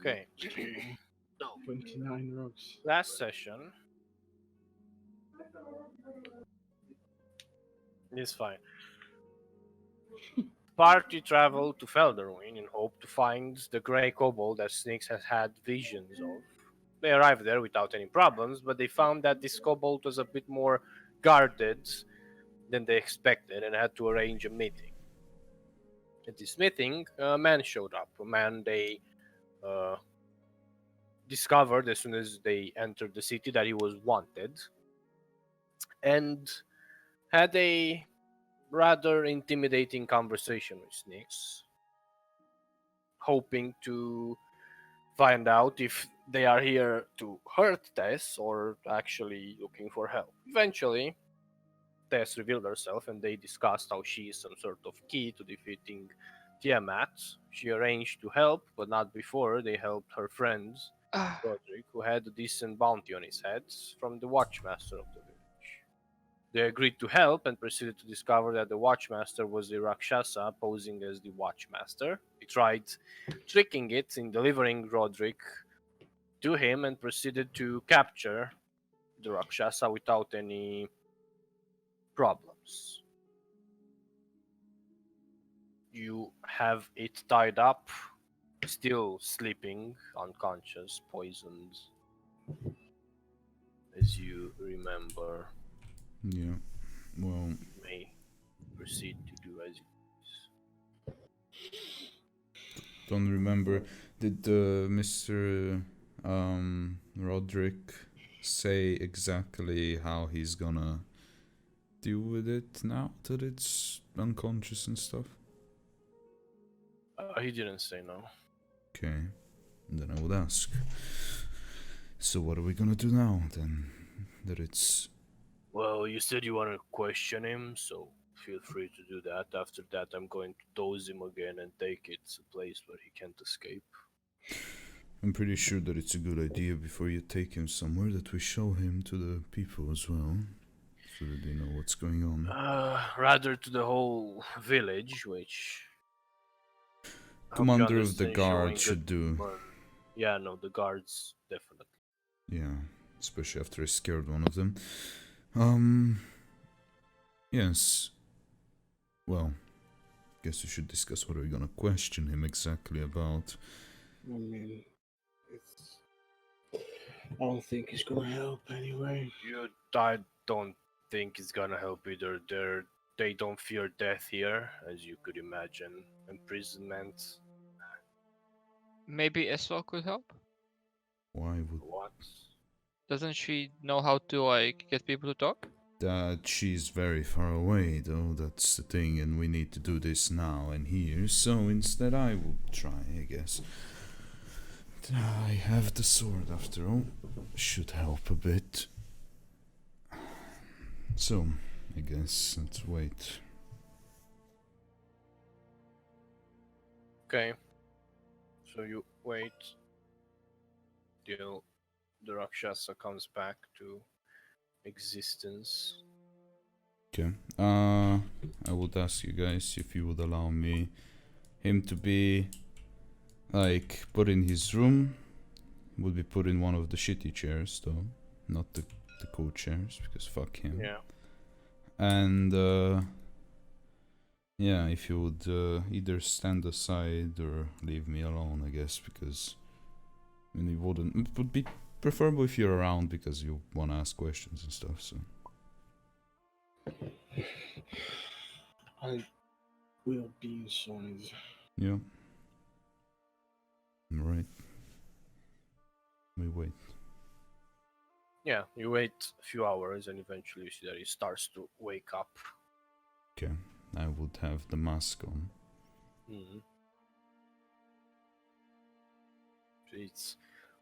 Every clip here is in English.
Okay. So, 29 rocks. last session is fine. Party traveled to Felderwin in hope to find the grey kobold that Snakes has had visions of. They arrived there without any problems, but they found that this kobold was a bit more guarded than they expected and had to arrange a meeting. At this meeting, a man showed up, a man they uh, discovered as soon as they entered the city that he was wanted, and had a rather intimidating conversation with Snakes, hoping to find out if they are here to hurt Tess or actually looking for help. Eventually, Tess revealed herself and they discussed how she is some sort of key to defeating Tiamat. She arranged to help, but not before they helped her friends, Roderick, who had a decent bounty on his head from the Watchmaster of the village. They agreed to help and proceeded to discover that the Watchmaster was the Rakshasa posing as the Watchmaster. He tried tricking it in delivering Roderick to him and proceeded to capture the Rakshasa without any problems. You have it tied up, still sleeping, unconscious, poisoned, as you remember. Yeah. Well, You may proceed to do as you please. don't remember. Did Mr. Roderick say exactly how he's gonna deal with it now that it's unconscious and stuff? He didn't say no. Okay. Then I would ask. So what are we gonna do now then? That it's... Well, you said you want to question him, so feel free to do that. After that, I'm going to dose him again and take it to a place where he can't escape. I'm pretty sure that it's a good idea before you take him somewhere that we show him to the people as well, so that they know what's going on. Rather to the whole village, which Commander of the guard should do. Yeah, no, the guards definitely. Yeah, especially after I scared one of them. Yes. Well, guess we should discuss what we're gonna question him exactly about. I mean, it's... I don't think it's gonna help anyway. I don't think it's gonna help either. They don't fear death here, as you could imagine. Imprisonment. Maybe Eswell could help? Why would... What? Doesn't she know how to, like, get people to talk? That she's very far away, though, that's the thing, and we need to do this now and here, so instead I will try, I guess. I have the sword, after all. Should help a bit. So, I guess let's wait. Okay. So you wait till the Rakshasa comes back to existence. Okay. I would ask you guys if you would allow him to be, like, put in his room. Would be put in one of the shitty chairs, though. Not the cool chairs, because fuck him. Yeah. And, yeah, if you would either stand aside or leave me alone, I guess, because, I mean, it would be preferable if you're around, because you want to ask questions and stuff, so. I will be inside. Yeah. Right. We wait. Yeah, you wait a few hours and eventually you see that he starts to wake up. Okay. I would have the mask on. Mm-hmm. He's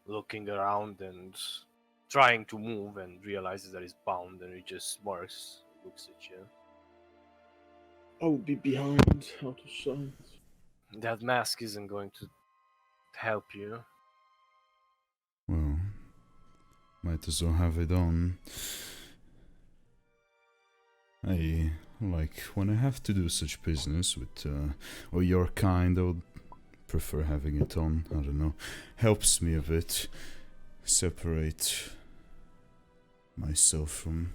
looking around and trying to move and realizes that he's bound and he just smirks, looks at you. I will be behind, out of sight. That mask isn't going to help you. Well, might as well have it on. Like, when I have to do such business with, or your kind, I would prefer having it on. I don't know. Helps me a bit separate myself from,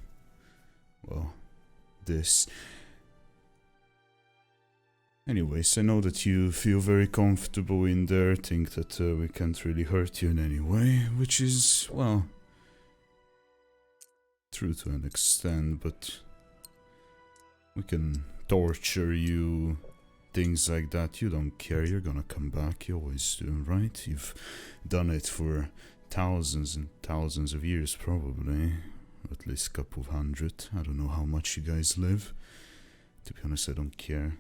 well, this. Anyways, I know that you feel very comfortable in there, think that we can't really hurt you in any way, which is, well, true to an extent, but we can torture you, things like that. You don't care, you're gonna come back, you always do, right? You've done it for thousands and thousands of years, probably. At least a couple of hundred. I don't know how much you guys live. To be honest, I don't care.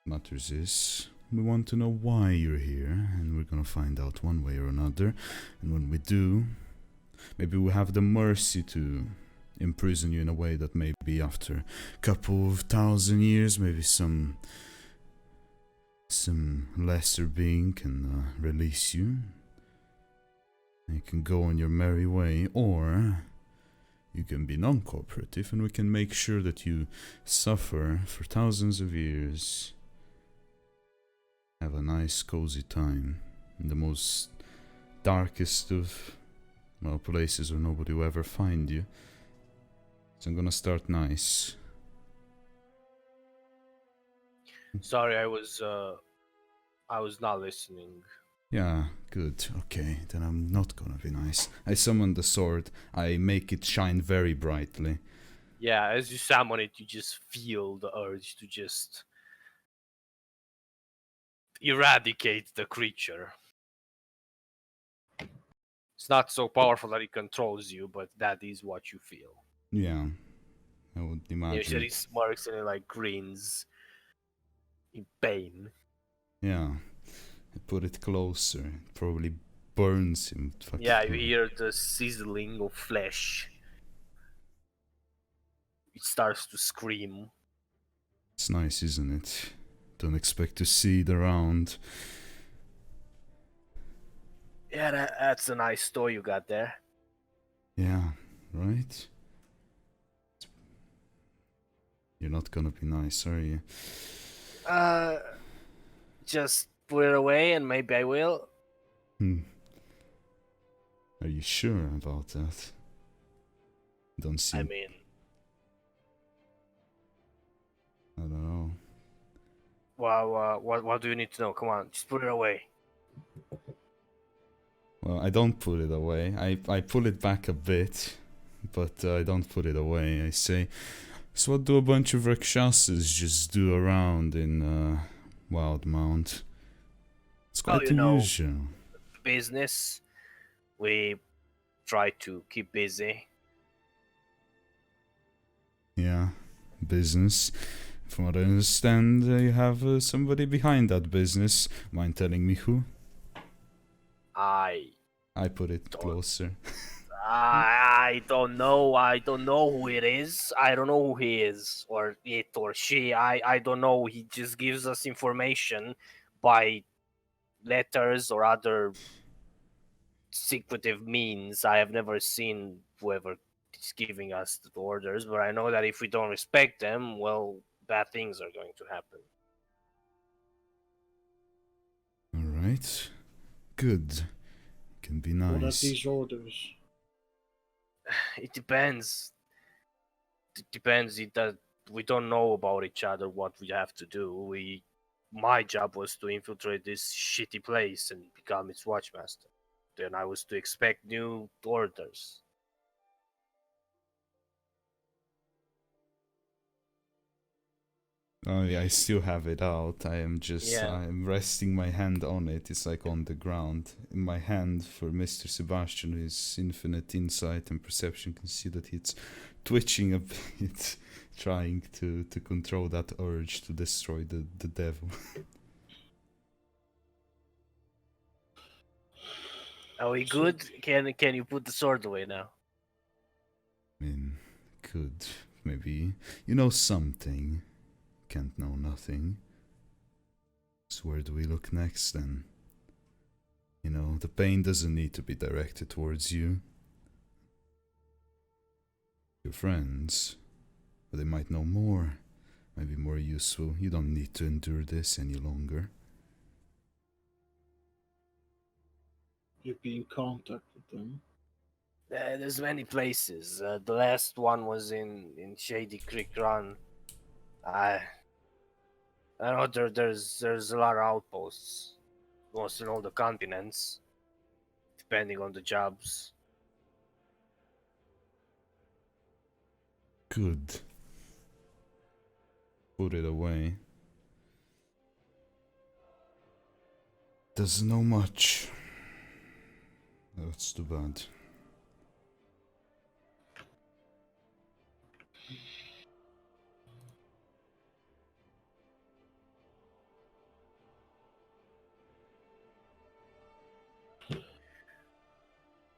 Matters is, we want to know why you're here, and we're gonna find out one way or another. And when we do, maybe we'll have the mercy to imprison you in a way that maybe after a couple of thousand years, maybe some lesser being can release you. And you can go on your merry way, or you can be non-cooperative, and we can make sure that you suffer for thousands of years. Have a nice, cozy time in the most darkest of, well, places where nobody will ever find you. So I'm gonna start nice. Sorry, I was not listening. Yeah, good. Okay, then I'm not gonna be nice. I summon the sword. I make it shine very brightly. Yeah, as you summon it, you just feel the urge to just eradicate the creature. It's not so powerful that it controls you, but that is what you feel. Yeah, I would imagine. Usually smirks and it like grins in pain. Yeah, I put it closer. It probably burns him. Yeah, you hear the sizzling of flesh. It starts to scream. It's nice, isn't it? Don't expect to see it around. Yeah, that's a nice toy you got there. Yeah, right? You're not gonna be nice, are you? Just put it away and maybe I will. Are you sure about that? Don't seem... I mean, I don't know. well, what do you need to know? Come on, just put it away. Well, I don't put it away. I pull it back a bit, but I don't put it away. I say, so what do a bunch of Rakshasas just do around in Wildmount? It's quite unusual. Business. We try to keep busy. Yeah, business. From what I understand, you have somebody behind that business. Mind telling me who? I put it closer. I don't know. I don't know who it is. I don't know who he is, or it, or she. I don't know. He just gives us information by letters or other secretive means. I have never seen whoever is giving us the orders, but I know that if we don't respect them, well, bad things are going to happen. Alright. Good. Can be nice. What are these orders? It depends. It depends. We don't know about each other what we have to do. My job was to infiltrate this shitty place and become its watchmaster. Then I was to expect new orders. Oh yeah, I still have it out. I am just I'm resting my hand on it. It's like on the ground. In my hand for Mr. Sebastian, who has infinite insight and perception, can see that it's twitching a bit, trying to control that urge to destroy the devil. Are we good? Can you put the sword away now? I mean, could. Maybe you know something. Can't know nothing. So where do we look next then? You know, the pain doesn't need to be directed towards you. Your friends, but they might know more, might be more useful. You don't need to endure this any longer. You be in contact with them? There's many places. The last one was in Shady Creek Run. I know there's a lot of outposts, almost in all the continents, depending on the jobs. Good. Put it away. Doesn't know much. That's too bad.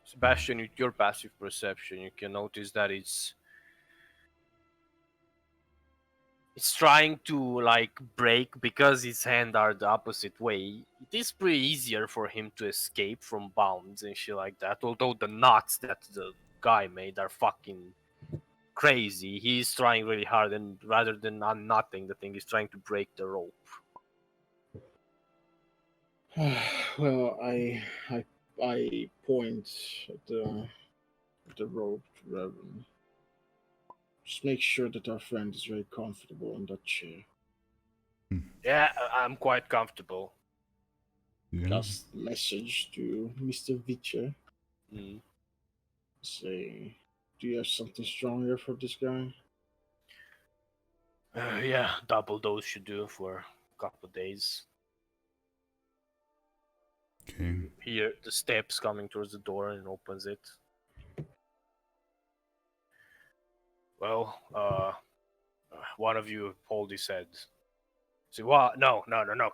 Sebastian, with your passive perception, you can notice that it's trying to like break because his hands are the opposite way. It is pretty easier for him to escape from bounds and shit like that. Although the knots that the guy made are fucking crazy. He's trying really hard, and rather than unknotting the thing, he's trying to break the rope. Well, I point at the rope to Reverend. Just make sure that our friend is very comfortable in that chair. Yeah, I'm quite comfortable. Yeah. Just message to Mr. Witcher. Mm. Say, do you have something stronger for this guy? Yeah, double dose should do for a couple of days. Okay. Hear the steps coming towards the door and opens it. Well, one of you hold his head. Say, what? No.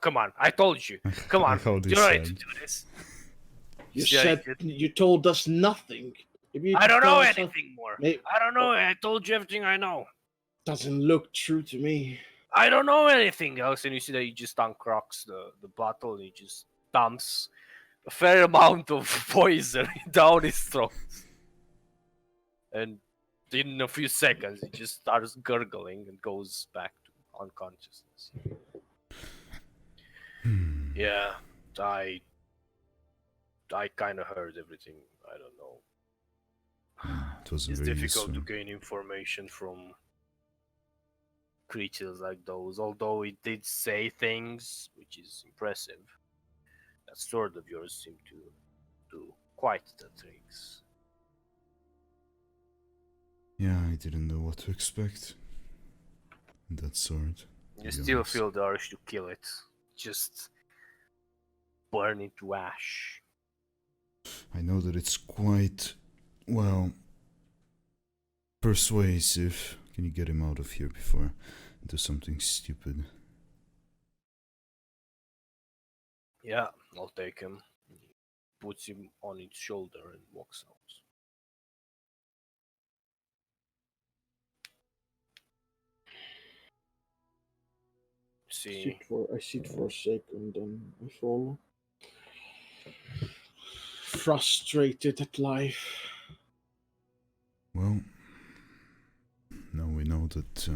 Come on. I told you. Come I on. hold You his don't need to head. do this. You Yeah, said you told us nothing. Maybe you I could don't tell know us anything more. May- I don't know. I told you everything I know. Doesn't look true to me. I don't know anything else. And you see that he just uncrocks the bottle and he just dumps a fair amount of poison down his throat. And in a few seconds, he just starts gurgling and goes back to unconsciousness. Yeah, I kind of heard everything. I don't know. It wasn't It's very difficult useful. to gain information from creatures like those, although it did say things, which is impressive. That sword of yours seemed to do quite the tricks. Yeah, I didn't know what to expect. That sword. You be still honest. feel the urge to kill it. Just burn it to ash. I know that it's quite, well, persuasive. Can you get him out of here before I do something stupid? Yeah, I'll take him. He puts him on its shoulder and walks out. See, I sit for a second, then I follow. Frustrated at life. Well, now we know that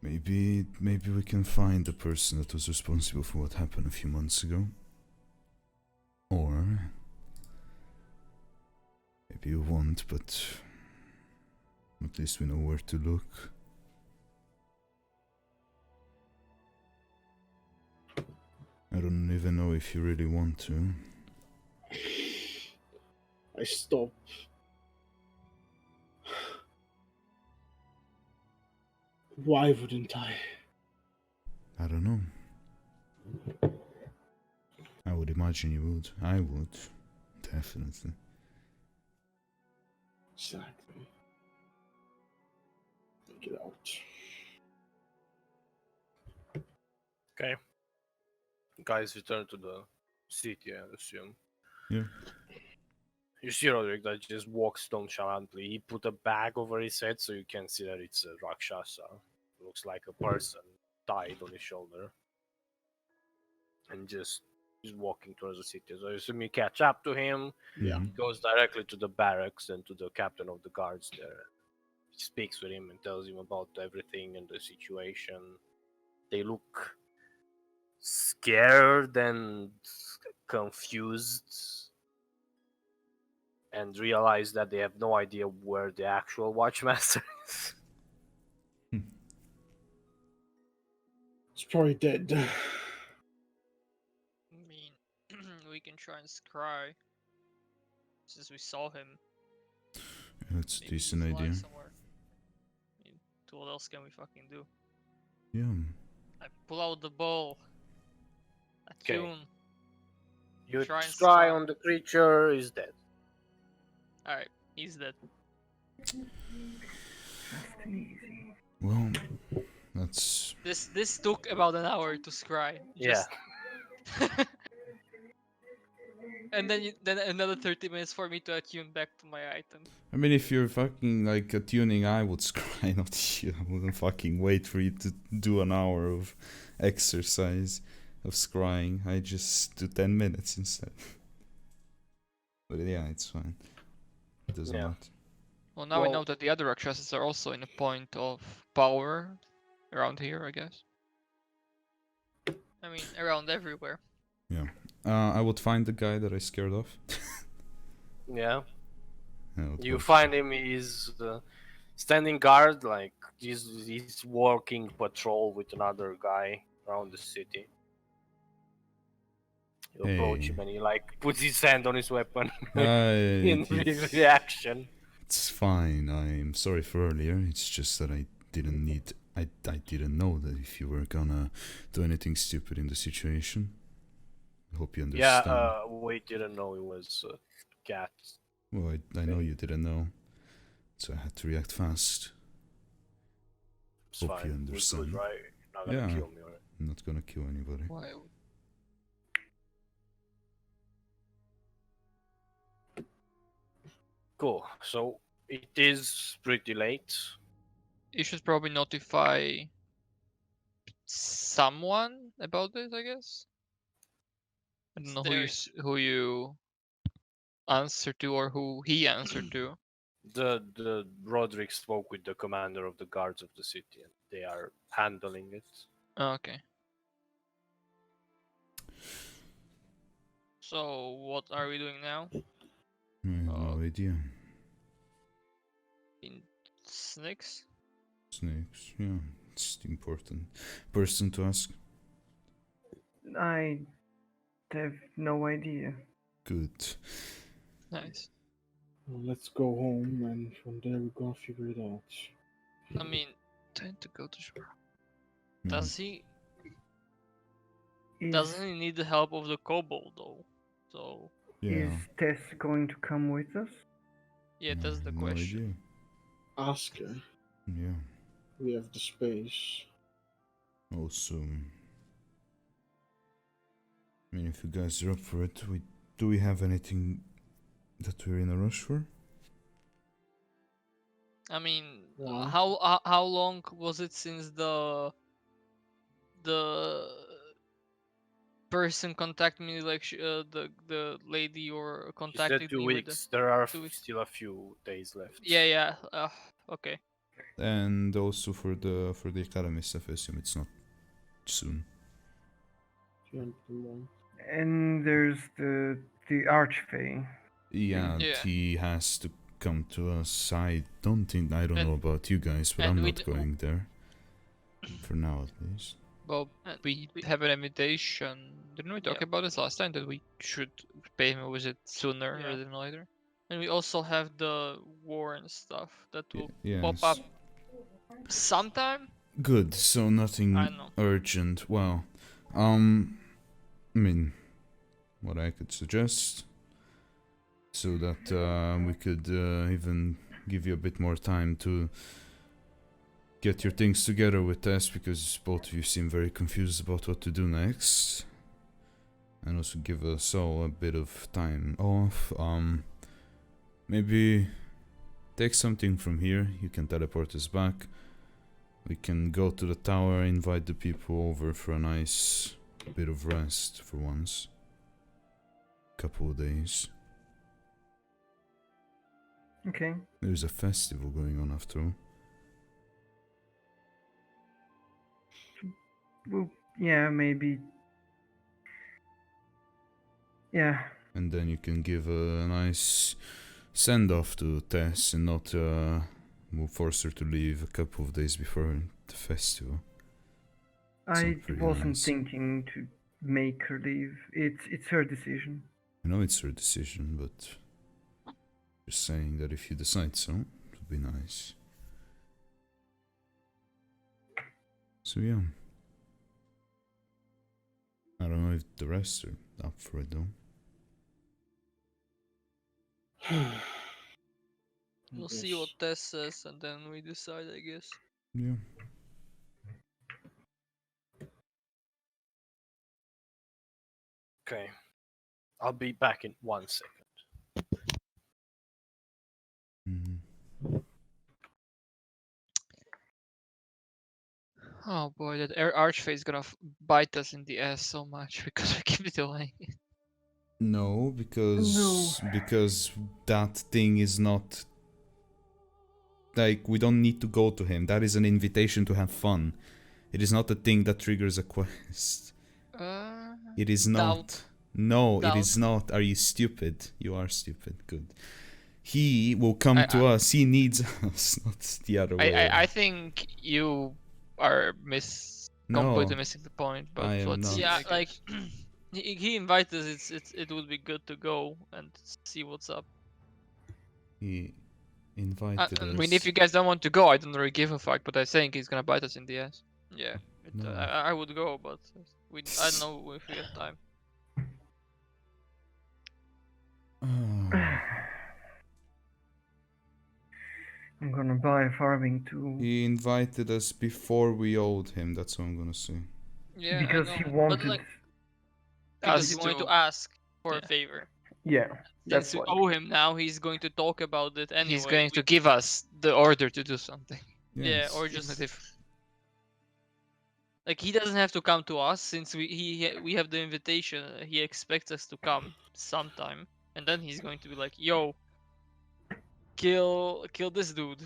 maybe we can find the person that was responsible for what happened a few months ago. Or maybe you won't, but at least we know where to look. I don't even know if you really want to. I stop. Why wouldn't I? I don't know. I would imagine you would. I would. Definitely. Exactly. Take it out. okay. Guys return to the city, I assume. Yeah. You see Roderick that just walks nonchalantly. He put a bag over his head so you can see that it's a Rakshasa. Looks like a person tied on his shoulder. And just is walking towards the city. So I assume you catch up to him. Yeah. Mhm. He goes directly to the barracks and to the captain of the guards there. He speaks with him and tells him about everything and the situation. They look scared and confused and realize that they have no idea where the actual Watchmaster is. It's probably dead. I mean, we can try and scry. Since we saw him, That's a maybe he's decent lying idea. somewhere. I mean, what else can we fucking do? Yeah. I pull out the bow. Okay. Attune. You Try and scry scry. on the creature, is dead. Alright, he's dead. Fast and easy. Well, that's This took about an hour to scry. Yeah. And then another 30 minutes for me to attune back to my item. I mean, if you're fucking like attuning, I would scry, not you. I wouldn't fucking wait for you to do an hour of exercise of scrying. I just do 10 minutes instead. But yeah, it's fine. It doesn't Yeah. matter. Well, now we Well- know that the other Rakshasas are also in a point of power around here, I guess. I mean, around everywhere. I would find the guy that I scared off. Yeah. I would You go- find him, he's standing guard, like he's working patrol with another guy around the city. You approach him Hey. and he like puts his hand on his weapon I- in reaction. It's fine. I'm sorry for earlier. It's just that I didn't know that if you were gonna do anything stupid in the situation. I hope you understand. Yeah, we didn't know it was a cat. Well, I know you didn't know, so I had to react fast. It's Hope you fine. We're understand. good, right? You're not gonna Yeah. kill me, right? I'm not gonna kill anybody. Why? Cool. So it is pretty late. You should probably notify someone about this, I guess. I don't know who you answer to or who he answered to. The Roderick spoke with the commander of the guards of the city, and they are handling it. Oh, okay. So what are we doing now? I have no idea. In snakes? Snakes, yeah. It's the important person to ask. I have no idea. Good. Nice. Well, let's go home, and from there we're gonna figure it out. I mean, tend to go to shore. Yeah. Does he? Is, Doesn't he need the help of the kobold though? So Yeah. is Tess going to come with us? yeah, that's the no question. Ask her. Idea. Yeah. We have the space. Also, I mean, if you guys are up for it, do we have anything that we're in a rush for? I mean, Yeah. how long was it since the person contacted me, like the lady or She contacted said 2 me with the weeks. There are 2 weeks. still a few days left. Yeah. Okay. And also for the academy stuff, I assume it's not soon. And there's the Archfey. Yeah, Yeah. he has to come to us. I don't And- know about you guys, but and I'm we not d- going there. For now, at least. Well, we have an invitation. Didn't we talk Yeah. about this last time that we should pay him a visit sooner Yeah. rather than later? And we also have the war and stuff that will Yes. pop up sometime. Good, so nothing I know. urgent. Well, I mean, what I could suggest, so that we could even give you a bit more time to get your things together with us, because both of you seem very confused about what to do next. And also give us all a bit of time off. Maybe take something from here. You can teleport us back. We can go to the tower, invite the people over for a nice bit of rest for once. Couple of days. Okay. There's a festival going on after all. Well, yeah, maybe Yeah. And then you can give a nice send-off to Tess and not force her to leave a couple of days before the festival. I Sounds pretty wasn't nice. thinking to make her leave. It's her decision. I know it's her decision, but just saying that if you decide so, it would be nice. So yeah. I don't know if the rest are up for it though. We'll see what Tess says, and then we decide, I guess. Yeah. Okay. I'll be back in 1 second. Mm-hmm. Oh boy, that archfey is gonna bite us in the ass so much because we keep delaying it. No, because that thing is not like we don't need to go to him. That is an invitation to have fun. It is not a thing that triggers a quest. It is not. Doubt. No, Doubt. it is not. Are you stupid? You are stupid. Good. He will come to us. He needs us, not the other way. I think you are completely missing the point. But I am let's not. see, Yeah, I like guess. he invited us. It would be good to go and see what's up. He invited I us. mean, if you guys don't want to go, I don't really give a fuck. But I think he's gonna bite us in the ass. Yeah, No. I would go, but I don't know if we have time. I'm gonna buy a farming tool. He invited us before we owed him. That's what I'm gonna say. Yeah, because I know. he But, wanted. like, because he Us wanted to- to ask for a yeah. favor. Yeah, that's Since we why. owe him now, he's going to talk about it anyway. He's going to give us the order to do something. Yeah, Yes. or just like he doesn't have to come to us since we have the invitation. He expects us to come sometime, and then he's going to be like, "Yo, kill this dude."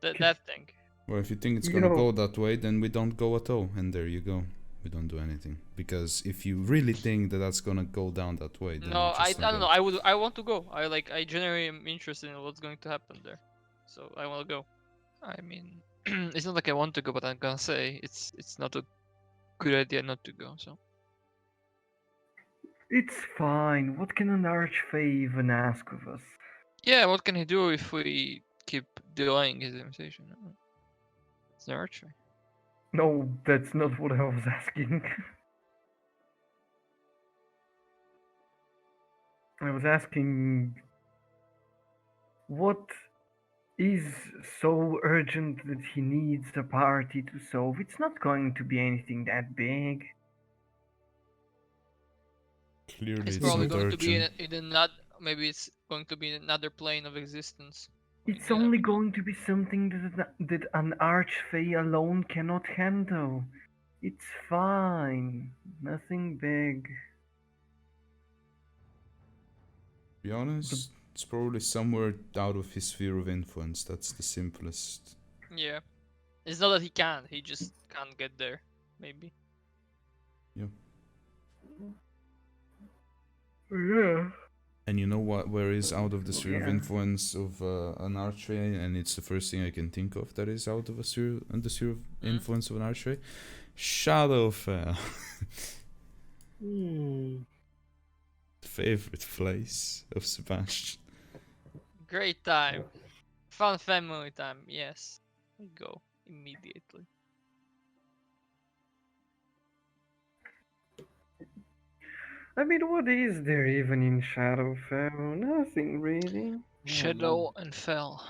That thing. Well, if you think it's You gonna know- go that way, then we don't go at all, and there you go. We don't do anything because if you really think that that's gonna go down that way, then No, you I just don't know. I want to go. I genuinely am interested in what's going to happen there, so I want to go. I mean, it's not like I want to go, but I'm gonna say it's not a good idea not to go. So It's fine. What can an archfey even ask of us? yeah, what can he do if we keep delaying his invitation? It's an archery. No, that's not what I was asking. I was asking what is so urgent that he needs a party to solve. It's not going to be anything that big. Clearly, It's it's probably not going to be urgent. in another. Maybe it's going to be in another plane of existence. It's Yeah. only going to be something that an archfey alone cannot handle. It's fine. Nothing big. To be honest, it's probably somewhere out of his sphere of influence. That's the simplest. Yeah, it's not that he can't. He just can't get there. Maybe. Yeah. And you know what? Where is out of the sphere of Yeah. influence of an archway? And it's the first thing I can think of that is out of the sphere of influence of an archway. Shadowfell. Favorite place of Sebastian. Great time. Fun family time. Yes. We go immediately. I mean, what is there even in Shadowfell? Nothing really. Shadow and Fell.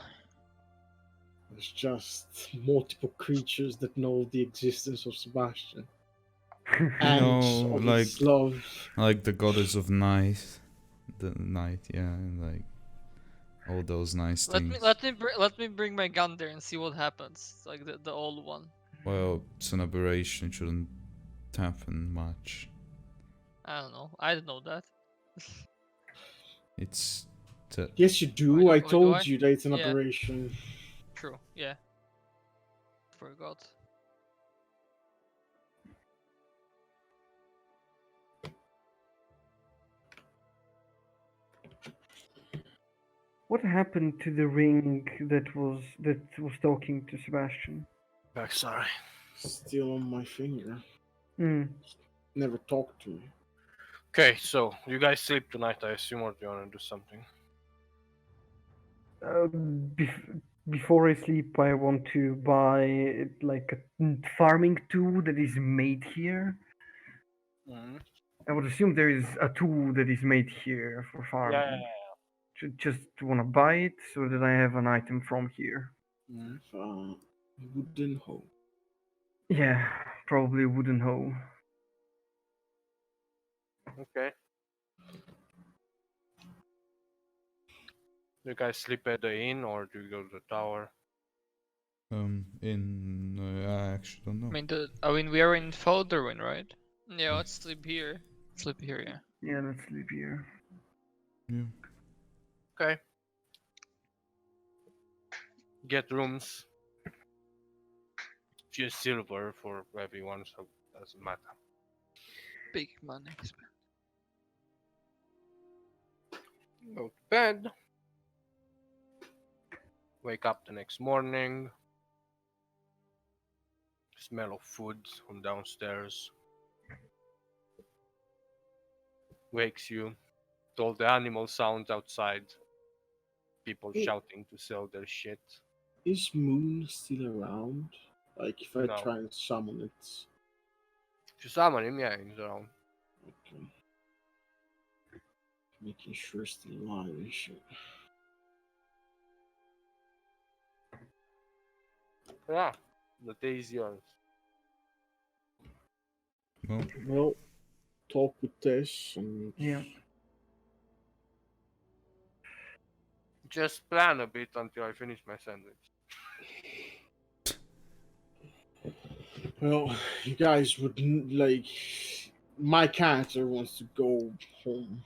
There's just multiple creatures that know the existence of Sebastian. And know, of like- its love. Like the goddess of night. The night, yeah, and like all those nice Let things. me bring my gun there and see what happens. It's like the old one. Well, it's an aberration, it shouldn't happen much. I don't know. I don't know that. It's Yes, you do. Why I do I? told you that it's an Yeah. aberration. True. Yeah. Forgot. What happened to the ring that was talking to Sebastian? Back, sorry. Still on my finger. Hmm. Never talked to me. Okay, so you guys sleep tonight, I assume, or do you want to do something? Uh, before I sleep, I want to buy like a farming tool that is made here. Mm-hmm. I would assume there is a tool that is made here for Yeah, farming. yeah, Just want to buy it so that I have an item from here. yeah. Mm-hmm. Wooden hoe. Yeah, probably a wooden hoe. Okay. Do you guys sleep at the inn or do you go to the tower? I actually don't know. I mean, we are in Felderwin, right? Yeah, let's sleep here. Sleep here, yeah. Yeah, let's sleep here. Yeah. Okay. Get rooms. Few silver for everyone, so it doesn't matter. Big money. Go to bed. Wake up the next morning. Smell of food from downstairs wakes you. All the animal sounds outside. People Hey. shouting to sell their shit. Is Moon still around? Like, if I No. try and summon it. If you summon him, yeah, he's around. Okay. Making sure it's still alive and shit. Yeah, the day is yours. Well, Well, talk with Tess and Yeah. Just plan a bit until I finish my sandwich. well, you guys would like. My character wants to go home.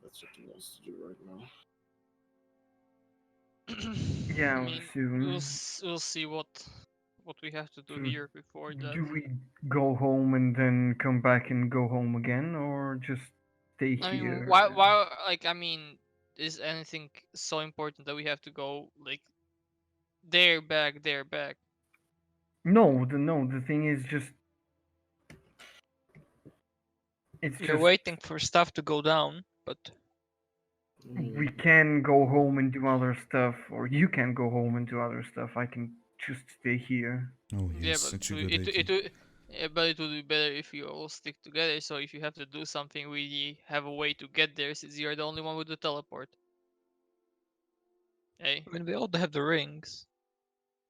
That's what he wants to do right now. Yeah, I I would mean, assume. we'll see what we have to do So here before that. do we go home and then come back and go home again, or just stay I mean, here? why? Like, I mean, is anything so important that we have to go like there, back, there, back? No, the thing is just it's We're just waiting for stuff to go down, but we can go home and do other stuff, or you can go home and do other stuff. I can just stay here. oh yeah, yes, but such a good idea. it would be better if you all stick together. So if you have to do something, we have a way to get there, since you're the only one with the teleport. Hey, I mean, we all have the rings.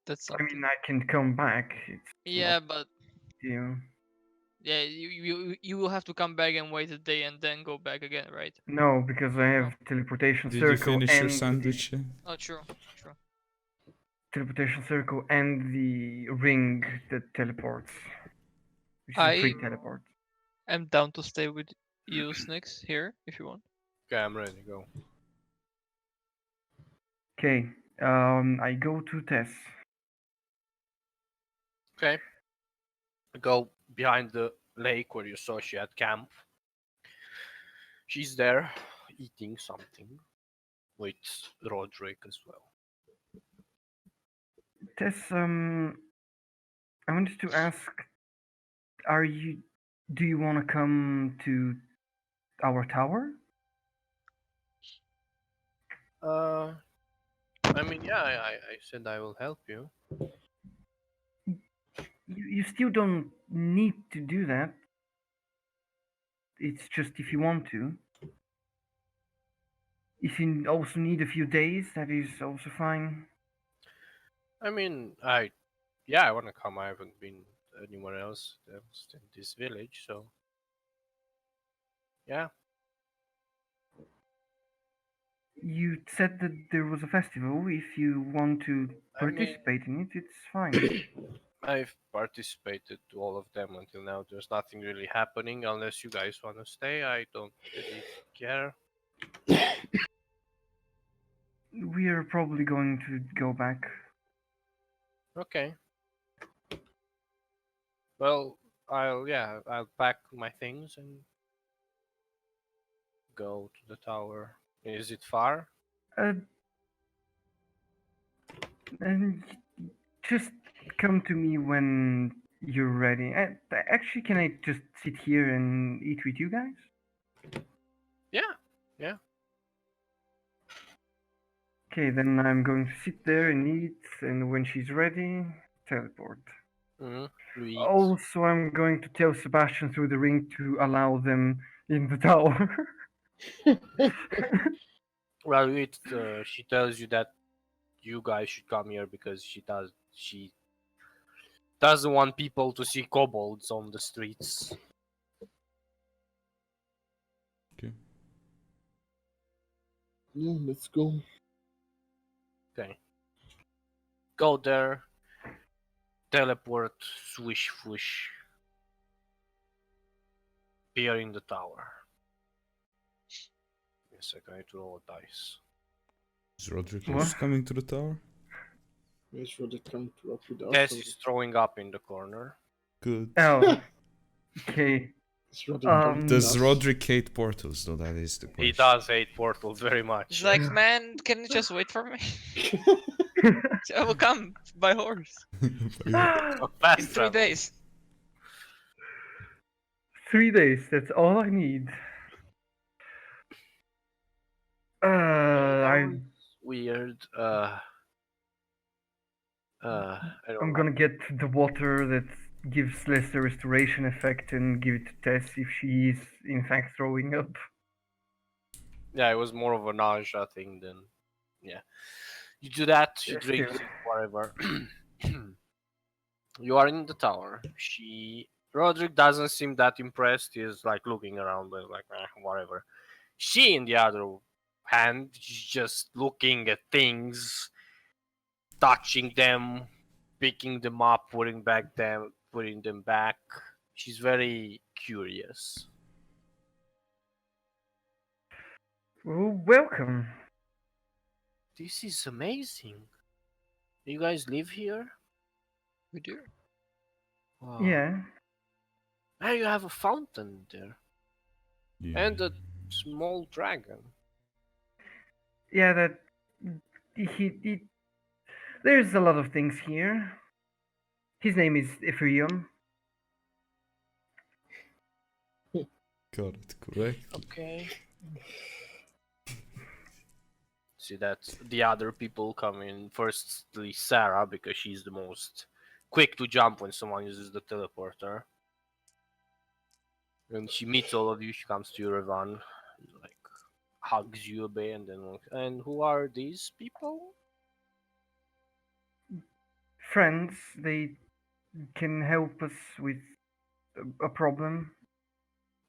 That's I something. mean, I can come back. It's Yeah, not but you. yeah, you will have to come back and wait a day and then go back again, right? No, because I have teleportation Did you circle finish your and sandwich? the Oh, true. teleportation circle and the ring that teleports, which is a free I teleport. am down to stay with you, Snix, here if you want. Okay, I'm ready. Go. Okay, I go to Tess. Okay. Go behind the lake where you saw she had camp. She's there eating something with Roderick as well. Tess, I wanted to ask, do you want to come to our tower? I mean, yeah, I said I will help you. You still don't need to do that. It's just if you want to. If you also need a few days, that is also fine. I mean, I want to come. I haven't been anywhere else than this village, so yeah. You said that there was a festival. If you want to I mean, participate in it, it's fine. I've participated to all of them until now. There's nothing really happening unless you guys want to stay. I don't really care. We are probably going to go back. Okay. Well, I'll pack my things and go to the tower. Is it far? Uh, and just come to me when you're ready. Actually, can I just sit here and eat with you guys? Yeah. Okay, then I'm going to sit there and eat, and when she's ready, teleport. Mm-hmm. You eat. Also, I'm going to tell Sebastian through the ring to allow them in the tower. Well, she tells you that you guys should come here because she doesn't want people to see kobolds on the streets. Yeah, let's go. Okay. Go there. Teleport. Swish, whoosh. Appear in the tower. Yes, I need to roll a dice. Is Roderick What? also coming to the tower? Make sure they come to up with us. Tess is throwing up in the corner. Good. Oh, okay. It's Roderick coming with Does us. Roderick hate portals, though? That is the question. He does hate portals very much. He's like, man, can you just wait for me? I will come by horse. A fast In 3 travel. days. 3 days, that's all I need. That was weird. I don't I'm know. gonna get the water that gives less the restoration effect and give it to Tess if she is in fact throwing up. Yeah, it was more of a nausea thing than. Yeah. You do that, she Yes, drinks yes. it, whatever. You are in the tower. Roderick doesn't seem that impressed. He's like looking around, but like, whatever. She, in the other hand, is just looking at things, touching them, picking them up, putting them back. She's very curious. Oh, welcome. This is amazing. You guys live here? We do. Wow. Yeah. Hey, you have a fountain there. Yeah. And a small dragon. Yeah, that he there's a lot of things here. His name is Ephraim. Got it correct. Okay. See that the other people come in. Firstly, Sarah, because she's the most quick to jump when someone uses the teleporter. And she meets all of you. She comes to you, Revan, like hugs you a bit, and then and who are these people? Friends, they can help us with a problem.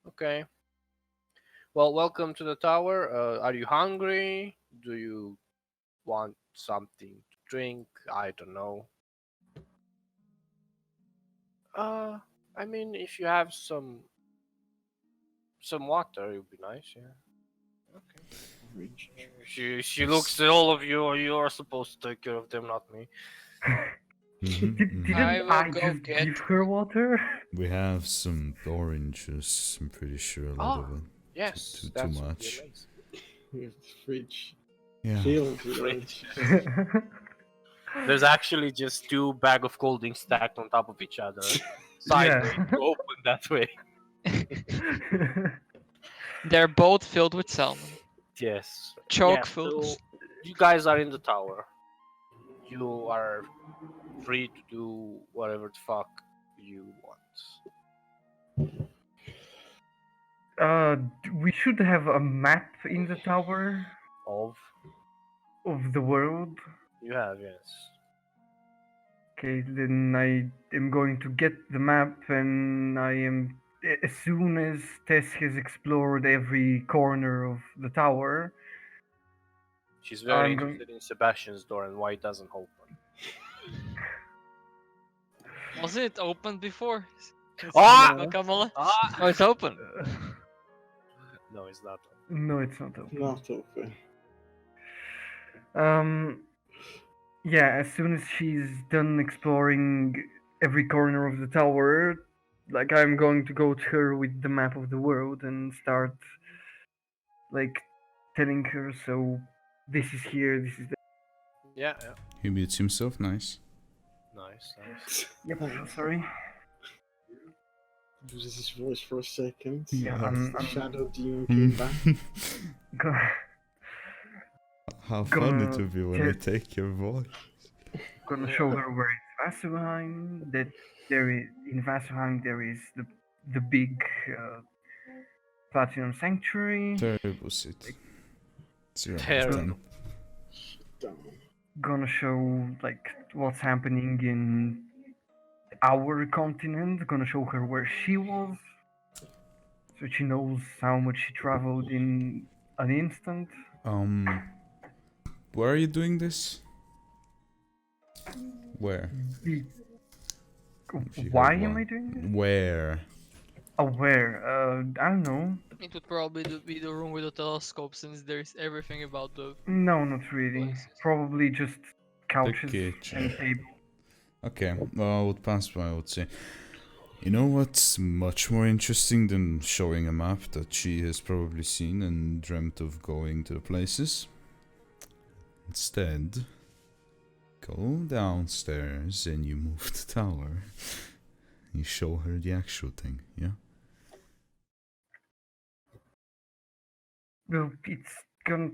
Okay. Well, welcome to the tower. Are you hungry? Do you want something to drink? I don't know. I mean, if you have some water, it would be nice. Yeah. Okay. She looks at all of you. You are supposed to take care of them, not me. Didn't I will I go just get- give her water? We have some oranges. I'm pretty sure a lot of it. Yes, Too that's would be much. amazing. We have the fridge Yeah. filled with Fridge. oranges. There's actually just 2 bags of colding stacked on top of each other, sideways, Yeah. open that way. They're both filled with salmon. Yes. Choke Yeah, filled. so you guys are in the tower. You are free to do whatever the fuck you want. We should have a map in the tower Of of the world. you have, yes. Okay, then I am going to get the map, and as soon as Tess has explored every corner of the tower, She's very I'm going- interested in Sebastian's door and why it doesn't open. Wasn't it open before? Ah! Kamala? Ah! Oh, it's open. No, it's not. no, it's not open. Not open. Yeah, as soon as she's done exploring every corner of the tower, like I'm going to go to her with the map of the world and start like telling her, so this is here, this is the. Yeah, yeah. He mutes himself. Nice. Nice, nice. Yep, sorry. Loses his voice for a second. Yeah, The shadow demon came back. Go, How fun it gonna will be when I take your voice. gonna show her where it's Vasselheim. That there is in Vasselheim there is the big platinum sanctuary. Terrible city. 0 out of Terrible. 10. Down. Gonna show like what's happening in our continent. Gonna show her where she was, so she knows how much she traveled in an instant. Where are you doing this? Where? Be- If you Why have am one. I doing this? Where? Oh, where? I don't know. It would probably be the room with the telescope, since there's everything about the. No, not really. Places. Probably just couches kitchen. and table. Okay, well, I would pass by, I would say. You know what's much more interesting than showing a map that she has probably seen and dreamt of going to the places? Instead, go downstairs and you move the tower. You show her the actual thing, yeah? Well, it's gonna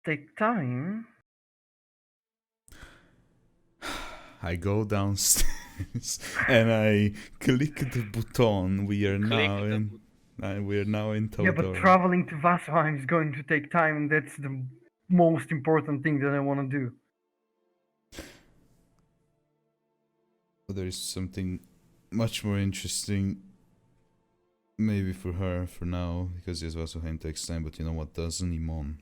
take time. I go downstairs and I click the button. We are now the in. We are now in Yeah, but Tal'Dorei. traveling to Vasselheim is going to take time, and that's the most important thing that I want to do. There is something much more interesting, maybe for her for now, because yes, Vasselheim takes time. But you know what doesn't? Imon.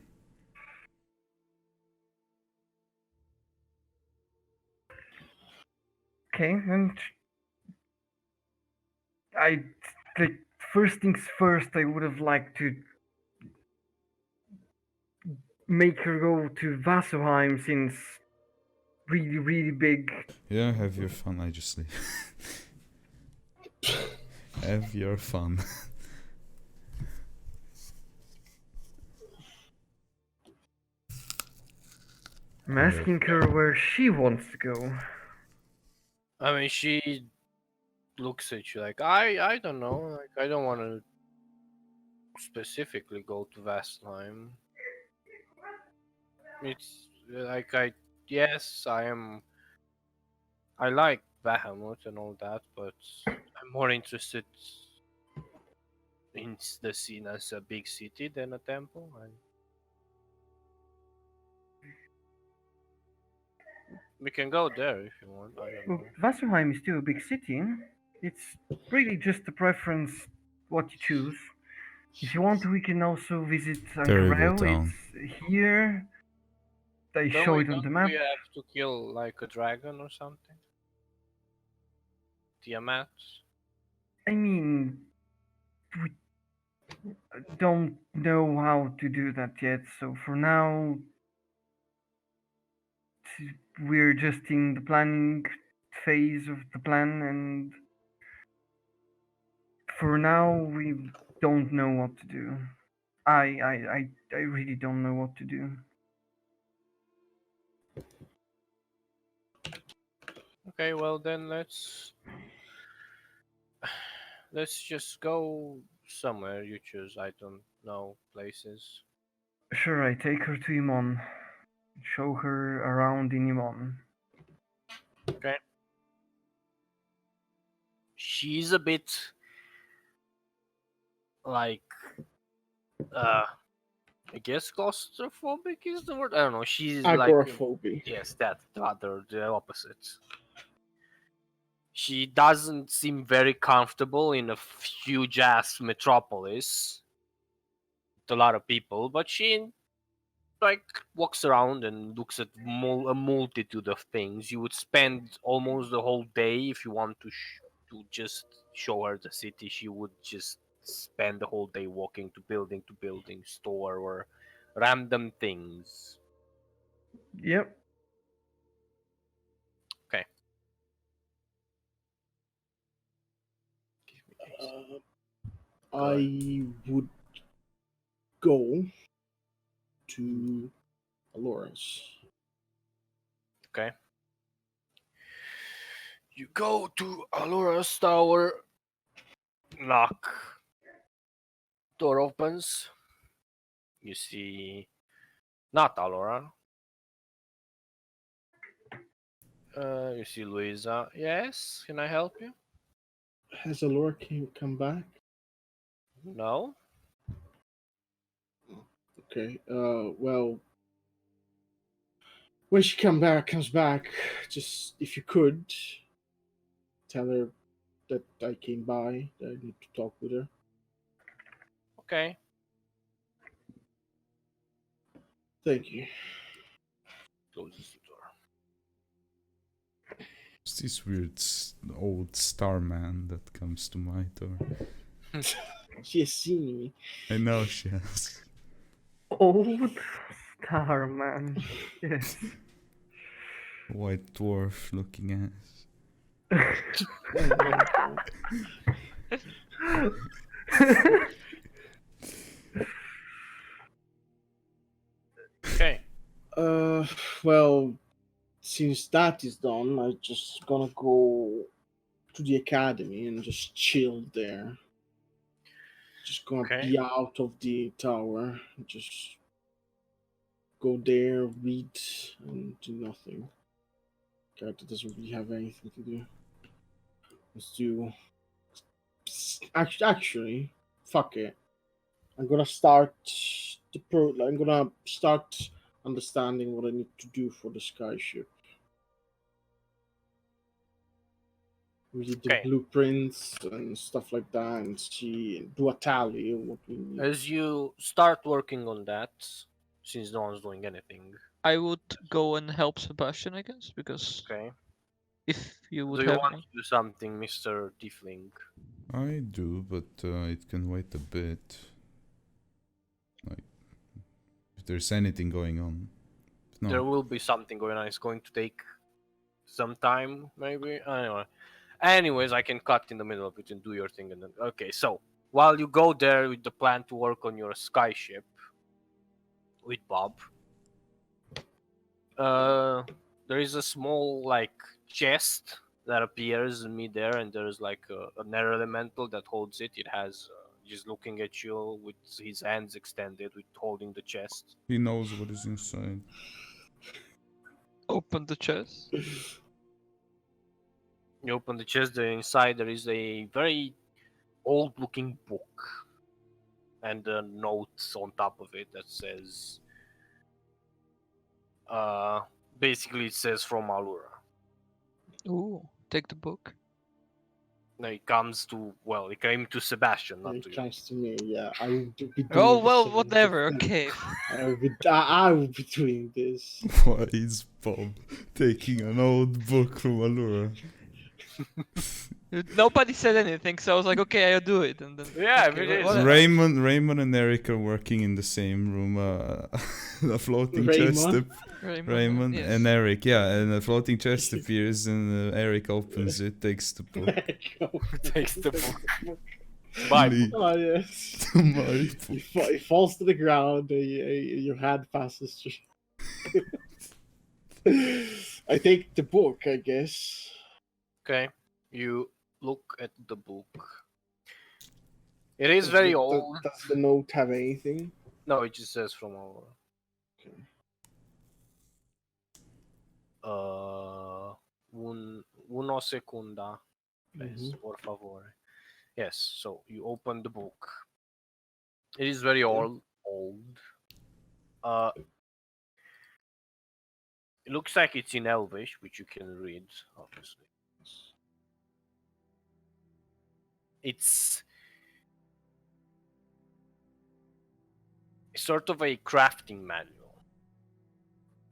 Okay, and I like first things first. I would have liked to make her go to Vasselheim since really, really big. Yeah, have your fun. I just leave. Have your fun. I'm asking her where she wants to go. I mean, she looks at you like, I don't know, like I don't want to specifically go to Vastheim. It's like yes, I like Bahamut and all that, but I'm more interested in the scene as a big city than a temple. We can go there if you want. I don't Well, know. Vasselheim is still a big city. It's really just a preference what you choose. If you want, we can also visit Terrible Ankarel. town. It's here. They show it on the map. We have to kill like a dragon or something. Tiamat. I mean, we don't know how to do that yet. So for now, we're just in the planning phase of the plan, and for now, we don't know what to do. I really don't know what to do. Okay, well then let's just go somewhere you choose. I don't know places. Sure, I take her to Imon. Show her around in Imon. Okay. She's a bit like I guess claustrophobic is the word. I don't know. She's like Agoraphobia. yes, that the opposite. She doesn't seem very comfortable in a huge ass metropolis with a lot of people, but she like walks around and looks at a multitude of things. You would spend almost the whole day if you want to just show her the city. She would just spend the whole day walking to building, store or random things. Yep. Okay. Give me a second. I would go to Alora's. Okay. You go to Alora's tower. Knock. Door opens. You see not Alora. You see Luisa. Yes, can I help you? Has Alora come back? No. Okay. Well, when she comes back, just if you could tell her that I came by, that I need to talk with her. Okay. Thank you. Closes the door. It's this weird old star man that comes to my door. She has seen me. I know she has. Old star man. Yes. White dwarf looking ass. Okay. Well, since that is done, I just gonna go to the academy and just chill there. Just gonna Okay. be out of the tower. Just go there, read, and do nothing. Character doesn't really have anything to do. Let's do. Actually, fuck it. I'm gonna start I'm gonna start understanding what I need to do for the skyship. Read the Okay. blueprints and stuff like that, and do a tally of what we need. As you start working on that, since no one's doing anything, I would go and help Sebastian, I guess, because okay. if you would Do you have want me. to do something, Mr. Tiefling? I do, but it can wait a bit. Like, if there's anything going on. No. There will be something going on. It's going to take some time, maybe. I don't know. Anyways, I can cut in the middle of it and do your thing, and then okay. So while you go there with the plan to work on your skyship with Bob, there is a small like chest that appears in midair, and there's like an air elemental that holds it. It has just looking at you with his hands extended, with holding the chest. He knows what is inside. Open the chest. You open the chest. There inside there is a very old-looking book, and a note on top of it that says, basically it says from Allura. Ooh, take the book. No, it comes to, well, it came to Sebastian, not When to it you. comes to me, yeah, I will be doing Oh the well, same whatever. thing. Okay. I will be doing this. Why is Bob taking an old book from Allura? Nobody said anything, so I was like, okay, I'll do it, and then Yeah, okay, it is. whatever. Raymond and Eric are working in the same room. A floating chest. Raymond yes. and Eric, yeah, and a floating chest appears, and Eric opens it, takes the book. Takes the book. My book. Oh yes. My book. It falls to the ground. Your hand passes through. I take the book, I guess. Okay, you look at the book. It is very old. Does the note have anything? No, it just says from Allura. Okay. Uno secunda. Yes, Mhm. por favor. Yes, so you open the book. It is very old. It looks like it's in Elvish, which you can read, obviously. It's sort of a crafting manual,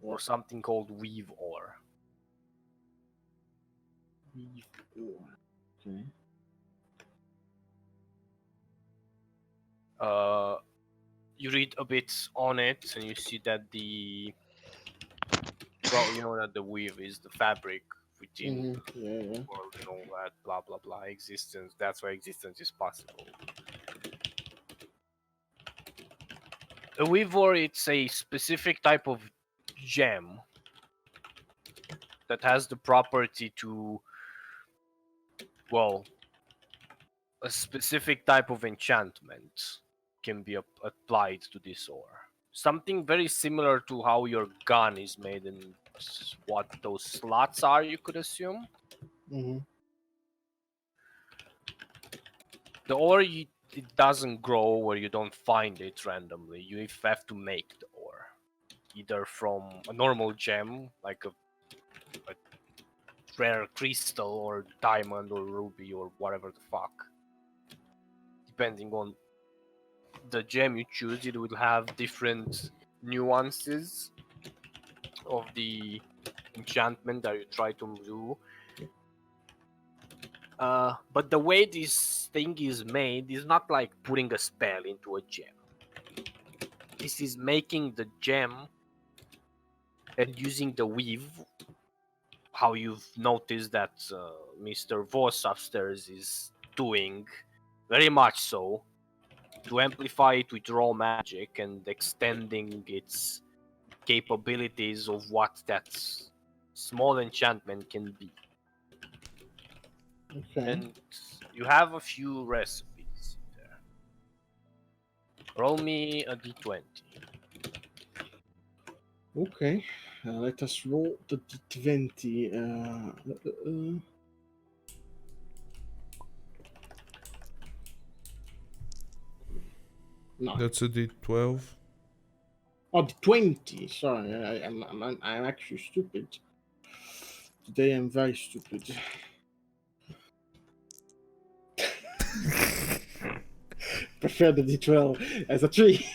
or something called weave ore. Okay. You read a bit on it, and you see that you know that the weave is the fabric within Yeah. the world and all that, blah blah blah, existence. That's why existence is possible. A weave ore, it's a specific type of gem that has the property to, well, a specific type of enchantment can be applied to this ore. Something very similar to how your gun is made and what those slots are, you could assume. Mm-hmm. The ore, it doesn't grow or you don't find it randomly. You have to make the ore. Either from a normal gem, like a rare crystal or diamond or ruby or whatever the fuck. Depending on the gem you choose, it will have different nuances of the enchantment that you try to do. But the way this thing is made is not like putting a spell into a gem. This is making the gem and using the weave, how you've noticed that Mr. Voss upstairs is doing, very much so, to amplify it with raw magic and extending its capabilities of what that small enchantment can be. Okay. And you have a few recipes there. Roll me a d20. Okay. Let us roll the d20. No. That's a D12. Oh, the 20. Sorry, I'm actually stupid. Today I'm very stupid. Prefer the D12 as a 3.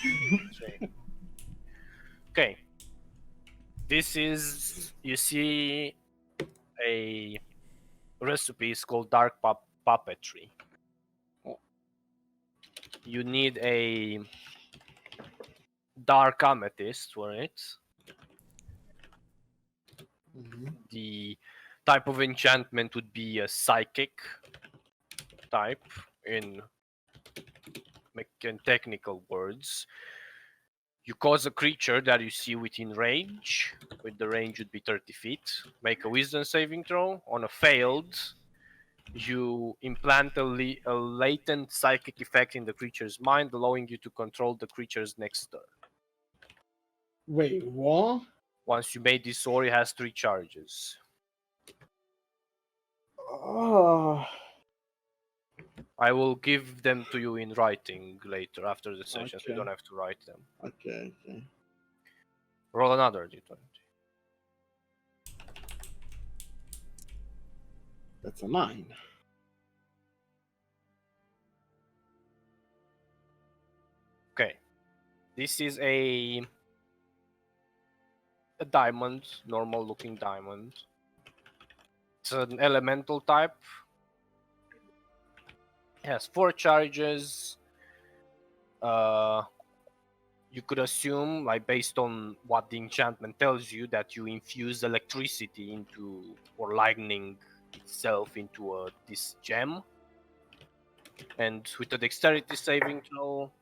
Okay. This is, you see, a recipe is called dark puppetry. You need a dark amethyst for it. Mm-hmm. The type of enchantment would be a psychic type in technical words. You cause a creature that you see within range, with the range would be 30 feet. Make a wisdom saving throw. On a failed, you implant a latent psychic effect in the creature's mind, allowing you to control the creature's next turn. Wait, what? Once you made this ore, it has 3 charges. Oh. I will give them to you in writing later after the session, so you Okay. don't have to write them. Okay. Roll another d20. That's a 9. Okay. This is a diamond, normal looking diamond. It's an elemental type. It has 4 charges. You could assume, like based on what the enchantment tells you, that you infuse electricity into, or lightning itself into this gem. And with a dexterity saving throw,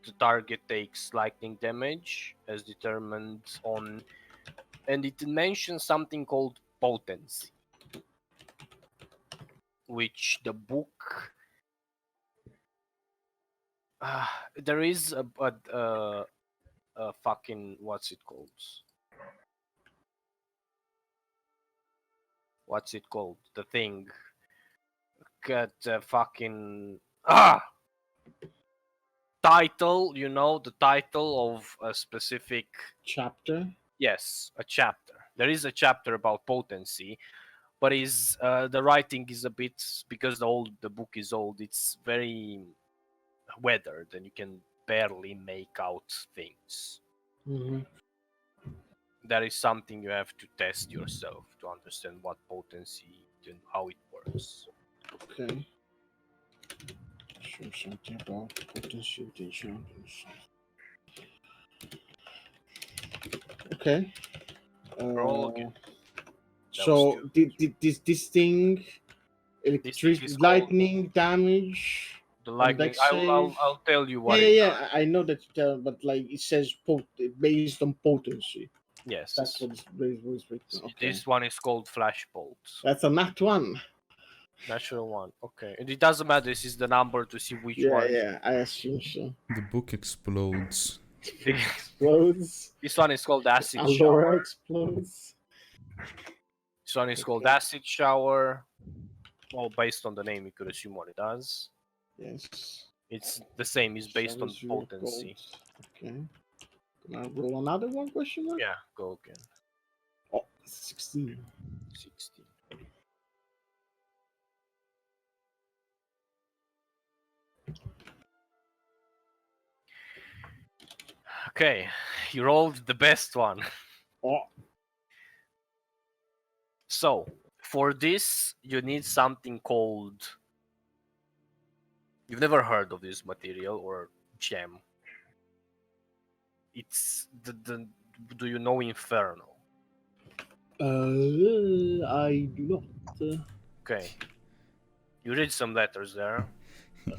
the target takes lightning damage as determined on, and it mentions something called potency, which the book, there is a fucking, what's it called? What's it called? The thing. Got fucking title, you know, the title of a specific Chapter? yes, a chapter. There is a chapter about potency, but is the writing is a bit, because the book is old, it's very weathered and you can barely make out things. Mm-hmm. That is something you have to test yourself to understand what potency and how it works. Okay. Show something about potency of the enchantments. Okay. Roll again. So this thing, thing is called lightning damage. The lightning. dex save. I'll tell you what. Yeah. I know that, but like it says based on potency. Yes. That's what is written. Okay. This one is called Flash Bolt. That's a nat one. Natural one. Okay. And it doesn't matter. This is the number to see which Yeah, one. yeah, I assume so. The book explodes. Explodes. This one is called Acid Allura Shower. explodes. This one is called Okay. Acid Shower. Well, based on the name, you could assume what it does. Yes. It's the same. It's based on Showers your potency. gold. Okay. Can I roll another one question mark? Yeah, go again. Oh, 16. 16. Okay, you rolled the best one. Oh, So, for this, you need something called. You've never heard of this material or gem. It's the. Do you know Inferno? I do not. Okay. You read some letters there.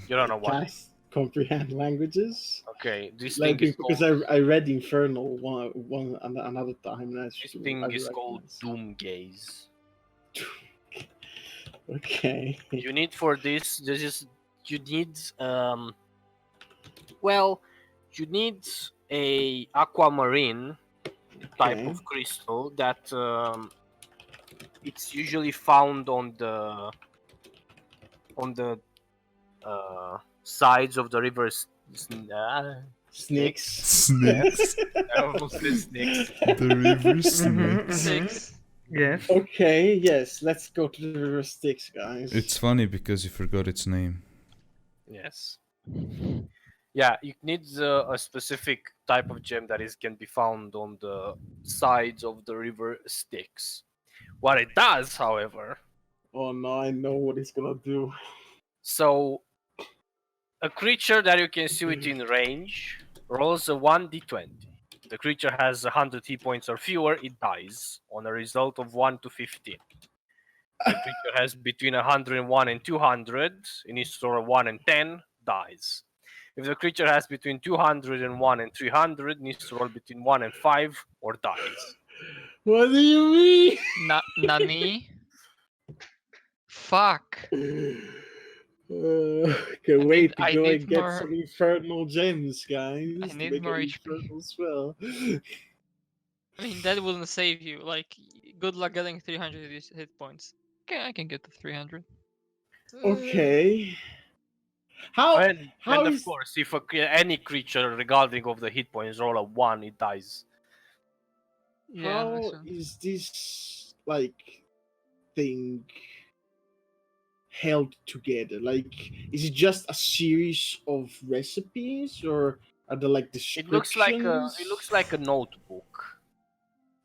You don't know what. Can I comprehend languages? Okay, this Like, thing is because called. I read Infernal another time. And This thing is called recognize. Doom Gaze. Okay. You need for this is you need well, you need a aquamarine type Okay. of crystal that it's usually found on the sides of the rivers. Snakes. Snakes. I almost said snakes. The river Mhm, snakes. mhm. 6. Yes. Okay, yes, let's go to the river Styx, guys. It's funny because you forgot its name. Yes. Yeah, you need a specific type of gem that can be found on the sides of the river Styx. What it does, however, Oh no, I know what it's gonna do. so a creature that you can see within range rolls a 1d20. The creature has 100 hit points or fewer, it dies on a result of 1 to 15. The creature has between 101 and 200, it needs to roll 1 and 10, dies. If the creature has between 201 and 300, it needs to roll between 1 and 5, or dies. What do you mean? Nani? Fuck. Can't wait to I go need and get more- some infernal gems, guys. I to need make more an HP. infernal spell. I mean, that wouldn't save you. Like, good luck getting 300 hit points. Okay, I can get to 300. Okay. How And how of is course, if any creature regarding of the hit points roll a 1, it dies. Yeah. how makes sense. is this like thing held together? Like, is it just a series of recipes, or are there like It descriptions? looks like a notebook.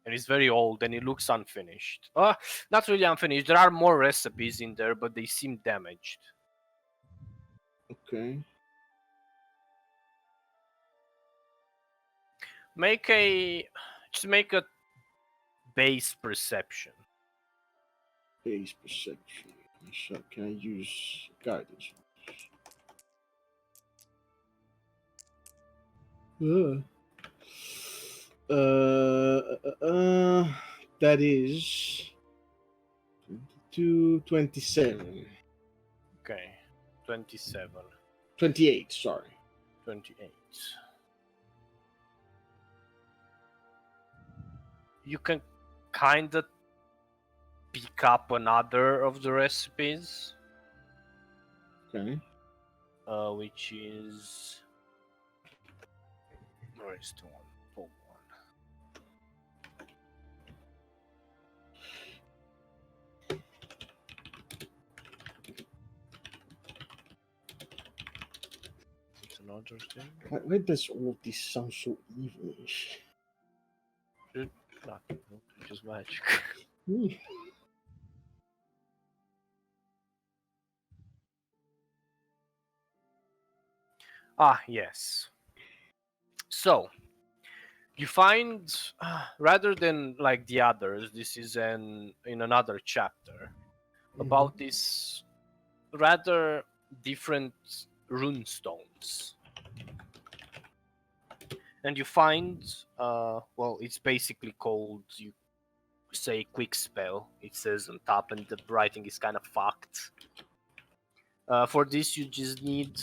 And it's very old and it looks unfinished. Not really unfinished. There are more recipes in there, but they seem damaged. Okay. Make a base perception. Base perception. So can I use guidance? That is 27. Okay. 27. 28, sorry. 28. You can kind of pick up another of the recipes, Okay. which is. Where is the one? Oh, one. It's another thing. Why does all of this sound so evilish? Nothing. Just magic. Hmm. Yes. So, you find, rather than like the others, this is in another chapter about these rather different rune stones. and you find, well, it's basically called, you say, quick spell. It says on top, and the writing is kind of fucked. For this, you just need.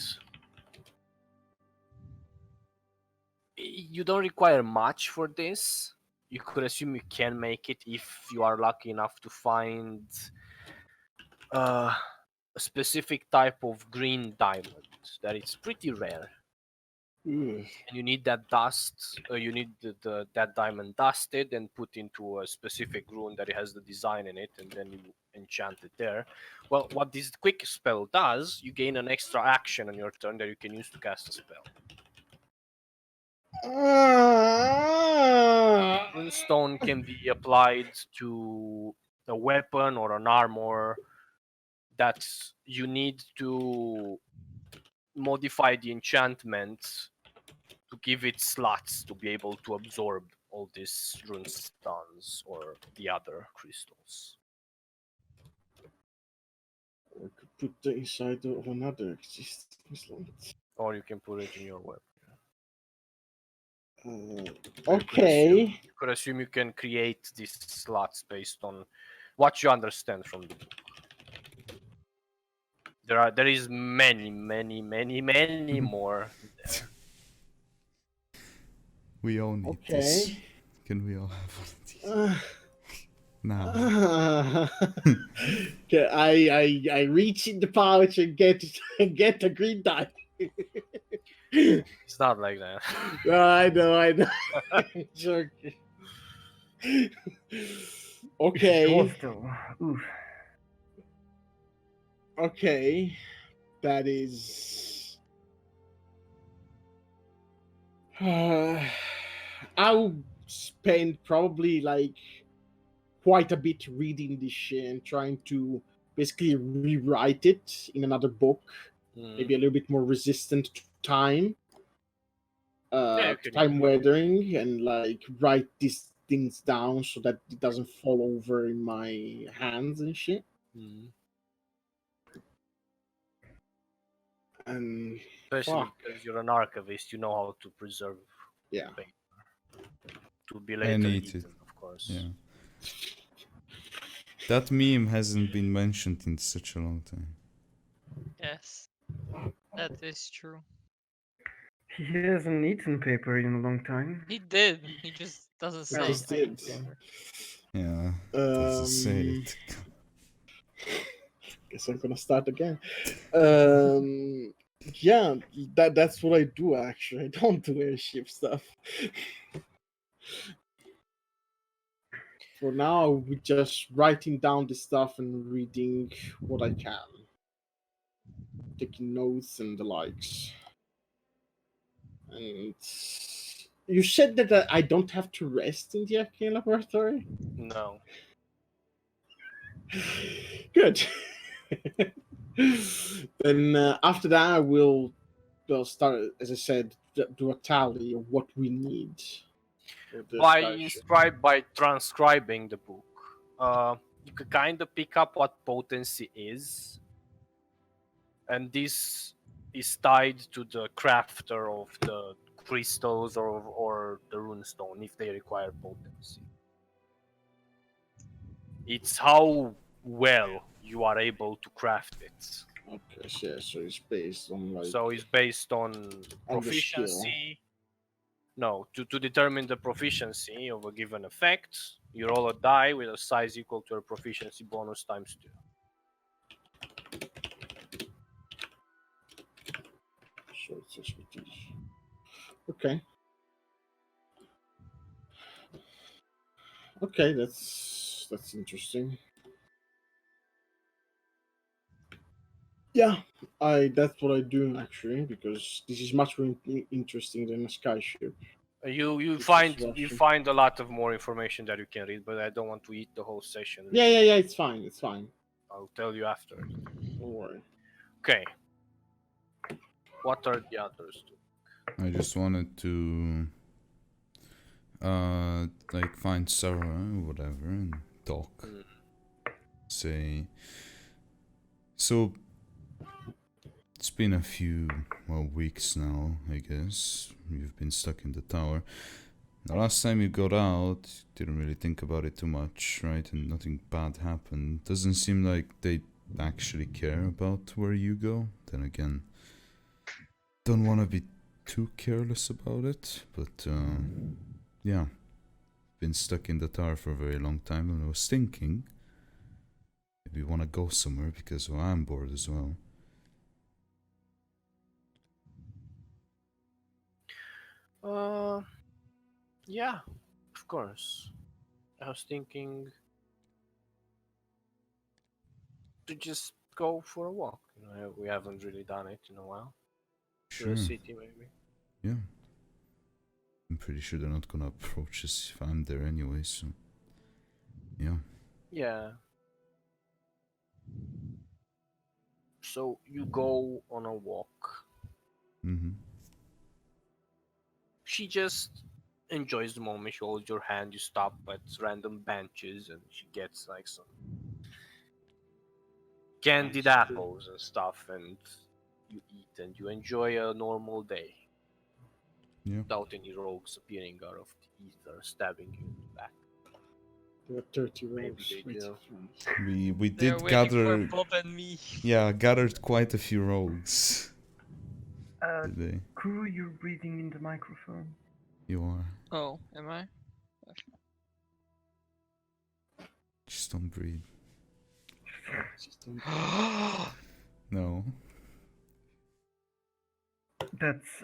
You don't require much for this. You could assume you can make it if you are lucky enough to find a specific type of green diamond that it's pretty rare. Ugh. And you need that dust. You need that diamond dusted and put into a specific rune that it has the design in it, and then you enchant it there. Well, what this quick spell does, you gain an extra action on your turn that you can use to cast a spell. Runestone can be applied to a weapon or an armor that you need to modify the enchantment to give it slots to be able to absorb all these rune stones or the other crystals. Or could put the inside of another existing slot. Or you can put it in your weapon. Okay. You could assume you can create these slots based on what you understand from the book. There is many more there. We all need this. Can we all have one of these? Now. Okay, I reach in the pouch and get the green die. It's not like that. I know. Joking. Okay. It was though. Oof. Okay. That is. I'll spend probably like quite a bit reading this shit and trying to basically rewrite it in another book, maybe a little bit more resistant to time, time weathering, and like write these things down so that it doesn't fall over in my hands and shit. And especially because you're an archivist, you know how to preserve paper to be later eaten, of course. Yeah. That meme hasn't been mentioned in such a long time. Yes, that is true. He hasn't eaten paper in a long time. He did. He just doesn't say. just did. Yeah. Doesn't say it. Guess I'm gonna start again. Yeah, that's what I do actually. I don't do airship stuff. For now, we're just writing down the stuff and reading what I can, taking notes and the likes. And you said that I don't have to rest in the arcane laboratory? No. Good. Then after that, I will start, as I said, do a tally of what we need. By transcribing the book, you could kind of pick up what potency is, and this is tied to the crafter of the crystals or the runestone if they require potency. It's how well you are able to craft it. Okay, so it's based on like. So it's based on proficiency. No, to determine the proficiency of a given effect, you roll a die with a size equal to a proficiency bonus times 2. So it's expertise. Okay. Okay, that's interesting. Yeah, that's what I do actually, because this is much more interesting than a skyship. You find a lot of more information that you can read, but I don't want to eat the whole session. Yeah, it's fine. I'll tell you after. Don't worry. Okay. What are the others doing? I just wanted to like find Sarah or whatever and talk. Say, so It's been a few weeks now, I guess. You've been stuck in the tower. The last time you got out, didn't really think about it too much, right? And nothing bad happened. Doesn't seem like they actually care about where you go. Then again, don't want to be too careless about it, but yeah. Been stuck in the tower for a very long time, and I was thinking maybe you want to go somewhere because well, I'm bored as well. Yeah, of course. I was thinking to just go for a walk. You know, we haven't really done it in a while. To the Sure. city, maybe. Yeah. I'm pretty sure they're not gonna approach us if I'm there anyway, so yeah. Yeah. So you go on a walk. Mm-hmm. She just enjoys the moment. She holds your hand. You stop at random benches, and she gets like some candied apples and stuff, and you eat and you enjoy a normal day. Yeah. Without any rogues appearing out of the ether, stabbing you in the back. There are 30 Maybe rogues they waiting do. for us. We They're did waiting gather for Bob and me. gathered quite a few rogues today. Crew, you're breathing in the microphone. You are. Oh, am I? Just don't breathe. Just don't- No. That's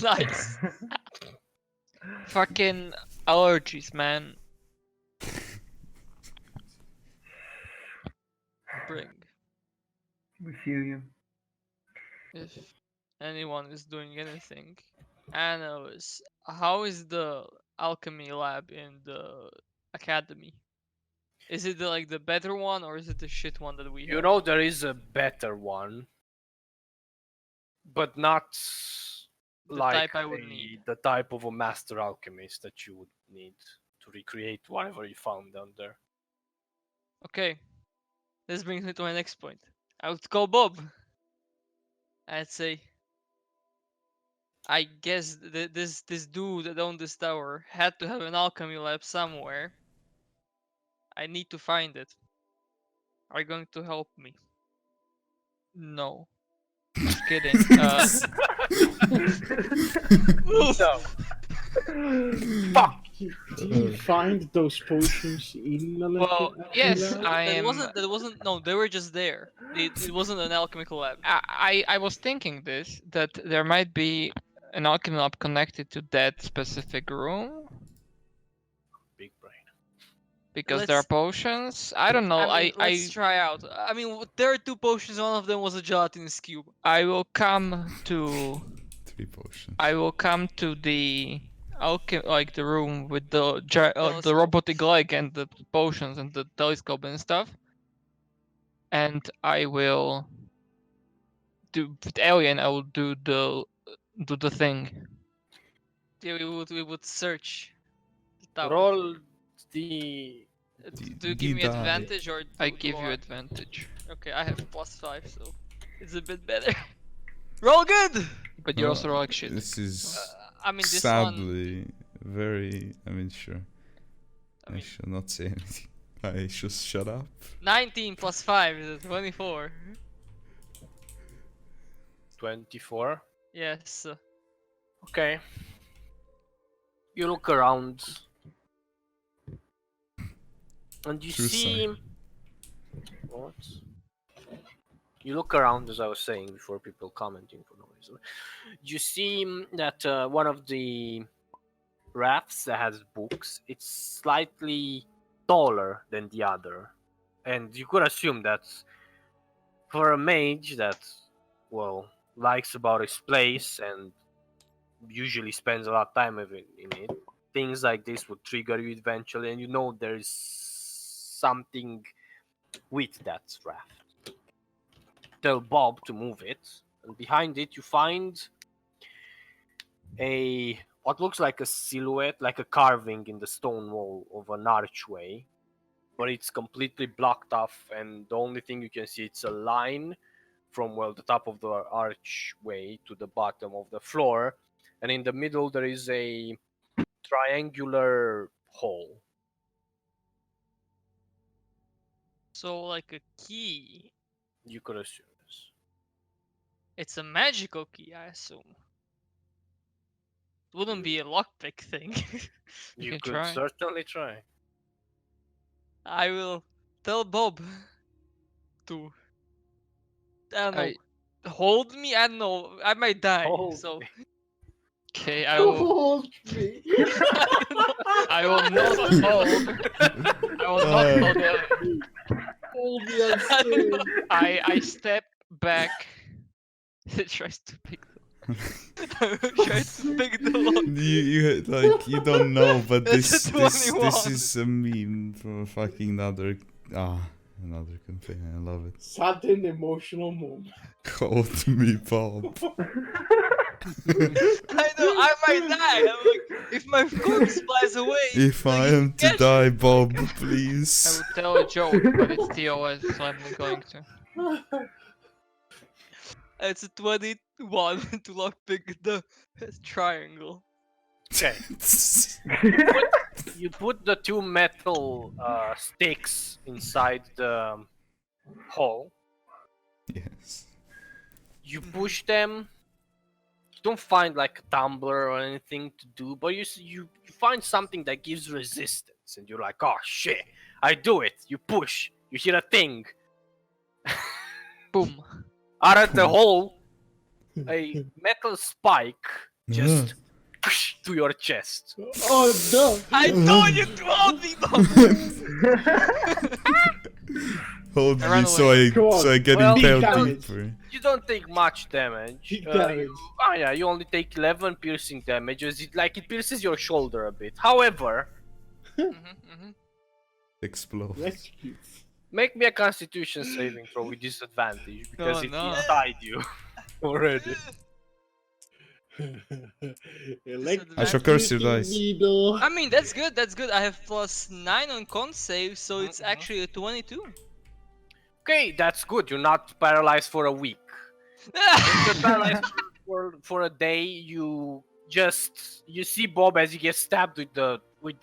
Nice. Fucking allergies, man. Bring. we feel you. If anyone is doing anything. Anyways, how is the alchemy lab in the academy? Is it like the better one or is it the shit one that we You have? know there is a better one, but not The like type I would need. the type of a master alchemist that you would need to recreate whatever you found down there. Okay. This brings me to my next point. I would call Bob. I'd say, I guess this dude that owned this tower had to have an alchemy lab somewhere. I need to find it. Are you going to help me? No. Just kidding. No. Fuck. Do you find those potions in the Well, yes, lab? I That am. wasn't. No, they were just there. It wasn't an alchemical lab. I was thinking this that there might be an alchemy lab connected to that specific room Big brain. because there are Let's- potions. I don't know. I mean, let's try out. I mean, there are two potions. One of them was a gelatinous cube. I will come to 3 potions. I will come to the like the room with the the Telescope. robotic leg and the potions and the telescope and stuff, and I will do with Alien. I will do the thing. Yeah, we would search the tower. Roll the Do you give me die. advantage or I do give you advantage, Okay, I have +5, so it's a bit better. Roll good. but you also roll like shit. This is I mean, this one. sadly very. I mean, sure. I I mean, shall not say anything. I should shut up. 19 +5 is 24. 24. Yes. Okay. You look around and you True see sign. what? You look around, as I was saying before, people commenting for no reason. You see that one of the rafts that has books, it's slightly taller than the other, and you could assume that for a mage that, well, likes about his place and usually spends a lot of time in it, things like this would trigger you eventually, and you know there is something with that raft. Tell Bob to move it, and behind it you find a what looks like a silhouette, like a carving in the stone wall of an archway, but it's completely blocked off, and the only thing you can see it's a line from the top of the archway to the bottom of the floor, and in the middle there is a triangular hole. So like a key. You could assume this. It's a magical key, I assume. It wouldn't be a lockpick thing. You can could try. certainly try. I will tell Bob to, I don't know, hold me. I don't know. I might die. Hold so me. okay, I will. Hold me. I will not hold. I will not hold it. Hold me on string. I step back. It tries to pick the. I will try to pick the lock. You don't know, but It's a this 21. is a meme for fucking another campaign. I love it. Sudden emotional moment. Hold me, Bob. I know I might die. I'm like, if my corpse flies away. If like, I you am to catch die, me. Bob, I please. will tell a joke, but it's TOS, so I'm not going to. It's a 21 to lockpick the triangle. Okay. You put the two metal sticks inside the hole. Yes. You push them. You don't find like a tumbler or anything to do, but you find something that gives resistance, and you're like, oh shit, I do it. You push. You hear a thing. Boom. Out of the hole, a metal spike just to your chest. Oh no! I told you to hold me, Bob. Hold I me ran so away. I Come on. so I get Well, impaled damage. deeper. You don't take much damage. Big damage. You only take 11 piercing damage. It pierces your shoulder a bit. However, Explode. Rescue. make me a Constitution saving throw with disadvantage because Oh, it no. inside you already. I shall curse your dice. Needle. I mean, that's good. That's good. I have +9 on con save, so it's actually a 22. Okay, that's good. You're not paralyzed for a week. If you're paralyzed for a day, you see Bob as he gets stabbed with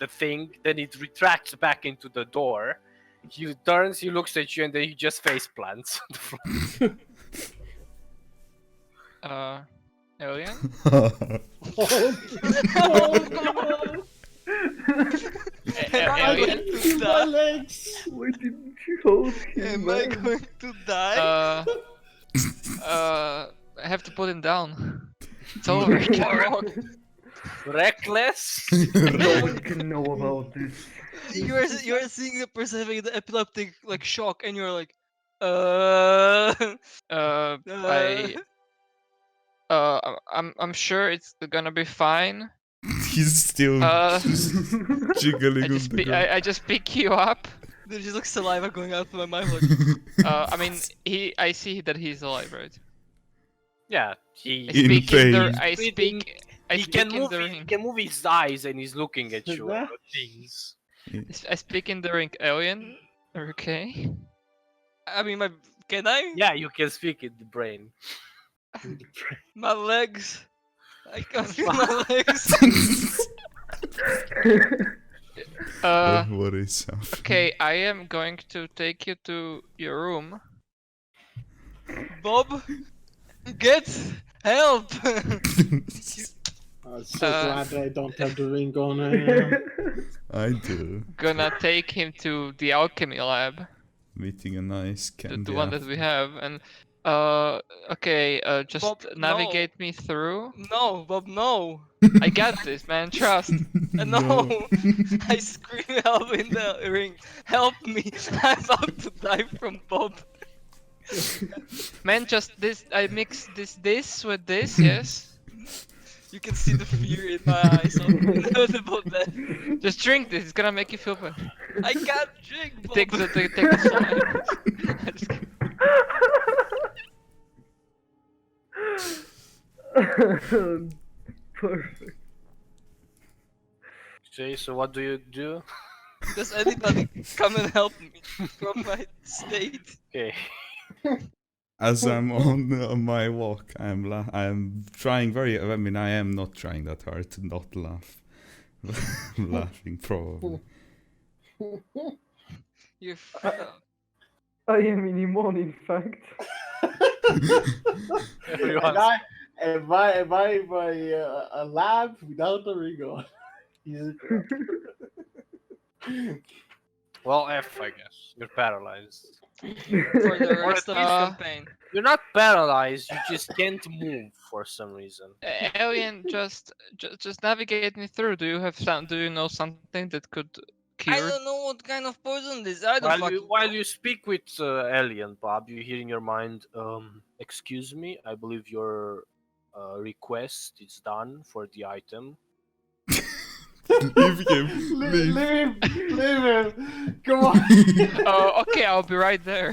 the thing, then it retracts back into the door. He turns, he looks at you, and then he just face plants. Alien? Alien to my legs. Why didn't you hold him? Am I man? going to die? I have to put him down. It's over. He can't walk. Reckless? No one can know about this. You're seeing the person having the epileptic like shock, and you're like, I'm sure it's gonna be fine. He's still just jiggling on the ground. I just pick you up. There's just like saliva going out from my mouth. Like, I mean, I see that he's alive, right? Yeah, In pain. he can move his eyes and he's looking at you. At things. I speak in the ring, Alien. Okay. I mean, can I? Yeah, you can speak in the brain. My legs. I can't feel my legs. What is happening? Okay, I am going to take you to your room. Bob, get help! I'm so glad I don't have the ring on right now. I do. Gonna take him to the alchemy lab, Meeting a nice candy. the one that we have, and okay, just Bob, navigate me through. No, Bob, no. I got this, man. Trust. No. I scream help in the ring. Help me. I'm about to die from Bob. Man, just this. I mix this with this. Yes. You can see the fear in my eyes. So note about that. Just drink this. It's gonna make you feel better. I can't drink, Bob. Take the slide. I'm just kidding. Perfect. Okay, so what do you do? Does anybody come and help me from my state? Okay. As I'm on my walk, I'm trying very. I mean, I am not trying that hard to not laugh. I'm laughing probably. You're. I am in Imon, in fact. Everyone's Am I my a lab without a ring on? He's well, F, I guess. You're paralyzed. For the Or rest at of this least- campaign. You're not paralyzed. You just can't move for some reason. Alien, just navigate me through. Do you have some? Do you know something that could I cure? don't know what kind of poison this is. I don't fucking While know. you speak with Alien, Bob, you hear in your mind, excuse me, I believe your request is done for the item. Leave him. leave Leave. him, leave him. Come on. Oh, okay, I'll be right there.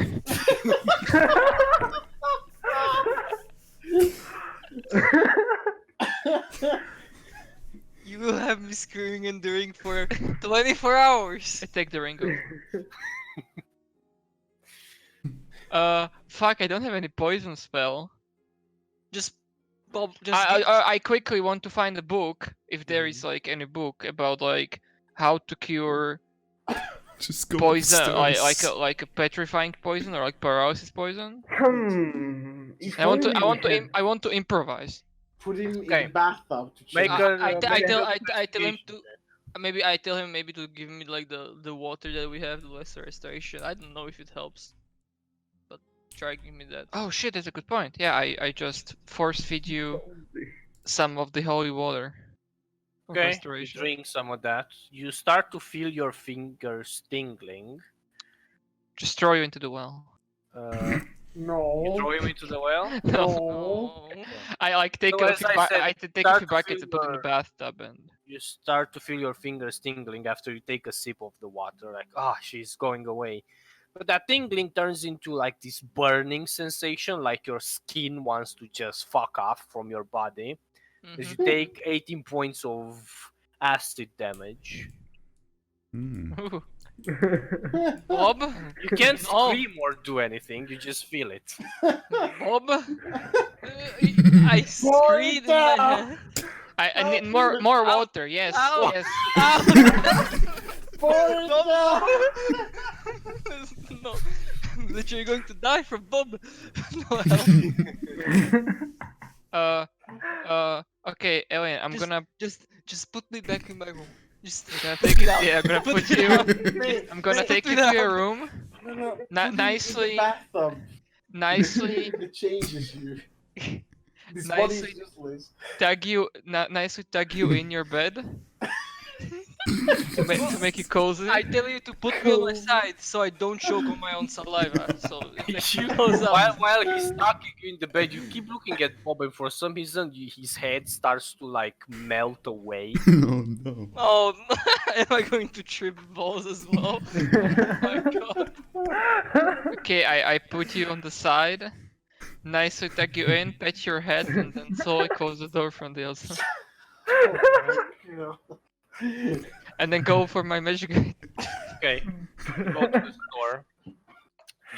You will have me screaming and doing for 24 hours. I take the ring off. Fuck! I don't have any poison spell. Just Bob, just I quickly want to find a book, if there is like any book about like how to cure Just go poison, upstairs. like a petrifying poison or like paralysis poison. If I want to only we had- I want to improvise. Put him in Okay. the bathtub to Make change. a- I make tell a I tell him to investigation. maybe I tell him maybe to give me like the water that we have, the lesser restoration. I don't know if it helps, but try give me that. Oh shit, that's a good point. Yeah, I just force feed you some of the holy water. Of Okay, you restoration. drink some of that. You start to feel your fingers tingling. Just throw you into the well. You No. throw him into the well. No. I like take So a as few I said, I take start a few to buckets feel and put in the your- bathtub and You start to feel your fingers tingling after you take a sip of the water. Like, she's going away. But that tingling turns into like this burning sensation, like your skin wants to just fuck off from your body. As you take 18 points of acid damage. Hmm. Ooh. Bob, You can't No. scream or do anything, you just feel it. Bob, I screamed in my down. head. I need more water. Yes, Ow. yes. Pour it down. No, I'm literally going to die from Bob. No, help. Okay, Alien, I'm Just- gonna just put me back in my room. Just I'm gonna take it. Yeah, I'm gonna Put put me you. down. I'm gonna Put take me you to your down. room. No, put Ni- him in nicely- the bathtub. Nicely It changes you. This Nicely- body is useless. nicely tug you in your bed to make you cozy. I tell you to put me on my side so I don't choke on my own saliva. So if You- you goes up. while he's tucking you in the bed, you keep looking at Bob, and for some reason, his head starts to like melt away. Oh no. Oh, am I going to trip balls as well? Oh my god. Okay, I put you on the side, nicely tuck you in, pet your head, and then slowly close the door from the outside. And then go for my magic. Okay, you go to the store.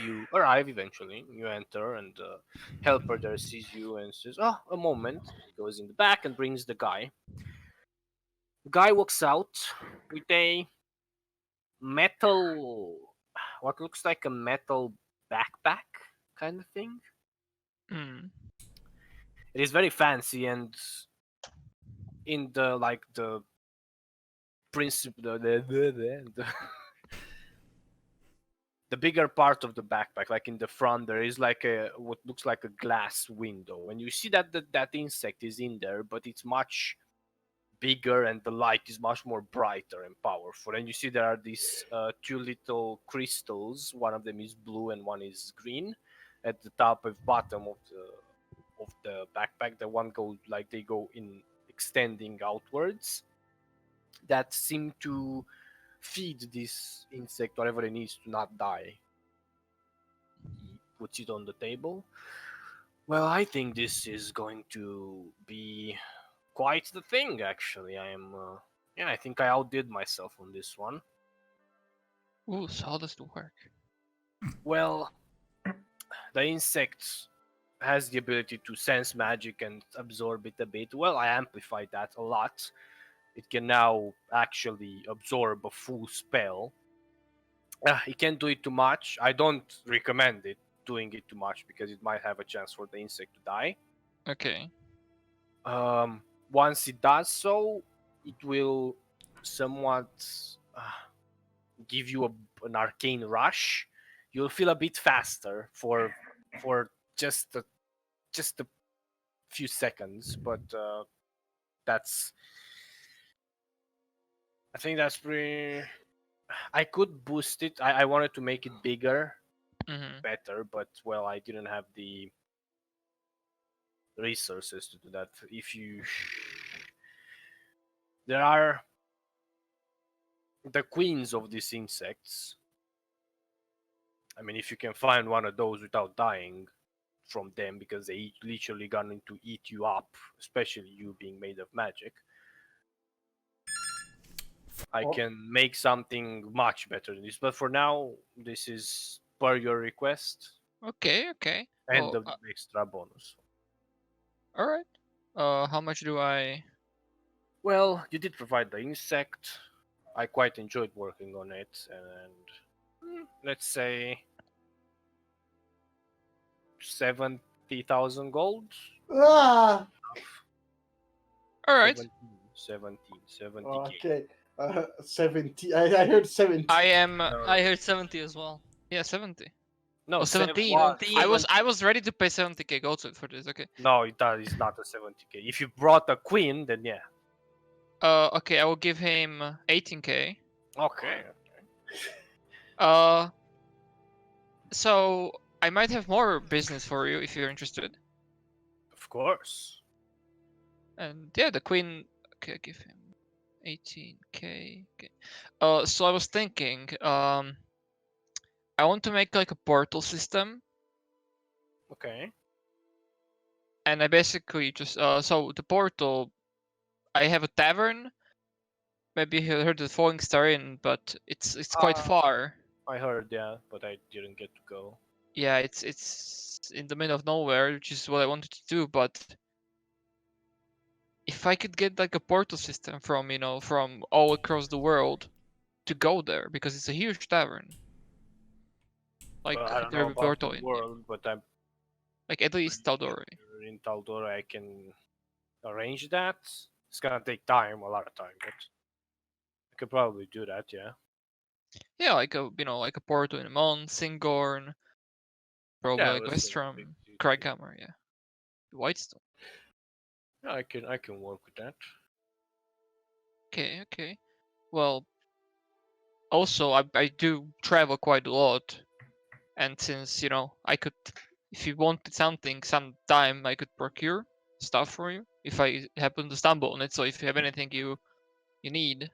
You arrive eventually. You enter, and the helper there sees you and says, "Oh, a moment." He goes in the back and brings the guy. The guy walks out with a metal, what looks like a metal backpack kind of thing. Hmm. It is very fancy, and in the like the principle, the bigger part of the backpack, like in the front, there is like a what looks like a glass window, and you see that that insect is in there, but it's much bigger, and the light is much more brighter and powerful. And you see there are these two little crystals. One of them is blue and one is green, at the top and bottom of the backpack. The one goes like they go in extending outwards. That seem to feed this insect whatever it needs to not die. He puts it on the table. Well, I think this is going to be quite the thing, actually. I am, I think I outdid myself on this one. Ooh, so how does it work? Well, the insect has the ability to sense magic and absorb it a bit. Well, I amplified that a lot. It can now actually absorb a full spell. It can't do it too much. I don't recommend it doing it too much because it might have a chance for the insect to die. Okay. Once it does so, it will somewhat give you an arcane rush. You'll feel a bit faster for just a few seconds, but that's I think that's pretty. I could boost it. I wanted to make it bigger, Mm-hmm. better, but well, I didn't have the resources to do that. If you there are the queens of these insects. I mean, if you can find one of those without dying from them because they literally going to eat you up, especially you being made of magic, I Oh. can make something much better than this. But for now, this is per your request Okay. Okay. and Well, the extra bonus. all right. How much do I? Well, you did provide the insect. I quite enjoyed working on it, and let's say 70,000 gold. Ah! All right. 70k. Okay. 70. I heard 70. I heard 70 as well. Yeah, 70. No, Oh, 17. I was ready to pay 70k gold for this. Okay. No, it's not a 70k. If you brought a queen, then yeah. Okay. I will give him 18k. Okay. So I might have more business for you if you're interested. Of course. And yeah, the queen. Okay, I give him 18k. Okay. So I was thinking, I want to make like a portal system, Okay. and I basically just so the portal. I have a tavern. Maybe you heard the Falling Star Inn, but it's quite far. I heard, yeah, but I didn't get to go. Yeah, it's in the middle of nowhere, which is what I wanted to do. But if I could get like a portal system from from all across the world to go there, because it's a huge tavern. Like Well, I don't there know will be about portal the in world, but I'm like at least Tal'Dorei. in Tal'Dorei. I can arrange that. It's gonna take time, a lot of time, but I could probably do that. Yeah. Yeah, like a like a portal in Mon, Singorn, probably Yeah, like let's say big Westrom, city. Craghammer, yeah, Whitestone. Yeah, I can work with that. Okay, okay. Well, also I do travel quite a lot, and since I could, if you wanted something sometime, I could procure stuff for you if I happen to stumble on it. So if you have anything you need.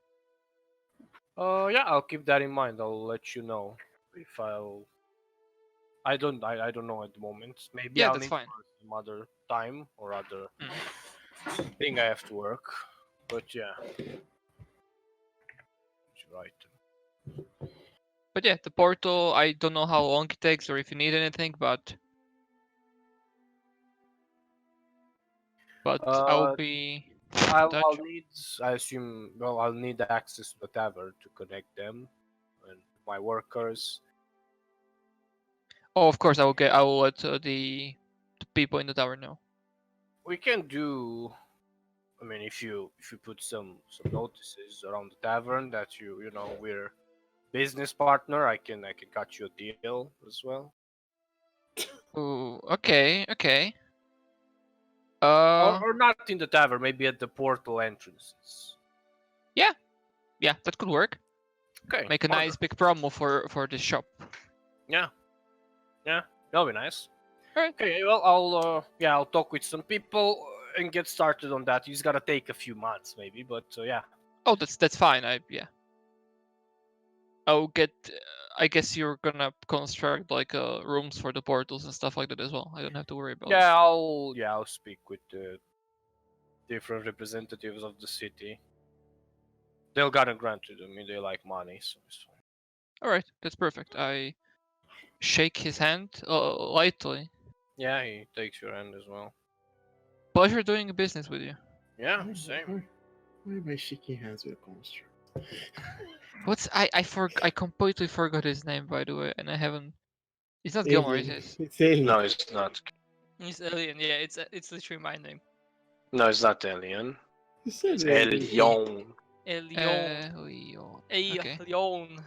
Yeah, I'll keep that in mind. I'll let you know if I don't know at the moment. Maybe Yeah, I'll that's need fine. for some other time or other Mm. thing I have to work. But yeah, you're right. But yeah, the portal, I don't know how long it takes or if you need anything, but I'll be in touch. I'll need. I assume. Well, I'll need access to the tavern to connect them and my workers. Oh, of course, I will let the people in the tower know. We can do. I mean, if you put some notices around the tavern that we're business partner, I can cut you a deal as well. Ooh, okay, okay. Or not in the tavern, maybe at the portal entrances. Yeah, that could work. Okay. Make a nice big promo for this shop. Yeah, that'll be nice. Alright. Okay, well, I'll talk with some people and get started on that. It's gotta take a few months, maybe, but yeah. Oh, that's fine. I'll get. I guess you're gonna construct like rooms for the portals and stuff like that as well. I don't have to worry about it. I'll speak with the different representatives of the city. They'll gotta grant it to me. They like money, so it's fine. All right, that's perfect. I shake his hand lightly. Yeah, he takes your hand as well. Pleasure doing business with you. Yeah, same. Why am I shaking hands with a construct? What's I completely forgot his name, by the way, and I haven't. It's not Gilmore, it Alien. is. It's alien. No, it's not. It's Alien. Yeah, it's literally my name. No, it's not alien. You said It's alien. Elion. Leon. Hey, Okay. Leon.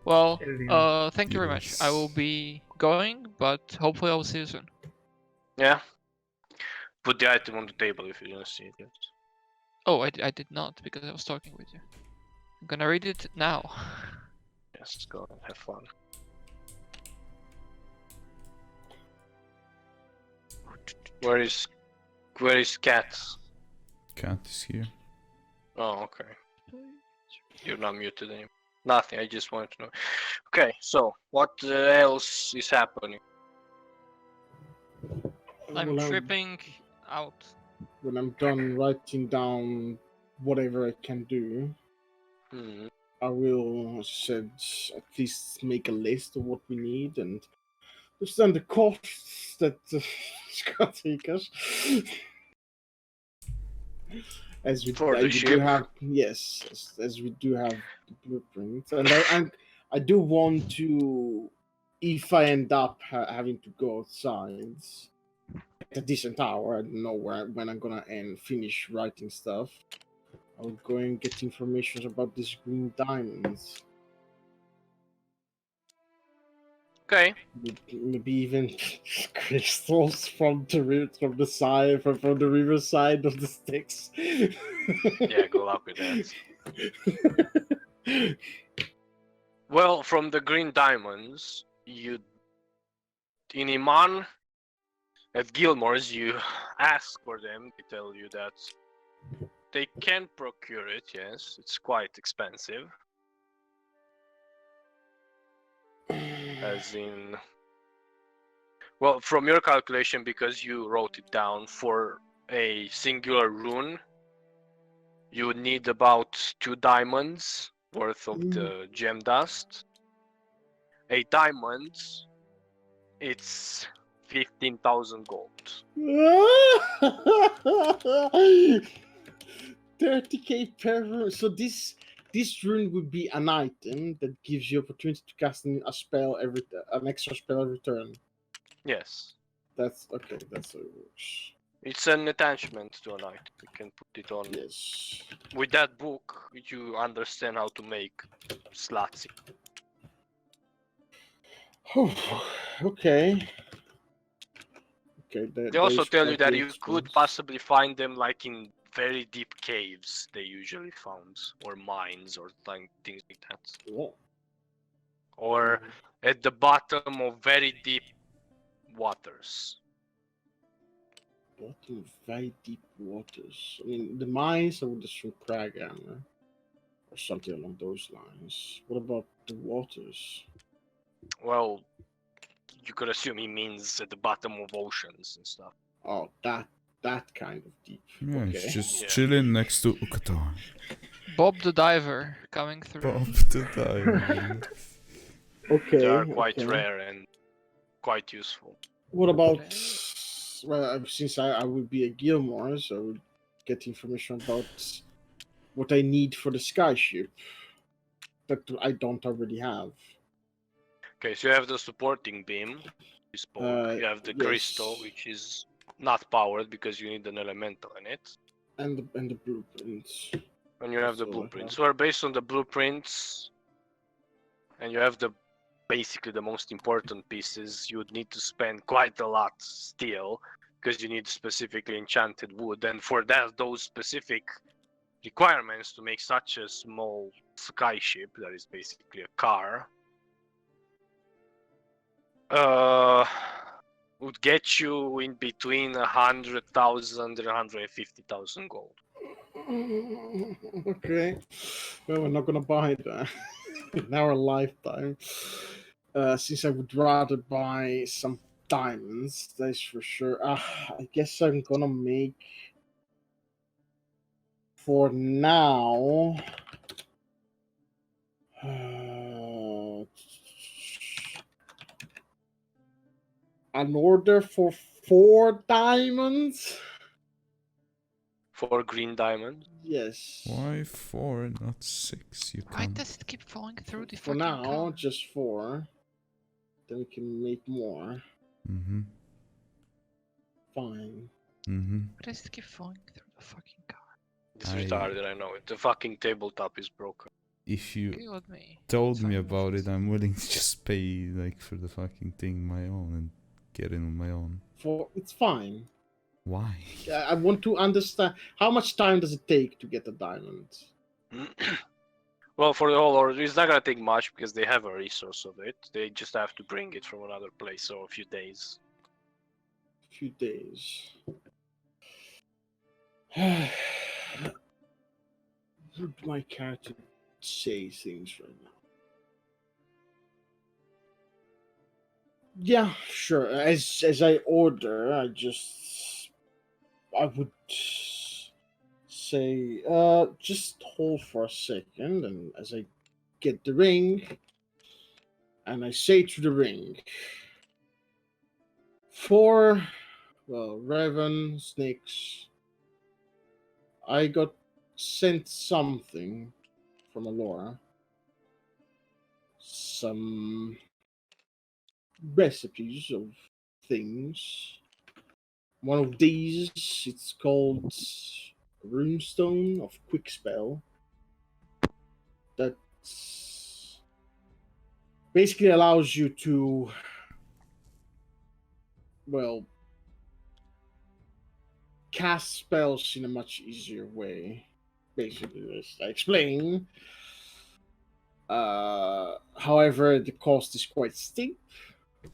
Well, Alien. thank you very much. I will Yes. be going, but hopefully I will see you soon. Yeah. Put the item on the table if you didn't see it yet. Oh, I did not because I was talking with you. I'm gonna read it now. Yes, go and have fun. Where is Cat? Cat is here. Oh, okay. You're not muted anymore. Nothing. I just wanted to know. Okay, so what else is happening? I'm Well, tripping out. when I'm done writing down whatever I can do, Hmm. I will said at least make a list of what we need and understand the costs that it's gonna take us. As we, For the we do ship? have, yes, as we do have the blueprint, and I do want to, if I end up having to go outside at a decent hour, I don't know when I'm gonna end finish writing stuff. I'll go and get information about these green diamonds. Okay. Maybe even crystals from the side from the riverside of the Styx. Yeah, good luck with that. Well, from the green diamonds, you in Iman at Gilmore's, you ask for them. They tell you that they can procure it. Yes, it's quite expensive. As in, well, from your calculation, because you wrote it down for a singular rune, you would need about 2 diamonds worth of the gem dust. A diamond, it's 15,000 gold. 30k per rune. So this rune would be an item that gives you opportunity to cast an extra spell every turn. Yes. That's okay. That's how it works. It's an attachment to an item. You can put it on. Yes. With that book, you understand how to make slots. Okay. Okay. They also is tell you quite that the you could expense. possibly find them like in very deep caves they usually found, or mines, or things like that. Yeah. Or at the bottom of very deep waters. Bottom of very deep waters. I mean, the mines, I would assume crag armor or something along those lines. What about the waters? Well, you could assume he means at the bottom of oceans and stuff. Oh, that kind of deep. Yeah, Okay. it's just Yeah. chilling next to Ukatan. Bob the Diver coming through. Bob the Diver. Okay. They are quite okay. rare and quite useful. What about? Well, since I would be a Gilmore, so I would get information about what I need for the skyship that I don't already have. Okay, so you have the supporting beam. You spoke. You have the yes. crystal, which is not powered because you need an elemental in it. And the blueprints. And you have the That's all I blueprints. have. So based on the blueprints, and you have the basically the most important pieces, you would need to spend quite a lot still, because you need specifically enchanted wood. And for that, those specific requirements to make such a small skyship that is basically a car, would get you in between 100,000 and 150,000 gold. Okay. Well, we're not gonna buy that in our lifetime. Since I would rather buy some diamonds, that's for sure. I guess I'm gonna make for now. an order for 4 diamonds? 4 green diamonds. Yes. Why 4, not 6? You Why can't. does it keep falling through the For fucking now, car? just 4. Then we can make more. Mm-hmm. Fine. Mm-hmm. Why does it keep falling through the fucking car? It's I- retarded, I know it. The fucking tabletop is broken. If you Kill me. told me Fine, about that's- it, I'm willing to just pay like for the fucking thing my own and get in on my own. It's fine. Why? I want to understand how much time does it take to get a diamond? Well, for the whole order, it's not gonna take much because they have a resource of it. They just have to bring it from another place, so a few days. A few days. Would my character say things right now? Yeah, sure. As I order, I would say, just hold for a second, and as I get the ring, and I say to the ring, for, well, Raven, Snakes, I got sent something from Alora. Some recipes of things. One of these, it's called Runestone of Quickspell. That basically allows you to, well, cast spells in a much easier way. Basically, as I explain. However, the cost is quite steep. I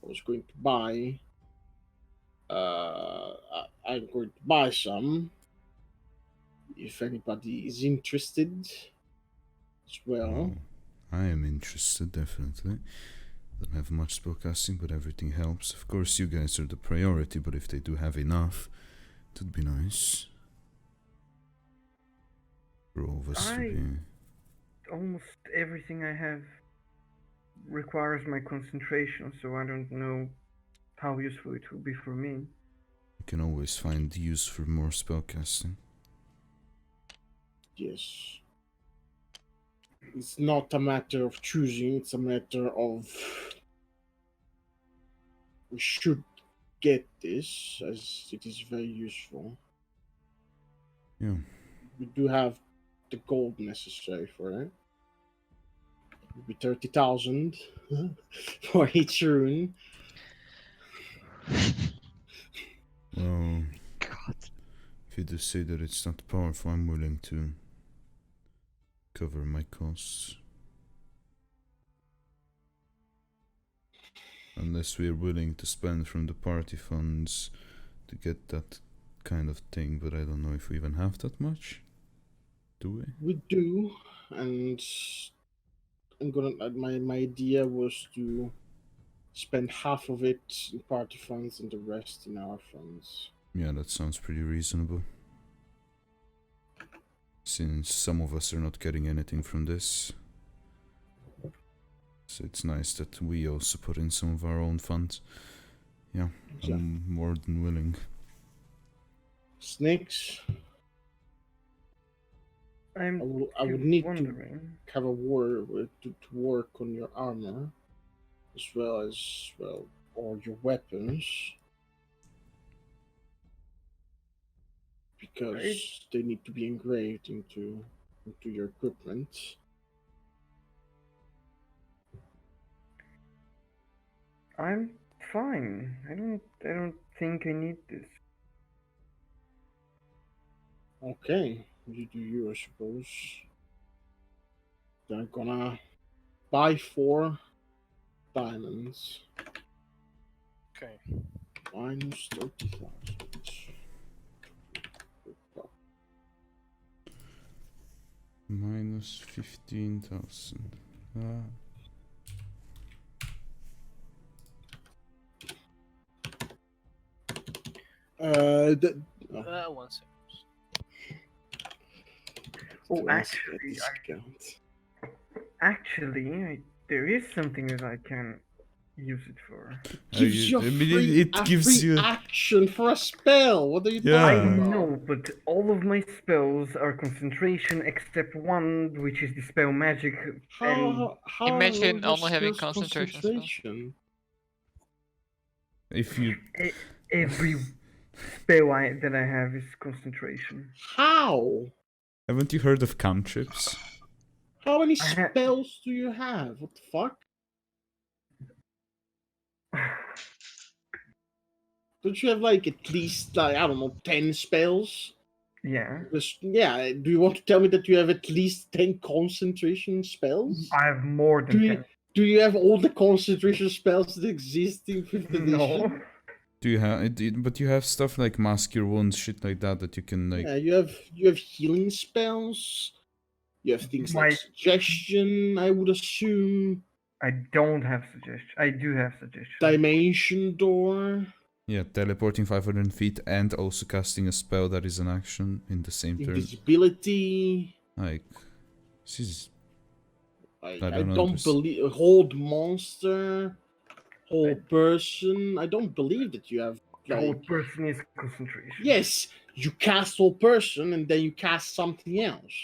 was going to buy. I'm going to buy some. If anybody is interested, as well. Oh, I am interested, definitely. Don't have much spellcasting, but everything helps. Of course, you guys are the priority, but if they do have enough, it would be nice. For all of us to be. Almost everything I have requires my concentration, so I don't know how useful it will be for me. You can always find use for more spellcasting. Yes. It's not a matter of choosing, it's a matter of we should get this, as it is very useful. Yeah. We do have the gold necessary for it. It will be 30,000 for each rune. Well, God. if you do say that it's not powerful, I'm willing to cover my costs. Unless we're willing to spend from the party funds to get that kind of thing, but I don't know if we even have that much. Do we? We do, and my idea was to spend half of it in party funds and the rest in our funds. Yeah, that sounds pretty reasonable. Since some of us are not getting anything from this. So it's nice that we also put in some of our own funds. Yeah, Yeah. I'm more than willing. Snakes, I would need wondering. to have a war to work on your armor, as well as all your weapons, because Right. they need to be engraved into your equipment. I'm fine. I don't think I need this. Okay, you do you, I suppose. They're gonna buy 4 diamonds. Okay. Minus 30,000. Minus 15,000. One second. Oh, Let's actually, get discount. Actually, there is something that I can use it for? Gives you I a mean, free, it gives free you. action for a spell. What are you Yeah. I talking about? know, but all of my spells are concentration except one, which is Dispel Magic. And How are Imagine all your only having spells concentration spells. concentration? If you every spell that I have is concentration. How? haven't you heard of cantrips? How many I ha- spells do you have? What the fuck? Don't you have like at least like I don't know 10 spells? Yeah. Yeah. Do you want to tell me that you have at least 10 concentration spells? I have more than Do you 10. do you have all the concentration spells that exist in 5th edition? No. Do you have? But you have stuff like mask your wounds, shit like that you can like. Yeah, you have healing spells. You have things like My- suggestion, I would assume. I don't have suggestion. I do have suggestion. Dimension door. Yeah, teleporting 500 feet and also casting a spell that is an action in the same turn. Invisibility. Like, this is. Like, I I don't don't understand. believe hold monster, hold person. I don't believe that you have Whole like person is concentration. yes, you cast hold person and then you cast something else.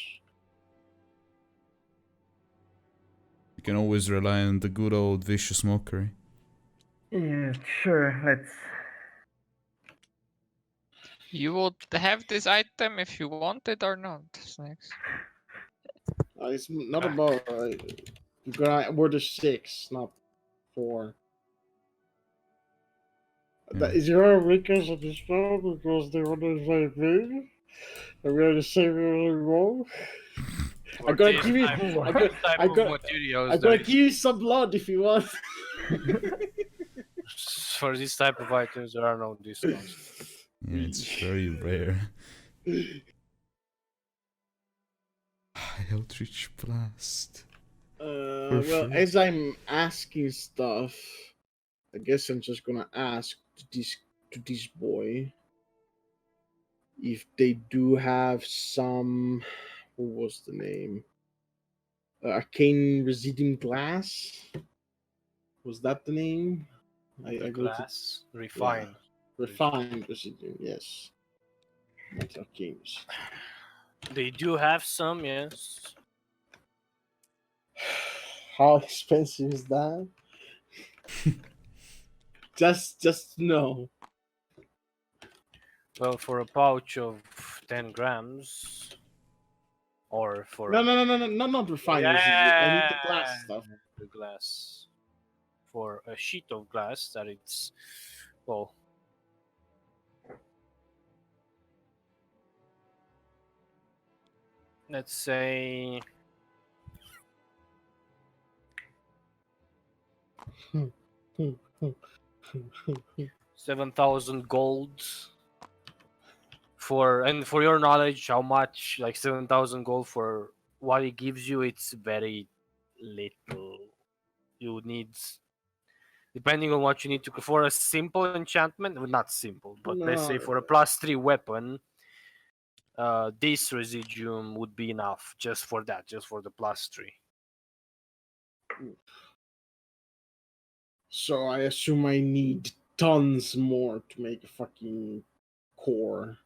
You can always rely on the good old vicious mockery. Yeah, sure. Let's. You would have this item if you want it or not, Snakes. It's not about you got word of 6, not 4. Yeah. Is there a weakness of this spell because they want to fight me? I'm gonna say really wrong. For I'm gonna this give you. type- I'm for gonna, this type I'm of gonna, materials, I'm there gonna is- give you some blood if you want. for this type of items, there are no discounts. Yeah, it's very rare. Eldritch Blast. Well, free. as I'm asking stuff, I guess I'm just gonna ask to this boy if they do have some. What was the name? Arcane Residuum Glass. Was that the name? The wrote it- glass refined. Refined Residuum. Yes. Not Arcane Residuum. They do have some, yes. How expensive is that? just no. Well, for a pouch of 10 grams, or for No, not refined residuum. I need the glass stuff. the glass. For a sheet of glass that it's, well, let's say 7,000 gold. For your knowledge, how much, like 7,000 gold for what it gives you, it's very little. You need, depending on what you need to, for a simple enchantment, well, not simple, but let's say for a +3 weapon, this residuum would be enough just for that, just for the +3. So I assume I need tons more to make a fucking core.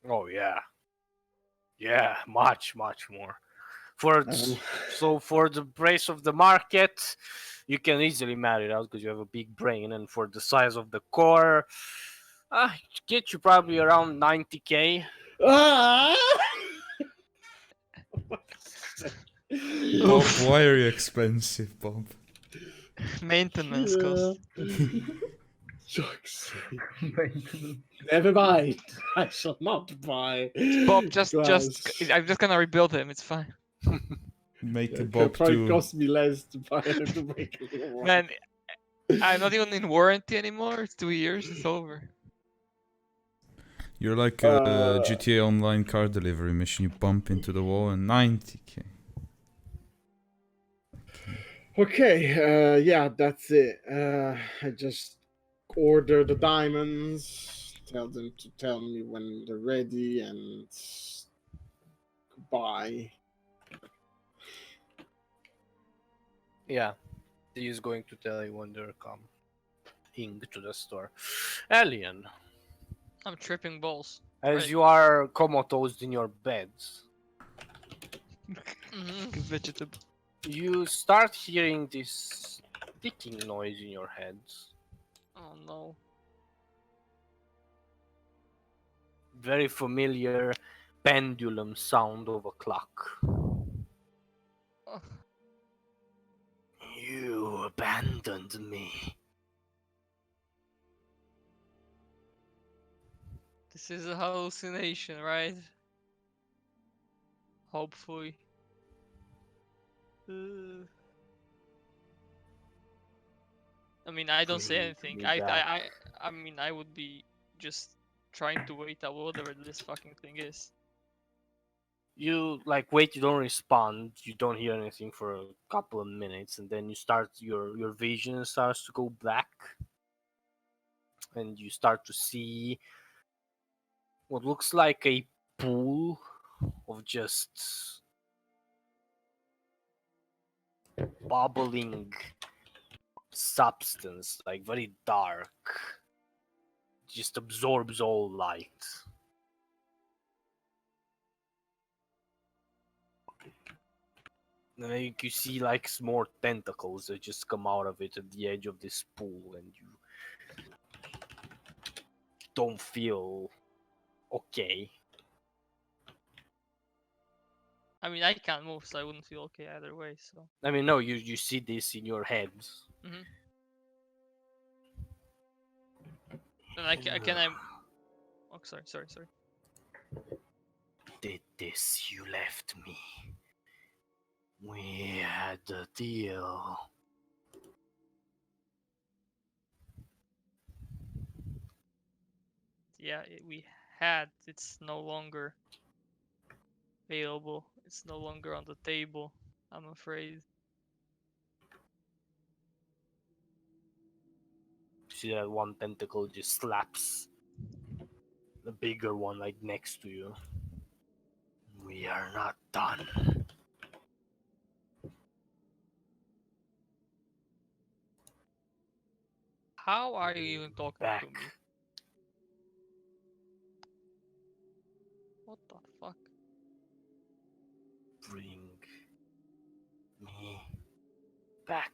Oh yeah, much more. For so for the price of the market, you can easily marry it out because you have a big brain, and for the size of the core, get you probably around 90k. Ah! Bob, why are you expensive, Bob? Maintenance cost. Fuck's sake. Never mind. I shall not buy. Bob, just glass. I'm just gonna rebuild him. It's fine. Make a It Bob probably too. cost me less to buy to make a new one. Man, I'm not even in warranty anymore. It's 2 years. It's over. You're like a GTA Online car delivery mission. You bump into the wall and 90k. Okay, yeah, that's it. I just order the diamonds, tell them to tell me when they're ready, and goodbye. Yeah, He is going to tell you when they're coming to the store. Alien, I'm tripping balls. as Right. you are comatose in your beds, Vegetable. you start hearing this ticking noise in your heads. Oh no. Very familiar pendulum sound of a clock. Oh, You abandoned me. this is a hallucination, right? Hopefully. I mean, I don't say Bring anything. me back. I mean, I would be just trying to wait out whatever this fucking thing is. You like wait, you don't respond, you don't hear anything for a couple of minutes, and then you start your vision starts to go black, and you start to see what looks like a pool of just bubbling substance, like very dark, just absorbs all light. And then you see like more tentacles that just come out of it at the edge of this pool, and you don't feel okay. I mean, I can't move, so I wouldn't feel okay either way. So. I mean, no, you see this in your head. Mhm. And can I? Oh, sorry. Did this, you left me. We had a deal. Yeah, we had. It's no longer available. It's no longer on the table. I'm afraid. See that one tentacle just slaps the bigger one like next to you. We are not done. How are you even talking Back. to me? What the fuck? Bring me back.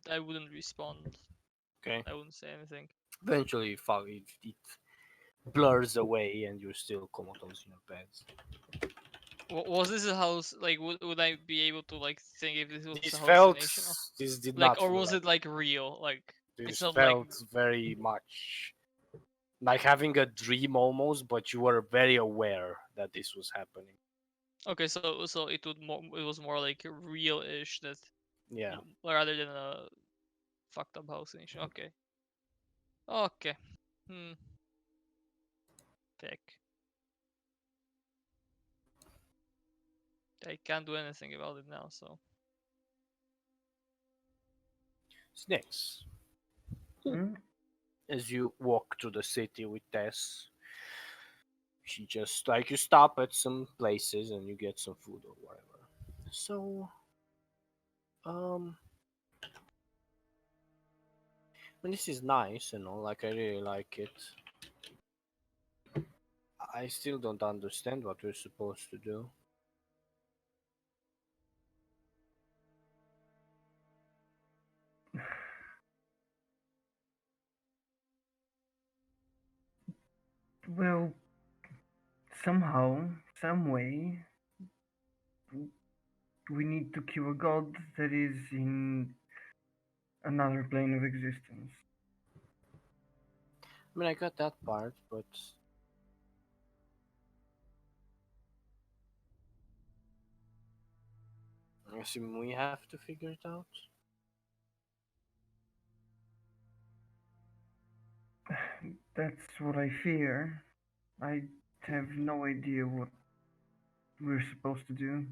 I wouldn't respond. Okay. I wouldn't say anything. Eventually, it blurs away, and you're still comatose in your beds. Was this a house? Like, would I be able to like think if this was This a felt. hallucination? This did Like, not or feel was like. it like real? Like, This it's not like. felt very much like having a dream almost, but you were very aware that this was happening. Okay, so it was more like real-ish that Yeah. rather than a fucked up hallucination. Okay. Okay. Hmm. Pick. I can't do anything about it now, so. Snakes. Hmm? As you walk through the city with Tess, she just like you stop at some places and you get some food or whatever. So, um, I mean, this is nice, like I really like it. I still don't understand what we're supposed to do. Well, somehow, some way, we need to kill a god that is in another plane of existence. I mean, I got that part, but I assume we have to figure it out. That's what I fear. I have no idea what we're supposed to do.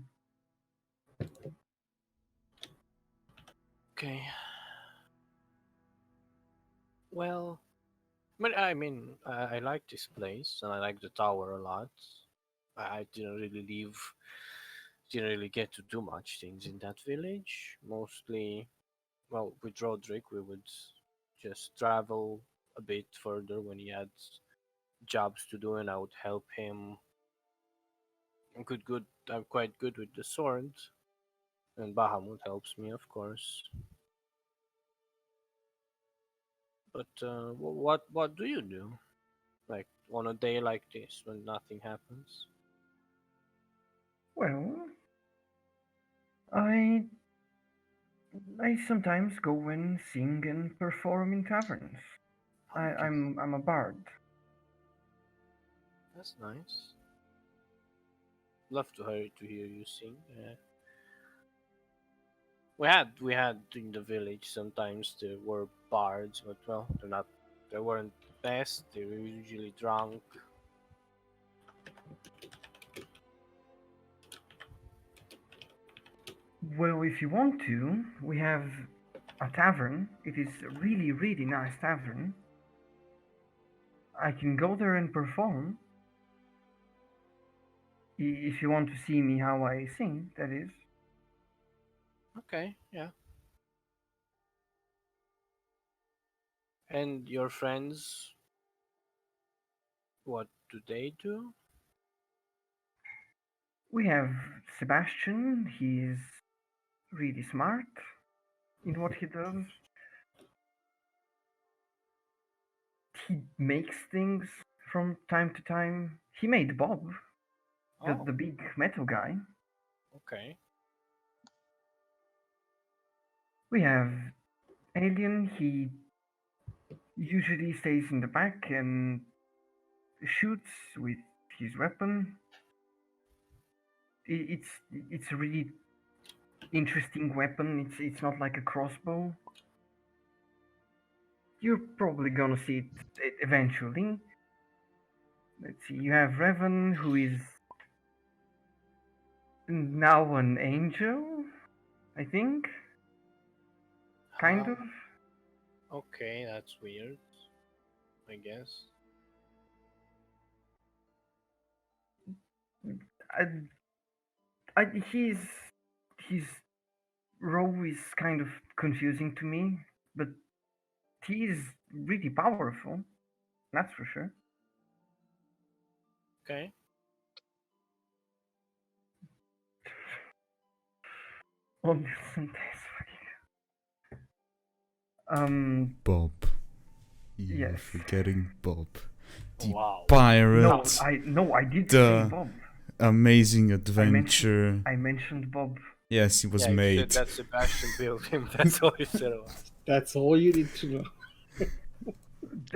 Okay. Well, But I mean, I like this place and I like the tower a lot. I didn't really get to do much things in that village. Mostly, well, with Roderick, we would just travel a bit further when he had jobs to do, and I would help him. I'm quite good with the sword, and Bahamut helps me, of course. But what do you do? Like on a day like this when nothing happens? Well, I I sometimes go and sing and perform in taverns. I'm a bard. That's nice. Love to hear you sing. We had in the village sometimes there were bards, but well, they weren't best. They were usually drunk. Well, if you want to, we have a tavern. It is a really, really nice tavern. I can go there and perform. If you want to see me how I sing, that is. Okay, yeah. And your friends, what do they do? We have Sebastian. He is really smart in what he does. He makes things from time to time. He made Bob, Oh, the big metal guy. okay. We have Alien. He usually stays in the back and shoots with his weapon. It's a really interesting weapon. It's not like a crossbow. You're probably gonna see it eventually. Let's see. You have Revan, who is now an angel, I think. Kind Huh? of. Okay, that's weird. I guess. I, I, his role is kind of confusing to me, but he is really powerful. That's for sure. Okay. On this Bob. You're yes. forgetting Bob. The Wow. pirate. No, I did The say Bob. amazing adventure. I mentioned Bob. Yes, he was Yeah, you said made. that Sebastian built him. That's all you said. That's all you need to know.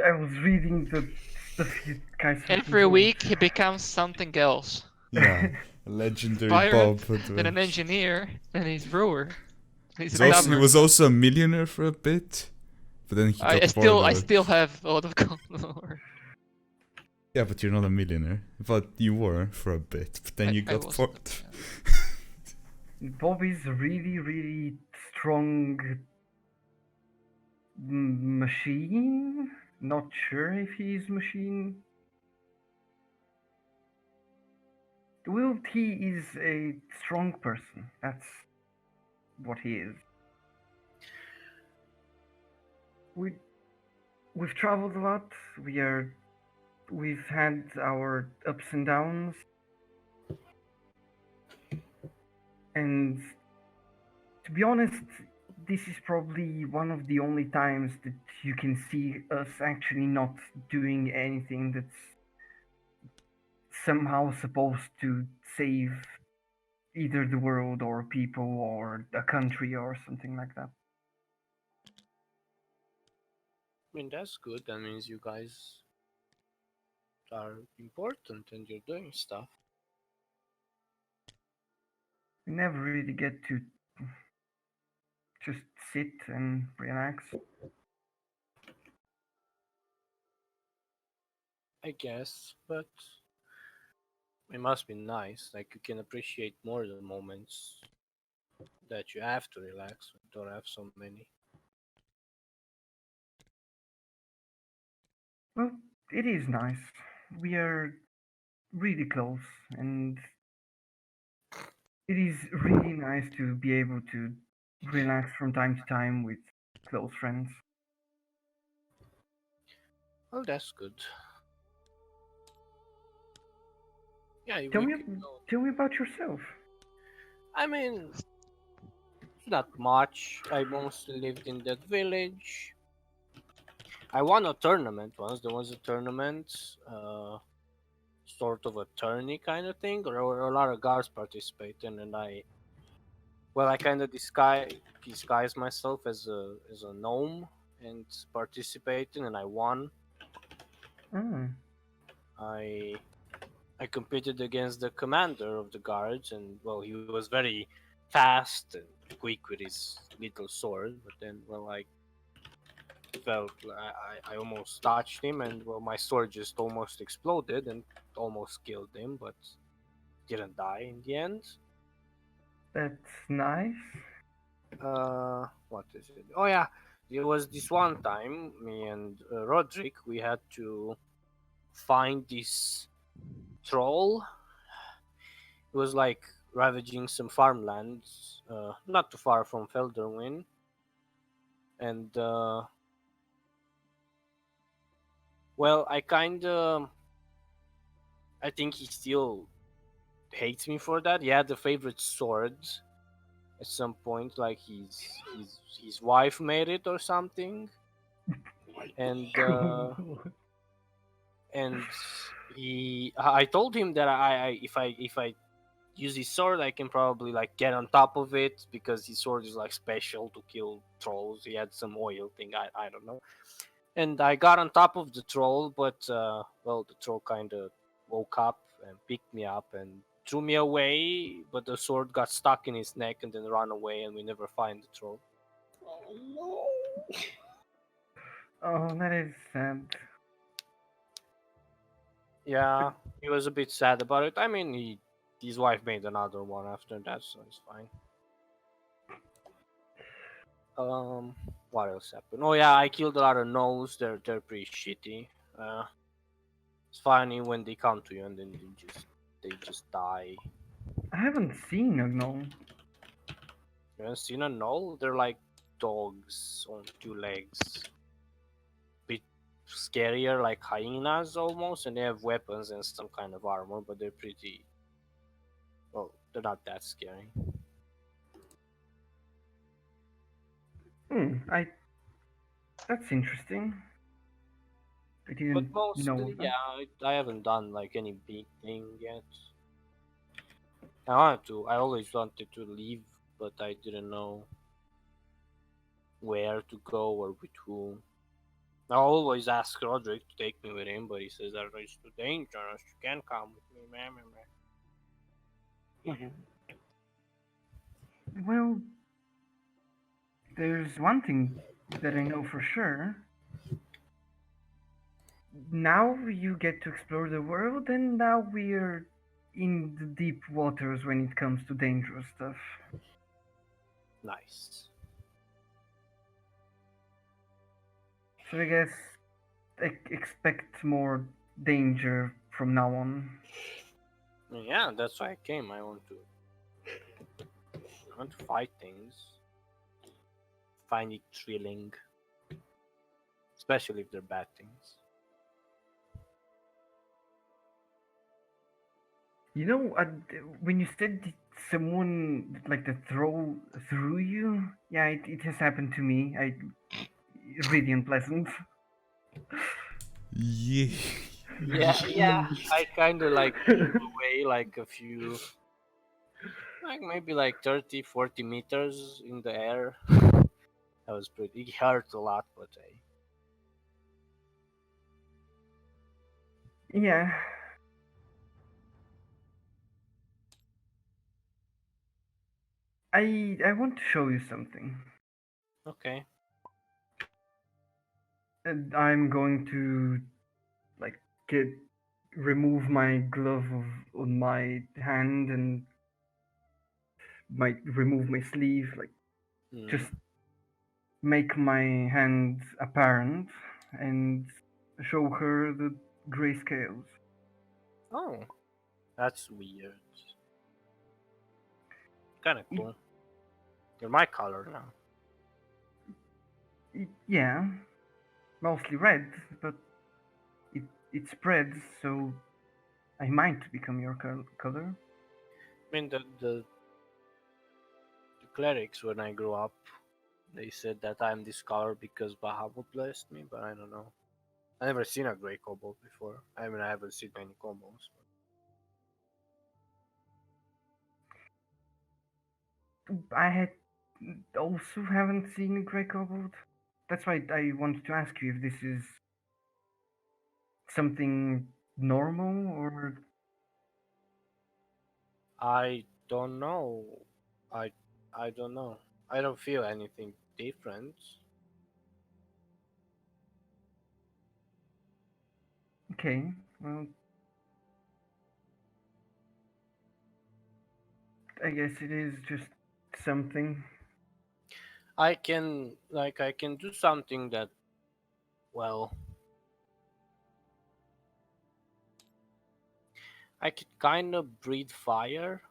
I was reading the stuff you guys have Every been week he becomes something else. Yeah, a legendary Pirate, Bob. then an engineer, then he's brewer. He's a He tavern. was also a millionaire for a bit, but then he got I bored. still have a lot of gold. Yeah, but you're not a millionaire. But you were for a bit, but then you I got wasn't, bored. yeah. Bob is a really, really strong machine. Not sure if he's machine. Well, he is a strong person. That's what he is. We've traveled a lot. We've had our ups and downs, and to be honest, this is probably one of the only times that you can see us actually not doing anything that's somehow supposed to save either the world or people or a country or something like that. I mean, that's good. That means you guys are important and you're doing stuff. We never really get to just sit and relax. I guess, but it must be nice. Like you can appreciate more the moments that you have to relax. You don't have so many. Well, it is nice. We are really close, and it is really nice to be able to relax from time to time with close friends. Well, that's good. Yeah, Tell we me, could go. tell me about yourself. I mean, it's not much. I mostly lived in that village. I won a tournament once. There was a tournament, sort of a tourney kind of thing, or a lot of guards participating, and I kind of disguised myself as a gnome and participating, and I won. Oh, I I competed against the commander of the guards, and well, he was very fast and quick with his little sword. But then, well, I felt I almost touched him, and well, my sword just almost exploded and almost killed him, but didn't die in the end. that's nice. What is it? Oh yeah, there was this one time, me and Roderick, we had to find this troll. It was like ravaging some farmlands, not too far from Felderwin, and well, I think he still hates me for that. He had a favorite sword at some point, like his wife made it or something, and and I told him that if I use his sword, I can probably like get on top of it because his sword is like special to kill trolls. He had some oil thing, I don't know. And I got on top of the troll, but well, the troll kind of woke up and picked me up and threw me away. But the sword got stuck in his neck and then ran away, and we never find the troll. Oh no! Oh, that is sad. Yeah, he was a bit sad about it. I mean, his wife made another one after that, so it's fine. Um, what else happened? Oh yeah, I killed a lot of gnolls. They're pretty shitty. Uh, it's funny when they come to you and then they just die. I haven't seen a gnome. You haven't seen a gnoll? They're like dogs on two legs. Bit scarier, like hyenas almost, and they have weapons and some kind of armor, but they're pretty. Well, they're not that scary. I. That's interesting. I But didn't know mostly, that. yeah, I haven't done like any big thing yet. I wanted to. I always wanted to leave, but I didn't know where to go or with whom. I always ask Roderick to take me with him, but he says that it's too dangerous. You can't come with me, man. Well, there's one thing that I know for sure. Now you get to explore the world, and now we're in the deep waters when it comes to dangerous stuff. Nice. So I guess expect more danger from now on. Yeah, that's why I came. I want to fight things. Find it thrilling, especially if they're bad things. You know, when you said someone like the throw through you, yeah, it has happened to me. Really unpleasant. Yeah. Yeah. I kind of like flew away like a few, like maybe like 30, 40 meters in the air. That was pretty. It hurt a lot, but Yeah, I want to show you something. okay. And I'm going to like get remove my glove on my hand and might remove my sleeve, like Mm. just make my hand apparent. And show her the grayscales. Oh, that's weird. Kind of cool. You're my color now. Yeah, mostly red, but it spreads, so I might become your color. I mean, the clerics when I grew up, they said that I'm this color because Bahamut blessed me, but I don't know. I never seen a gray kobold before. I mean, I haven't seen many kobolds. I had also haven't seen a grey kobold. That's why I wanted to ask you if this is something normal or I don't know. I I don't know. I don't feel anything different. okay. Well, I guess it is just something. I can do something that, well, I could kind of breathe fire.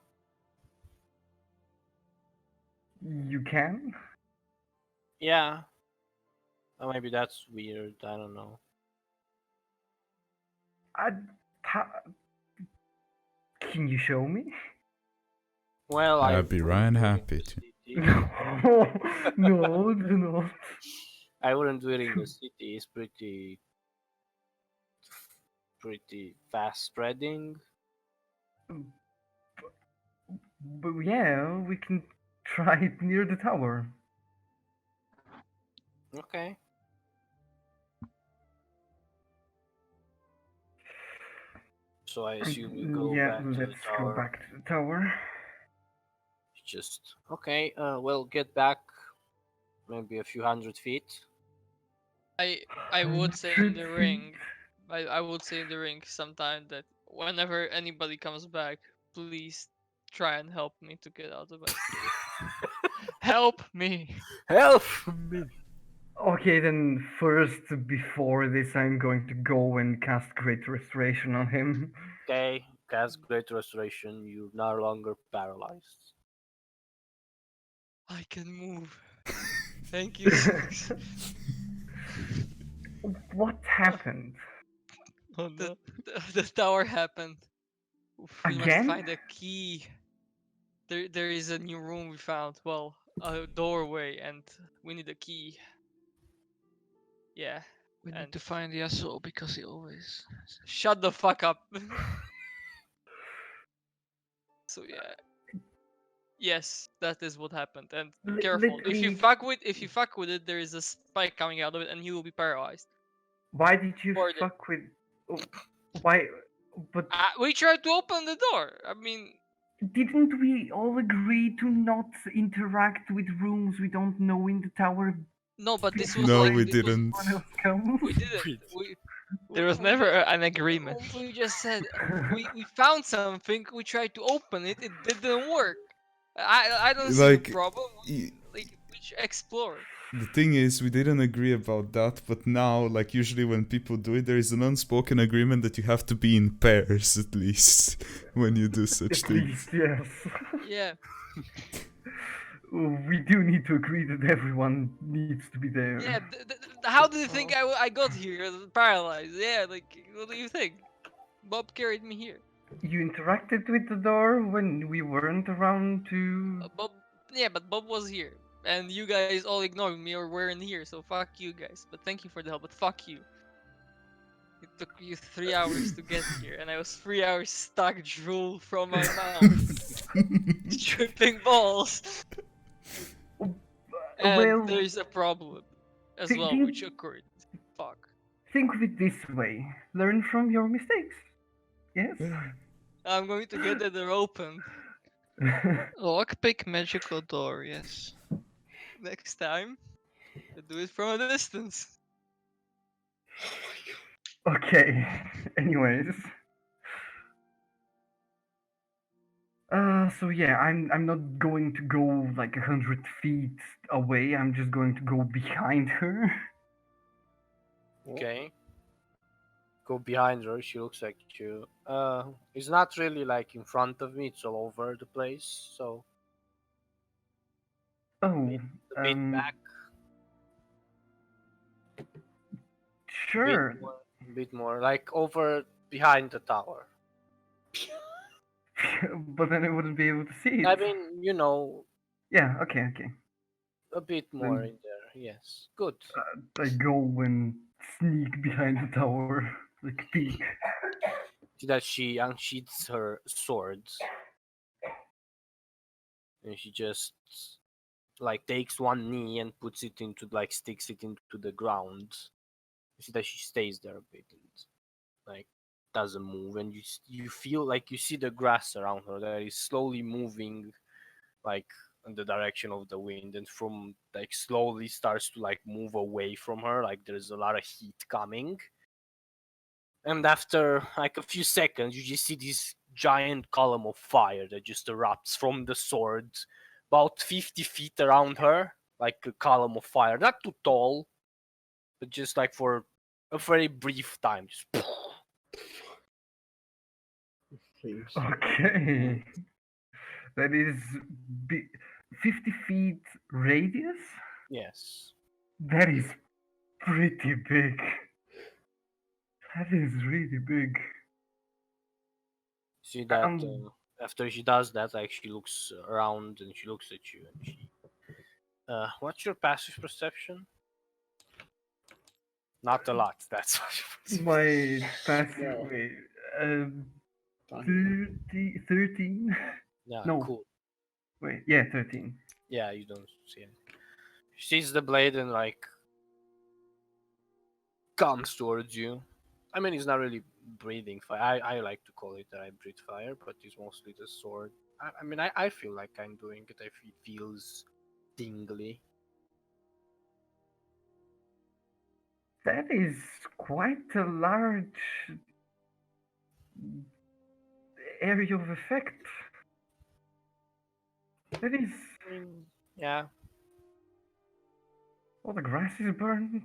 You can. Yeah. Or maybe that's weird. I don't know. I, can you show me? Well, I I'd be wouldn't Ryan do it in happy the to. city. No, do not. I wouldn't do it in the city. It's pretty fast spreading. But yeah, we can try it near the tower. Okay. So I assume you go Yeah, back to the let's go tower. back to the tower. Just okay. Well, get back maybe a few hundred feet. I would say in 100 the feet? ring. I would say in the ring sometime that whenever anybody comes back, please try and help me to get out of my cave. Help me. Help me! Okay, then first, before this, I'm going to go and cast Great Restoration on him. Okay, cast Great Restoration. You're no longer paralyzed. I can move. Thank you, Six. What happened? Oh no. The tower happened. We must Again? find a key. There is a new room we found. Well, a doorway, and we need a key. Yeah. We need And to find Yasuo because he always. shut the fuck up. So yeah. Yes, that is what happened. And careful. If you fuck with it, there is a spike coming out of it, and you will be paralyzed. Why did you Or the- fuck with? Oh, why? But We tried to open the door. I mean, didn't we all agree to not interact with rooms we don't know in the tower? no, but this was No, like we this was didn't. Someone else comes. we didn't. There was never an agreement. We just said we found something. We tried to open it. It didn't work. I don't see the Like, problem. y- Like we should explore. the thing is, we didn't agree about that, but now, like, usually when people do it, there is an unspoken agreement that you have to be in pairs at least when you do such At things. least, yes. Yeah. We do need to agree that everyone needs to be there. Yeah. How do you think I got here? Paralyzed. Yeah. Like, what do you think? Bob carried me here. You interacted with the door when we weren't around to. Bob. Yeah, but Bob was here, and you guys all ignored me or weren't here. So fuck you guys. But thank you for the help. But fuck you. It took you 3 hours to get here, and I was 3 hours stuck drool from my mouth, dripping balls. And Well, there's a problem as thi- well, think- which occurred. Fuck. think of it this way: learn from your mistakes. Yes. I'm going to get the door open Lockpick magical door, yes. next time. I do it from a distance. Okay. Anyways. So yeah, I'm not going to go like 100 feet away. I'm just going to go behind her. Okay. go behind her. She looks at you. It's not really like in front of me. It's all over the place. So Oh, a bit back, sure. a bit more, like over behind the tower. But then I wouldn't be able to see it. I mean, you know, Yeah, okay. a bit more in there. Yes, good. I go and sneak behind the tower, like peek. See that she unsheaths her swords, and she just like takes one knee and puts it into like sticks it into the ground. You see that she stays there a bit and like doesn't move, and you feel like you see the grass around her that is slowly moving, like in the direction of the wind, and from like slowly starts to like move away from her. Like there's a lot of heat coming, and after like a few seconds, you just see this giant column of fire that just erupts from the sword, about 50 feet around her, like a column of fire, not too tall, but just like for a very brief time, just Flames. Okay. That is 50 feet radius? yes. That is pretty big. That is really big. See that after she does that, like she looks around and she looks at you and she. What's your passive perception? Not a lot. That's what. My passive. No. Wait. Done. 13? Yeah, No. cool. Wait, yeah, 13. Yeah, you don't see it. She sees the blade and like comes towards you. I mean, it's not really breathing fire. I like to call it that I breathe fire, but it's mostly the sword. I mean, I feel like I'm doing it. It feels tingly. That is quite a large area of effect. That is. I mean, yeah. All the grass is burned.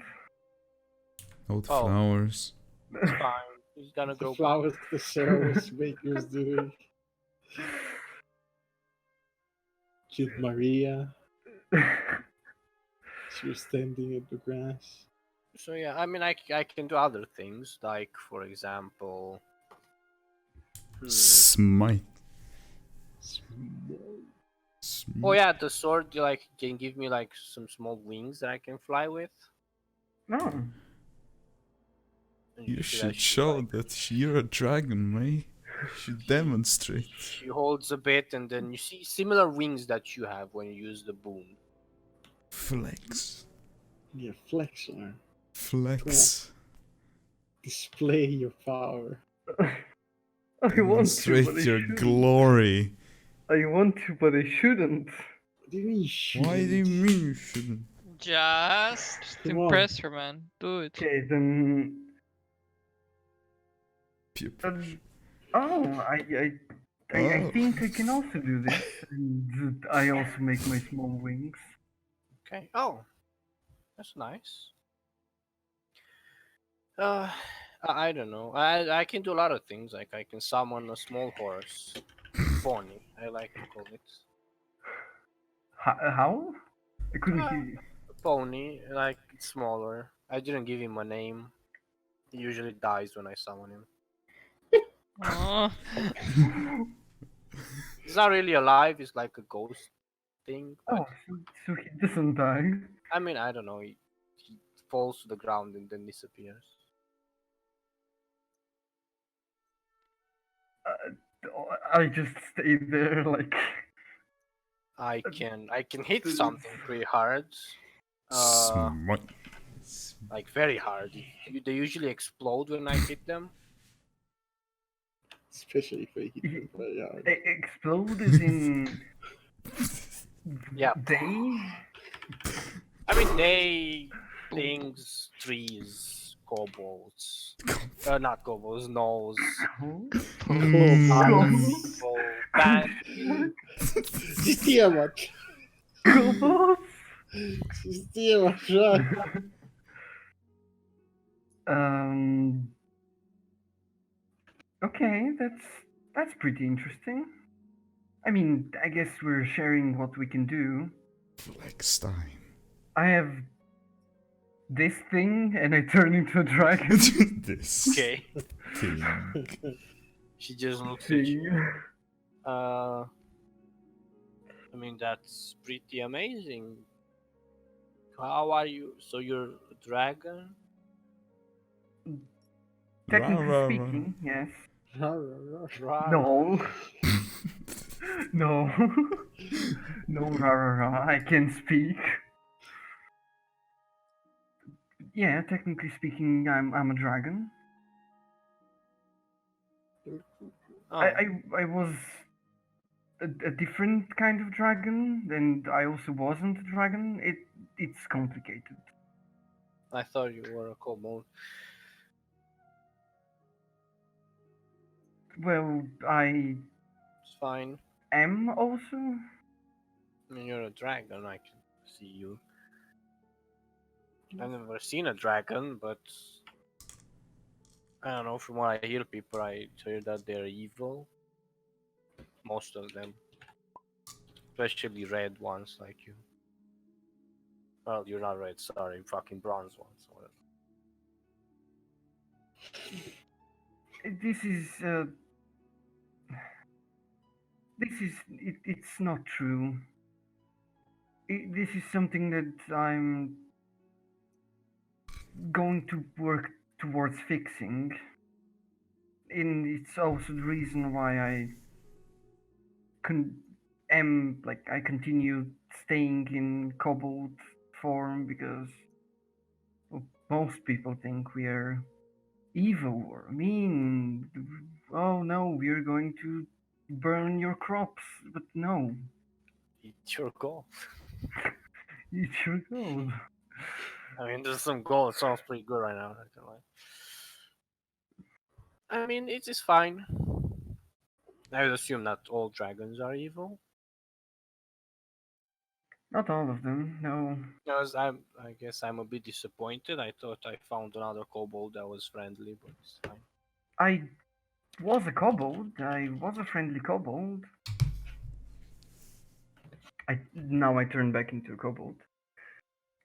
All the Oh. flowers. It's fine. He's gonna The go back. flowers the Sarah's maker's doing. Kid Maria. She was standing in the grass. So yeah, I mean, I can do other things, like for example. Smite. Small. Oh yeah, the sword like can give me like some small wings that I can fly with. No. And You see that should she, show like, that you're a dragon, May. You should demonstrate. She holds a bit, and then you see similar wings that you have when you use the boon. Flex. Yeah, flex on her. Flex. Display your power. I want to, Demonstrate but I your shouldn't. glory. I want to, but I shouldn't. What do you mean you shouldn't? Why do you mean you shouldn't? Just Come on. impress her, man. Do it. Okay, then. Pew, pew, Uh, pew. oh, I Oh. think I can also do this. And I also make my small wings. Okay. Oh, that's nice. I don't know. I can do a lot of things. Like I can summon a small horse, pony. I like to call it How? I couldn't hear you. a pony. Like it's smaller. I didn't give him a name. He usually dies when I summon him. Aw. He's not really alive. He's like a ghost thing. But, Oh, so he doesn't die. I mean, I don't know. He falls to the ground and then disappears. I just stay there like. I can hit something pretty hard. Smite. Like very hard. They usually explode when I hit them. Especially if they hit them very hard. Exploded in. Yeah. Day? I mean, they, things, trees, kobolds. Not kobolds, gnolls. People, bad. Система! Kobolds? Система, жаль. Okay, that's pretty interesting. I mean, I guess we're sharing what we can do. Flex time. I have this thing, and I turn into a dragon This Okay. thing. She just looks at you. thing. I mean, that's pretty amazing. How are you? So you're a dragon? Technically Rah, rah, rah. speaking, yes. Right. No. No. No, rah, rah, rah. I can speak. Yeah, technically speaking, I'm a dragon. Oh, I was a different kind of dragon, and I also wasn't a dragon. It's complicated. I thought you were a kobold. Well, I It's fine. am also. I mean, you're a dragon. I can see you. I've never seen a dragon, but I don't know. From what I hear, people I hear that they're evil. Most of them, especially red ones like you. Well, you're not red. Sorry, fucking bronze ones. Whatever. This is it's not true. This is something that I'm going to work towards fixing, and it's also the reason why I continue staying in kobold form, because well, most people think we are evil or mean. Oh no, we are going to burn your crops, but no, Eat your gold. it's your gold. I mean, there's some gold. It sounds pretty good right now. Not gonna lie. I mean, it is fine. I would assume not all dragons are evil. Not all of them, no. Because I guess I'm a bit disappointed. I thought I found another kobold that was friendly, but it's fine. I was a kobold. I was a friendly kobold. Now I turn back into a kobold.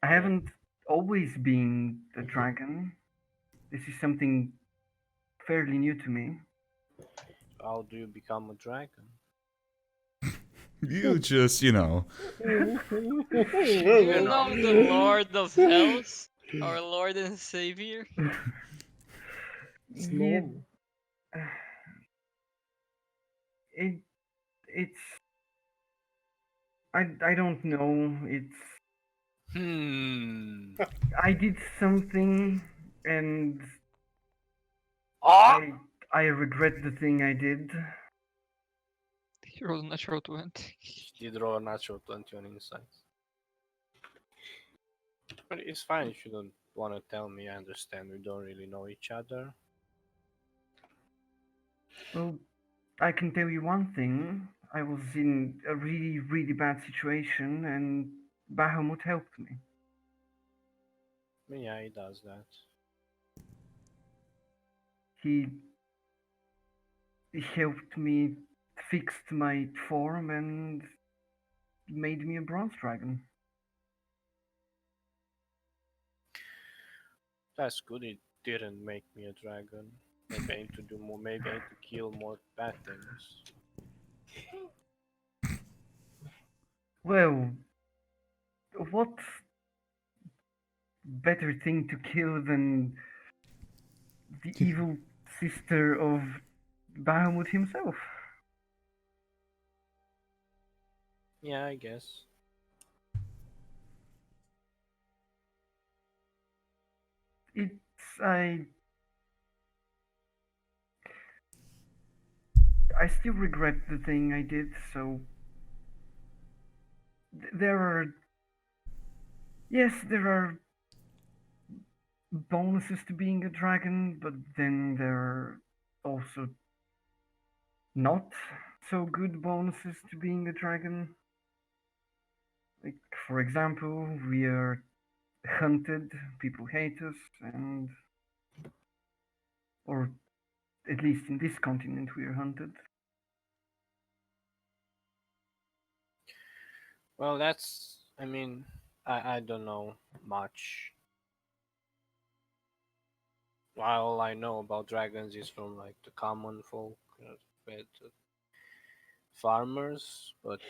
I Okay. haven't always been a dragon. This is something fairly new to me. How do you become a dragon? You just, You know the Lord of Hells, our Lord and Savior. It's Yeah, normal. it's I don't know. I did something, and Ah! I regret the thing I did. He rolled a natural 20. She did roll a natural 20 on insights. But it's fine if you don't want to tell me. I understand we don't really know each other. Well, I can tell you one thing. I was in a really, really bad situation, and Bahamut helped me. Yeah, he does that. He helped me, fixed my form, and made me a bronze dragon. That's good. It didn't make me a dragon. Maybe I need to do more. Maybe I need to kill more bad things. Well, what better thing to kill than the evil sister of Bahamut himself? Yeah, I guess. It's I still regret the thing I did, so there are there are bonuses to being a dragon, but then there are also not so good bonuses to being a dragon. Like, for example, we are hunted, people hate us, and or At least in this continent, we are hunted. Well, that's. I mean, I don't know much. All I know about dragons is from like the common folk, with farmers, but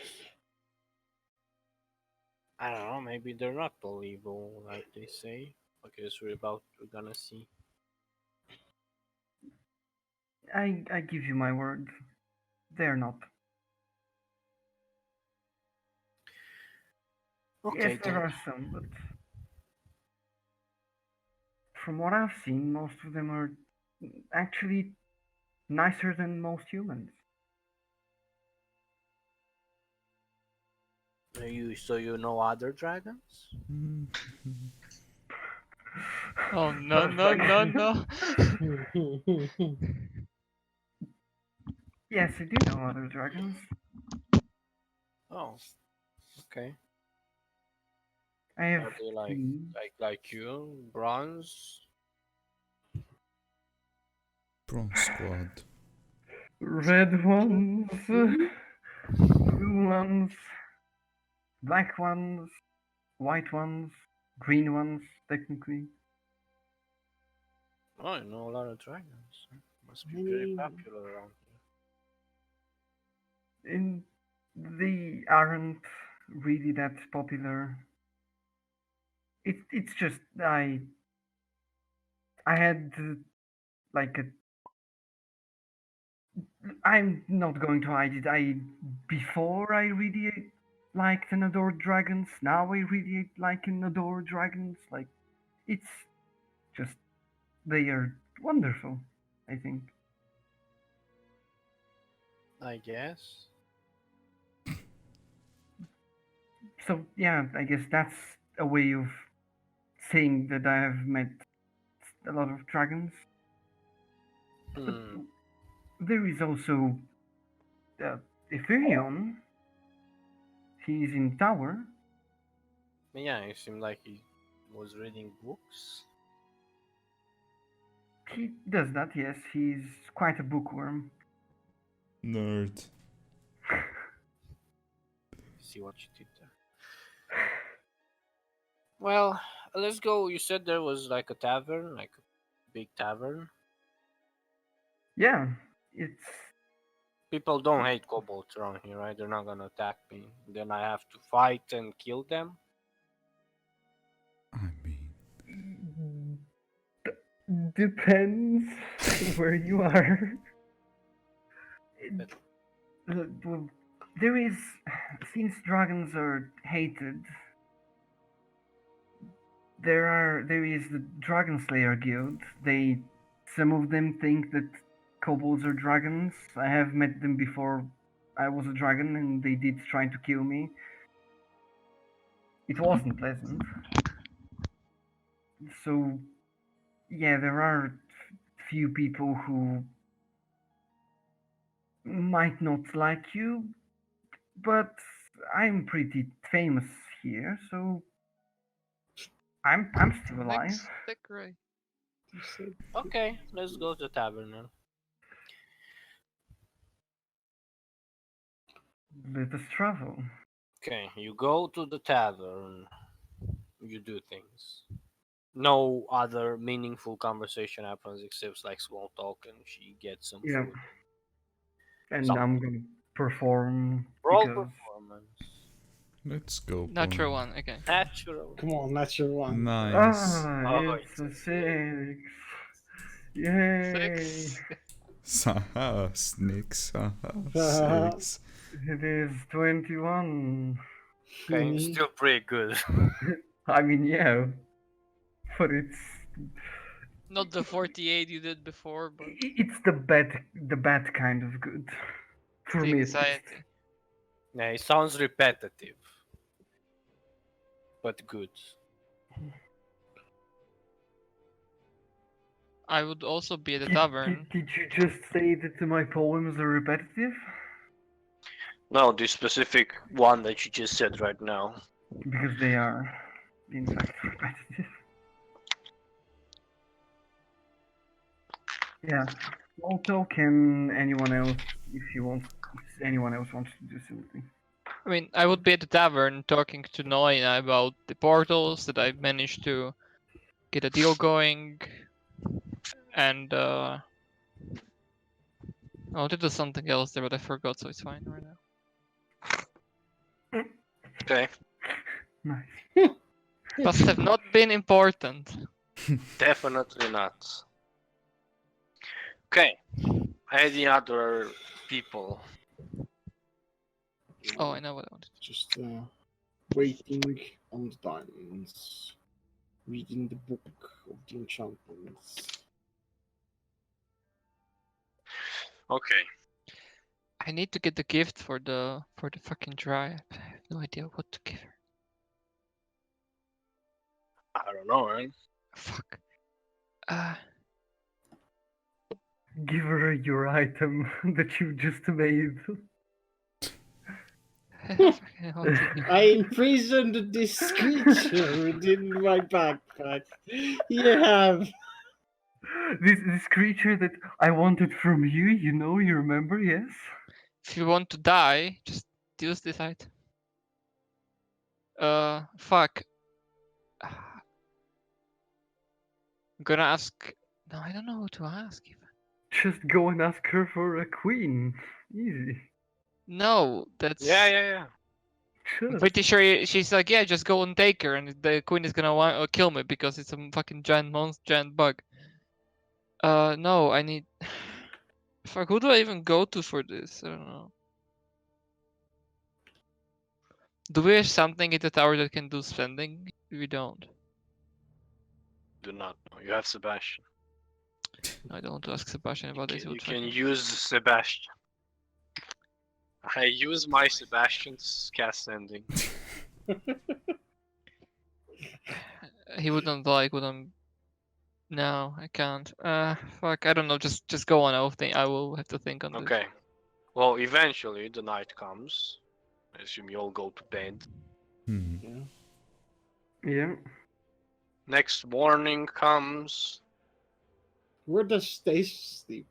I don't know. Maybe they're not all evil like they say. I guess we're gonna see. I give you my word. They're not. Okay Yes, there then. are some, but from what I've seen, most of them are actually nicer than most humans. You know other dragons? Oh no no no no! Yes, I do know other dragons. Oh, okay. I have Are they like seen you, bronze? Bronze Squad. red ones, blue ones, black ones, white ones, green ones, technically. Oh, I know a lot of dragons. Must be very Many- popular around And they aren't really that popular. It's just I had like a I'm not going to hide it. Before I really liked and adored dragons. Now I really like and adore dragons. Like it's just they are wonderful. I think. here. I guess. So yeah, I guess that's a way of saying that I have met a lot of dragons. But Hmm. there is also Ephirion. He's in tower. Yeah, it seemed like he was reading books. He does that, yes. He's quite a bookworm. Nerd. See what you did there. Well, let's go. You said there was like a tavern, like a big tavern. Yeah, it's People don't hate kobolds around here, right? They're not gonna attack me. Then I have to fight and kill them. I mean, depends where you are. Well, there is since dragons are hated. There is the Dragon Slayer Guild. Some of them think that kobolds are dragons. I have met them before I was a dragon, and they did try to kill me. It wasn't pleasant. So, yeah, there are few people who might not like you, but I'm pretty famous here, so I'm still alive. Next decorate. Okay, let's go to the tavern then. Let us travel. Okay, you go to the tavern. You do things. No other meaningful conversation happens except like small talk, and she gets some Yeah. food. And Some I'm gonna perform roll because performance. let's go. Natural Pony. one. Okay. Natural. Come on, that's your one. Nice. Oh, it's a it's 6. Yay! 6. Haha, snakes. Haha, 6. It is 21. Okay, Mhm. still pretty good. I mean, yeah, but Not the 48 you did before, but it's the bad kind of good. For the me, at least. anxiety. Yeah, it sounds repetitive, but good. I would also be at the Did, tavern. did you just say that my poems are repetitive? No, the specific one that you just said right now. Because they are, in fact, repetitive. Yeah. Also, can anyone else, if anyone else wants to do something? I mean, I would be at the tavern talking to Noina about the portals that I managed to get a deal going, and I wanted to do something else there, but I forgot, so it's fine right now. Okay. Nice. Must have not been important. Definitely not. Okay. Any other people? Oh, I know what I wanted. Just waiting on the diamonds, reading the book of the enchantments. Okay. I need to get the gift for the fucking dryad. I have no idea what to give her. I don't know, man. Fuck. Give her your item that you just made. I imprisoned this creature within my backpack. You have. This creature that I wanted from you, you remember, yes? If you want to die, just use this item. Fuck. I'm gonna ask. No, I don't know who to ask. Even. Just go and ask her for a queen. Easy. No, that's. Yeah. I'm Just. pretty sure she's like, yeah, just go and take her, and the queen is gonna kill me because it's a fucking giant monster, giant bug. No, I need. Fuck, who do I even go to for this? I don't know. Do we have something in the tower that can do spending? We don't. Do not know. You have Sebastian. I don't want to ask Sebastian about this. You can use Sebastian. I use my Sebastian's cast sending. He wouldn't like what I'm. No, I can't. Fuck, I don't know. Just go on. I will have to think on this. Okay. Well, eventually the night comes. I assume you all go to bed. Hmm. Yeah. Next morning comes. Where does Stace sleep?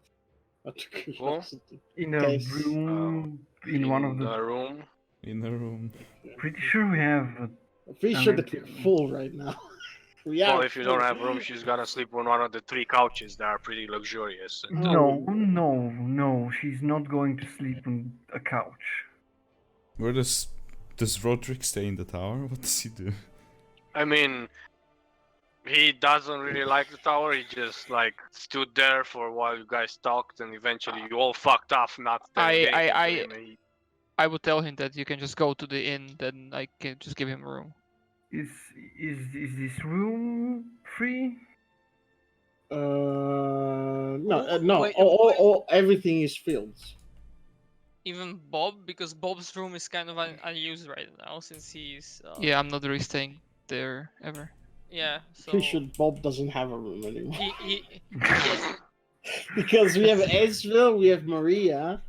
Out of curiosity. In a Guys, room, in one of the. room. In a room. Pretty sure we have. I'm pretty sure that we're full right now. Well, if you don't have room, she's gonna sleep on one of the 3 couches that are pretty luxurious. And, No. She's not going to sleep on a couch. Where does Roderick stay in the tower? What does he do? I mean, he doesn't really like the tower. He just like stood there for a while you guys talked, and eventually you all fucked off. Not telling anything to him, and I would tell him that you can just go to the inn. Then I can just give him a room. Is this room free? No. Wait, All everything is filled. Even Bob, because Bob's room is kind of unused right now since he's. Yeah, I'm not really staying there ever. Yeah. So. Pretty sure Bob doesn't have a room anymore. He Because we have Ezra, we have Maria.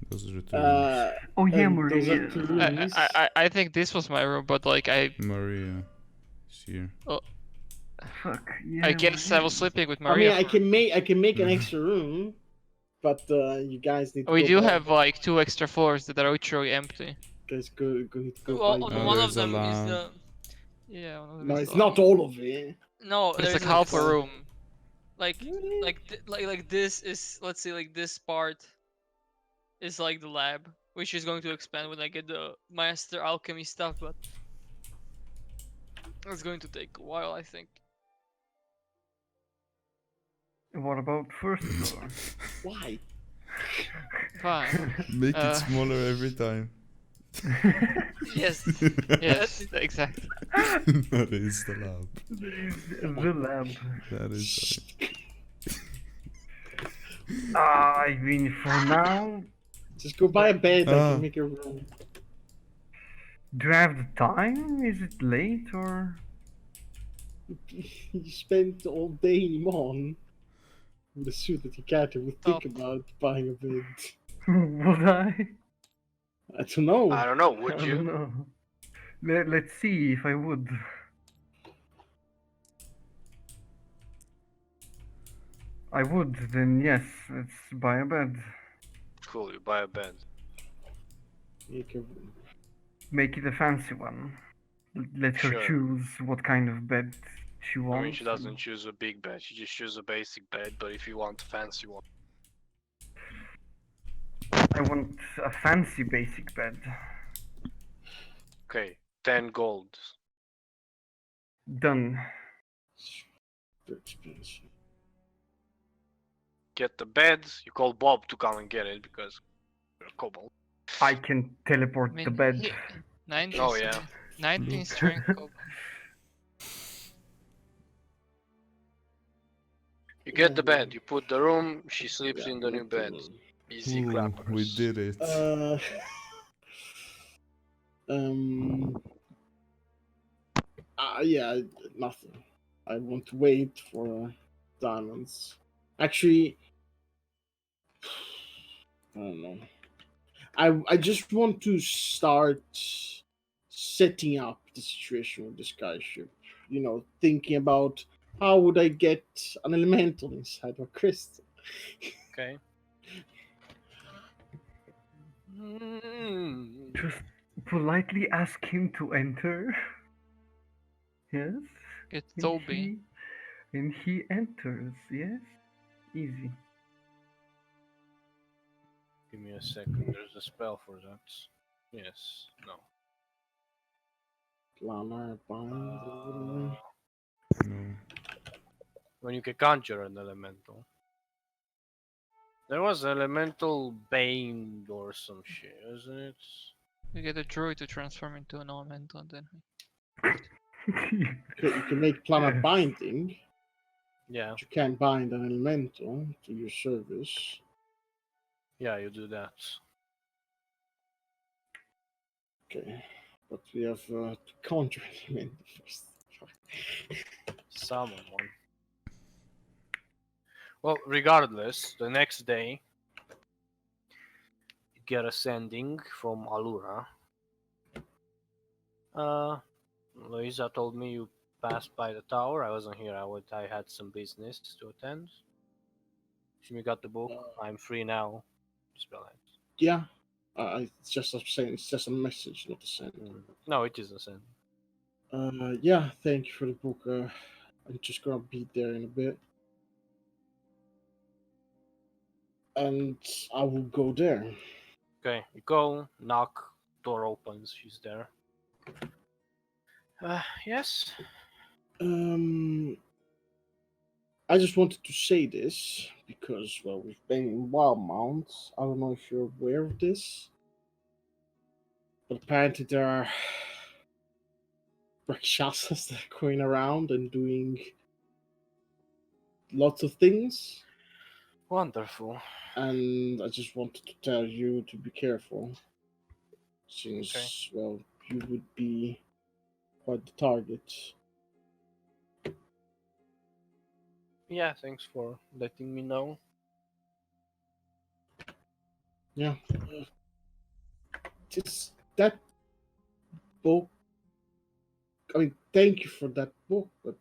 Those are the two rooms. Oh yeah, and those Maria. are 2 rooms. I think this was my room, but like Maria is here. Fuck. Yeah, I guess I Maria. was sleeping with I Maria. mean, I can make an extra room, but you guys need to We go do back. have like 2 extra floors that are literally empty. Guys, go well, buy Oh, one there's of them a is lamp. the. Yeah, one of them No, is it's like- not all of it. No, But it's like there's half a room. like this is, let's say, like this part is like the lab, which is going to expand when I get the master alchemy stuff, but it's going to take a while, I think. What about first floor? Why? Fine. Make Uh, it smaller every time. Yes. Yes, exactly. That is the lab. The lab. That is. I mean, for now, Just go buy a bed. I Ah. can make a room. do I have the time? Is it late or? You spent all day in Iman with a suit that you can't even think about buying a bed. Would I? I don't know. I don't know. I Would don't you? know. Let's see if I would. I would, then yes, let's buy a bed. Cool, you buy a bed. Make a Make it a fancy one. Let her Sure. choose what kind of bed she I wants. mean, she doesn't choose a big bed. She just chooses a basic bed. But if you want a fancy one, I want a fancy basic bed. okay, 10 gold. Done. too expensive. Get the bed. You call Bob to come and get it because you're a kobold. I can I teleport mean, the bed. he- 19 Oh, yeah. strength. 19 strength. You get the bed. You put the room. She sleeps in the new bed. Easy Ooh, clappers. we did it. Um. Yeah, nothing. I want to wait for diamonds. Actually, I don't know. I just want to start setting up the situation with the skyship. You know, thinking about how would I get an elemental inside of a crystal. Okay. Mm. Just politely ask him to enter. Yes. Get And Toby. he enters. Yes. Easy. Give me a second. There's a spell for that. Yes. No. Planar bind. No. When you can conjure an elemental. There was elemental bane or some shit, isn't it? You get a druid to transform into an elemental, and then You can make planar Yes. binding. Yeah. But you can't bind an elemental to your service. Yeah, you do that. Okay, but we have to conjure an elemental first. Summon one. Well, regardless, the next day you get a sending from Allura. Louisa told me you passed by the tower. I wasn't here. I had some business to attend. Shimi got the book. I'm free now. Spell it. Yeah, it's just I'm saying it's just a message, not a send. No, it is a send. Yeah, thank you for the book. I'm just gonna be there in a bit, and I will go there. Okay, you go, knock, door opens, she's there. Yes? I just wanted to say this because, well, we've been in Wildmount. I don't know if you're aware of this, but apparently there are rakshasas that are going around and doing lots of things. Wonderful. And I just wanted to tell you to be careful, since, well, you would be quite the target. Yeah, thanks for letting me know. Yeah. It's that book. I mean, thank you for that book, but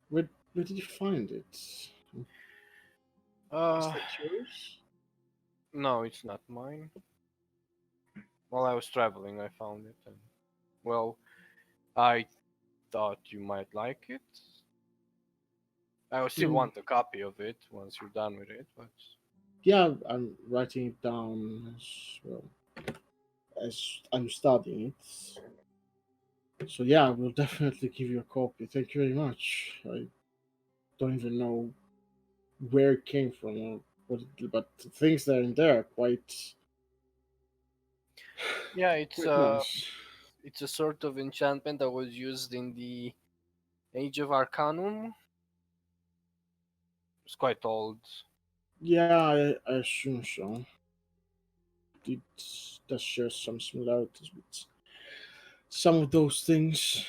where did you find it? Is that yours? No, it's not mine. While I was traveling, I found it, and well, I thought you might like it. I will still want a copy of it once you're done with it, but Yeah, I'm writing it down as well as I'm studying it. So yeah, I will definitely give you a copy. Thank you very much. I don't even know where it came from or what it, but the things that are in there are quite yeah, nice. it's a sort of enchantment that was used in the Age of Arcanum. It's quite old. Yeah, I assume so. It does share some similarities with some of those things.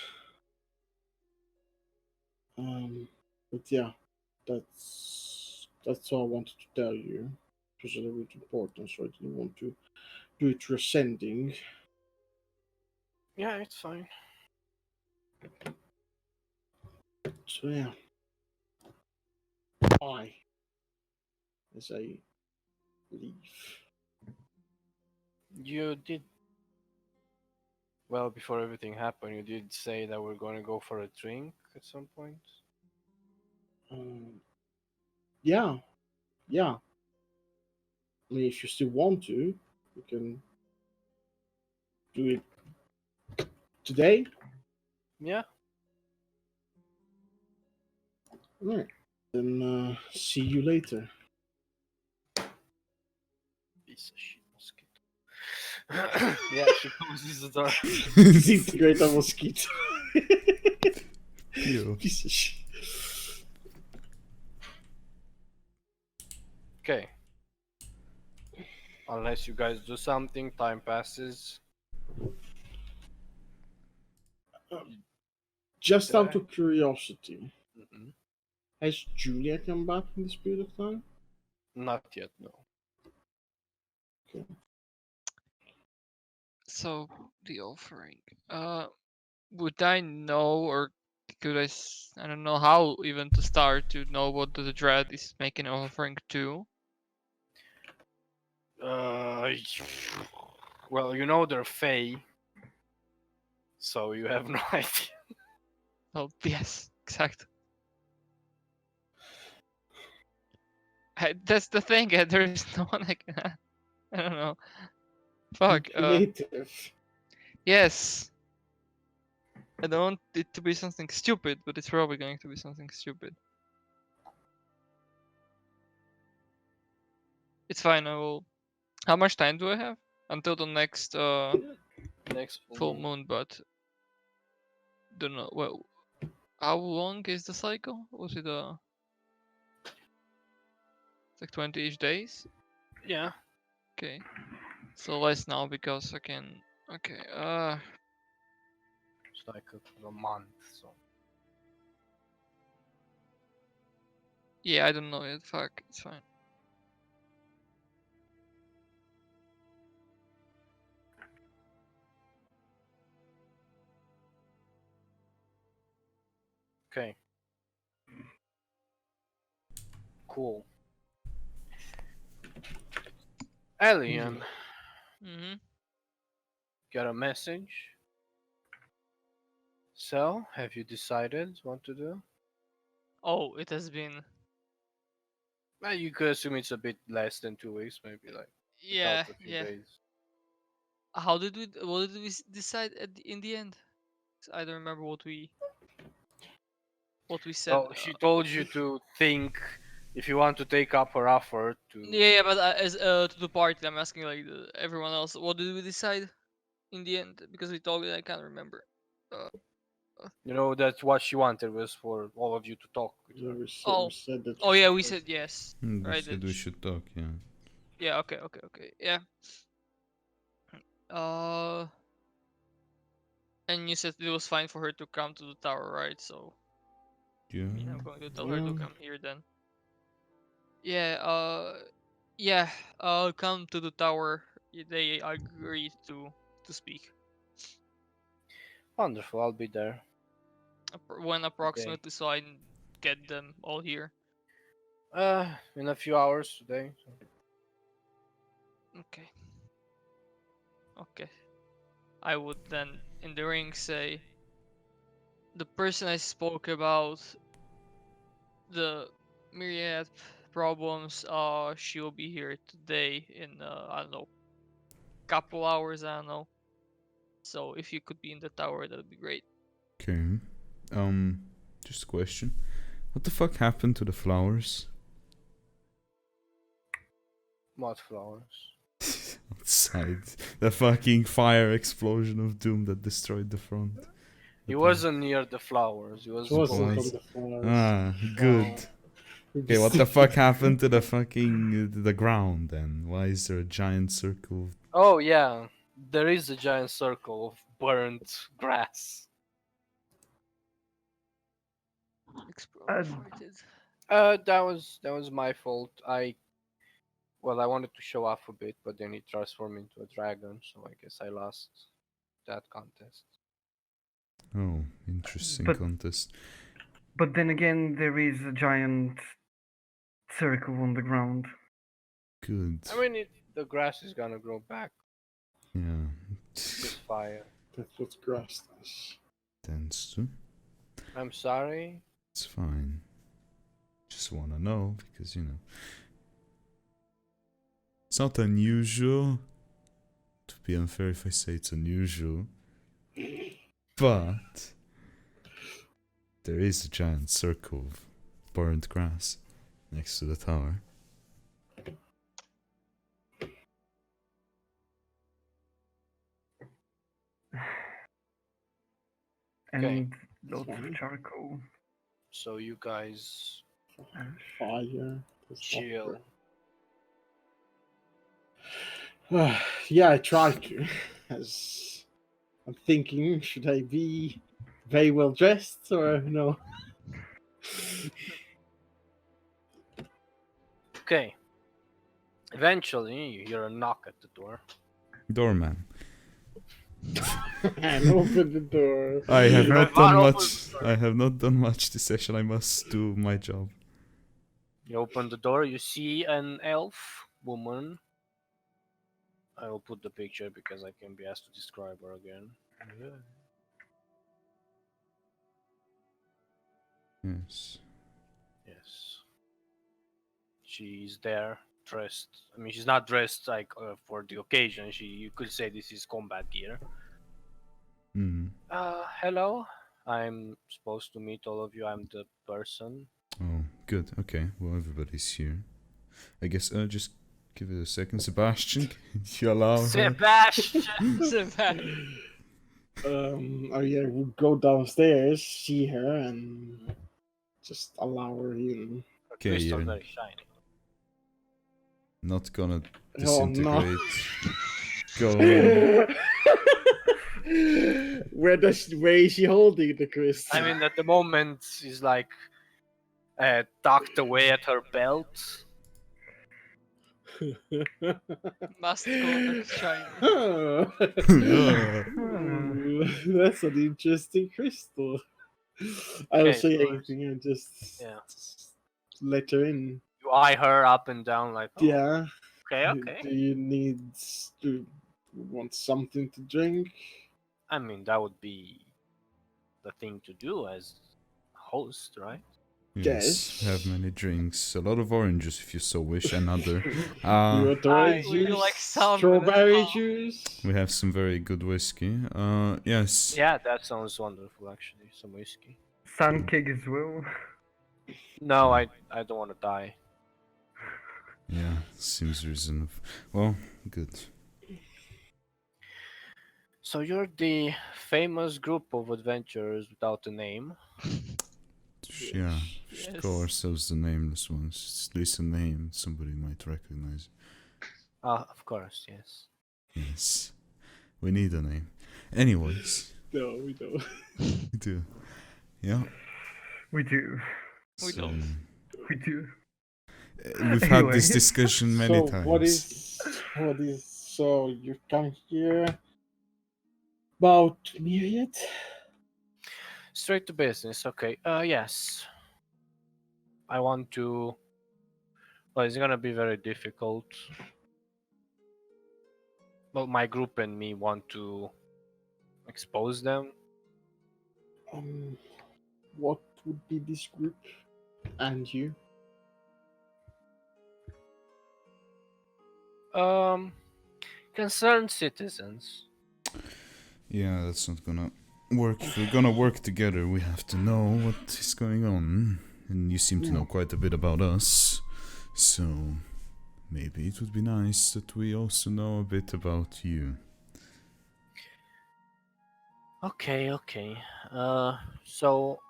But yeah, that's all I wanted to tell you. It was a little bit important, so I didn't want to do it rescinding. Yeah, it's fine. So yeah. eye as I leave. You did. Well, before everything happened, you did say that we're going to go for a drink at some point. Yeah, yeah. I mean, if you still want to, we can do it today. Yeah. All right. Then see you later. Piece of shit mosquito. Yeah, she closes the door. Disintegrate a mosquito. Ew. Piece of shit. Okay. Unless you guys do something, time passes. Just out Yeah. of curiosity, Mhm. has Julia come back in this period of time? Not yet, no. So the offering. Would I know, or could I don't know how even to start to know what the dread is making an offering to. Well, you know they're Fae, so you have no idea. Oh yes, exactly. That's the thing. There's no one I can. I don't know. Fuck. Creative. Yes. I don't want it to be something stupid, but it's probably going to be something stupid. It's fine. I will. How much time do I have until the next Next full moon? But don't know. Well, how long is the cycle? Was it it's like 20-ish days? Yeah. Okay. So less now because I can. Okay. It's like a month, so. Yeah. I don't know yet. Fuck. It's fine. Okay. Cool. Alien, Mhm. got a message. So, have you decided what to do? Oh, it has been. Well, you could assume it's a bit less than 2 weeks, maybe like Yeah. without a few Yeah. days. How did we? What did we decide in the end? 'Cause I don't remember what we said. Oh, she told you to think if you want to take up her offer to. Yeah, but as to the party, I'm asking like everyone else. What did we decide in the end? Because we talked, I can't remember. You know, that's what she wanted was for all of you to talk with Yeah, her. Oh, we said that. oh yeah, we said yes. We Right. said we should talk, yeah. Yeah. Okay. Okay. Okay. Yeah. Uh, and you said it was fine for her to come to the tower, right? So Yeah. I mean, I'm going to tell her to Yeah. come here then. Yeah. Yeah. Come to the tower. They agreed to speak. Wonderful, I'll be there. When approximately, so I can get them all here. In a few hours today. So. Okay. Okay. I would then in the ring say the person I spoke about the myriad problems, she will be here today in I don't know, couple hours, I don't know. So if you could be in the tower, that would be great. Okay. Just a question. What the fuck happened to the flowers? What flowers? Outside. The fucking fire explosion of doom that destroyed the front. He That wasn't near the flowers. He was It wasn't going. on the flowers. Ah, good. Okay, what the fuck happened to the fucking the ground then? Why is there a giant circle of... Oh yeah, there is a giant circle of burnt grass. Expropriated. That was my fault. I wanted to show off a bit, but then he transformed into a dragon, so I guess I lost that contest. Oh, interesting But- contest. But then again, there is a giant circle on the ground. Good. I mean, the grass is gonna grow back Yeah. with fire. That's what grass does. Tends to. I'm sorry. It's fine. Just wanna know because it's not unusual. To be unfair if I say it's unusual. But there is a giant circle of burnt grass next to the tower. And lots Fine. of charcoal. So you guys Fire. Does not chill. work. Yeah, I tried to. As I'm thinking, should I be very well dressed or no? Okay. Eventually, you hear a knock at the door. Doorman. And open the door. I have not Doorman done opens much. I have not done much this session. I must do my job. You open the door, you see an elf woman. I will put the picture because I can be asked to describe her again. Yes. Yes. She's there, dressed. I mean, she's not dressed like for the occasion. You could say this is combat gear. Hmm. Hello. I'm supposed to meet all of you. I'm the person. Oh, good. Okay. Well, everybody's here. I guess just give it a second, Sebastian. Can you allow her? Sebastian. I would go downstairs, see her, and just allow her in. Okay, Crystal you're very shiny. not gonna Oh, no. disintegrate. Go. Where is she holding the crystal? I mean, at the moment, she's like tucked away at her belt. Must go shiny. Oh. That's an interesting crystal. I don't Okay, say so- anything, I just Yeah. let her in. You eye her up and down like, oh, Yeah. okay, okay. Do you want something to drink? I mean, that would be the thing to do as host, right? Yes. Yes. Have many drinks. A lot of oranges if you so wish. Another. You want orange would you juice? like some? Strawberry Oh. juice? We have some very good whiskey. Yes. Yeah, that sounds wonderful, actually. Some whiskey. Sun cake as well. No, I don't want to die. Yeah, seems reasonable. Well, good. So you're the famous group of adventurers without a name. Yeah, Yes. should call ourselves the nameless ones. It's at least a name somebody might recognize. Ah, of course, yes. Yes. We need a name. Anyways, No, we don't. we do. Yeah. We do. We so, don't. We do. We've had this Anyway. discussion many So times. so you come here about Myriad? Straight to business. Okay. Yes. I want to. Well, it's gonna be very difficult. Well, my group and me want to expose them. What would be this group? And you? Concerned citizens. Yeah, that's not gonna work. If we're gonna work together, we have to know what is going on. And you seem to know quite a bit about us. So, maybe it would be nice that we also know a bit about you. Okay, okay. So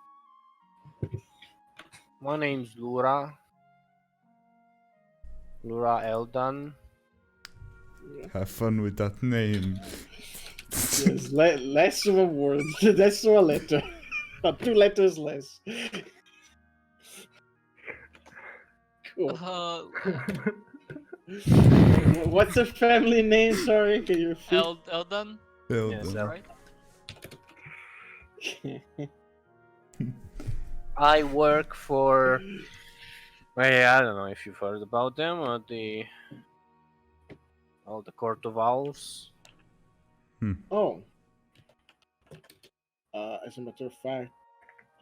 my name's Lura. Lura Eldan. Have fun with that name. Yes, less of a word. Less of a letter. 2 letters less. Cool. What's the family name? Sorry, can you repeat? Eldan, Well Yes, done. right? I work for Well, yeah, I don't know if you've heard about them or the Court of Owls. Oh, as a matter of fact,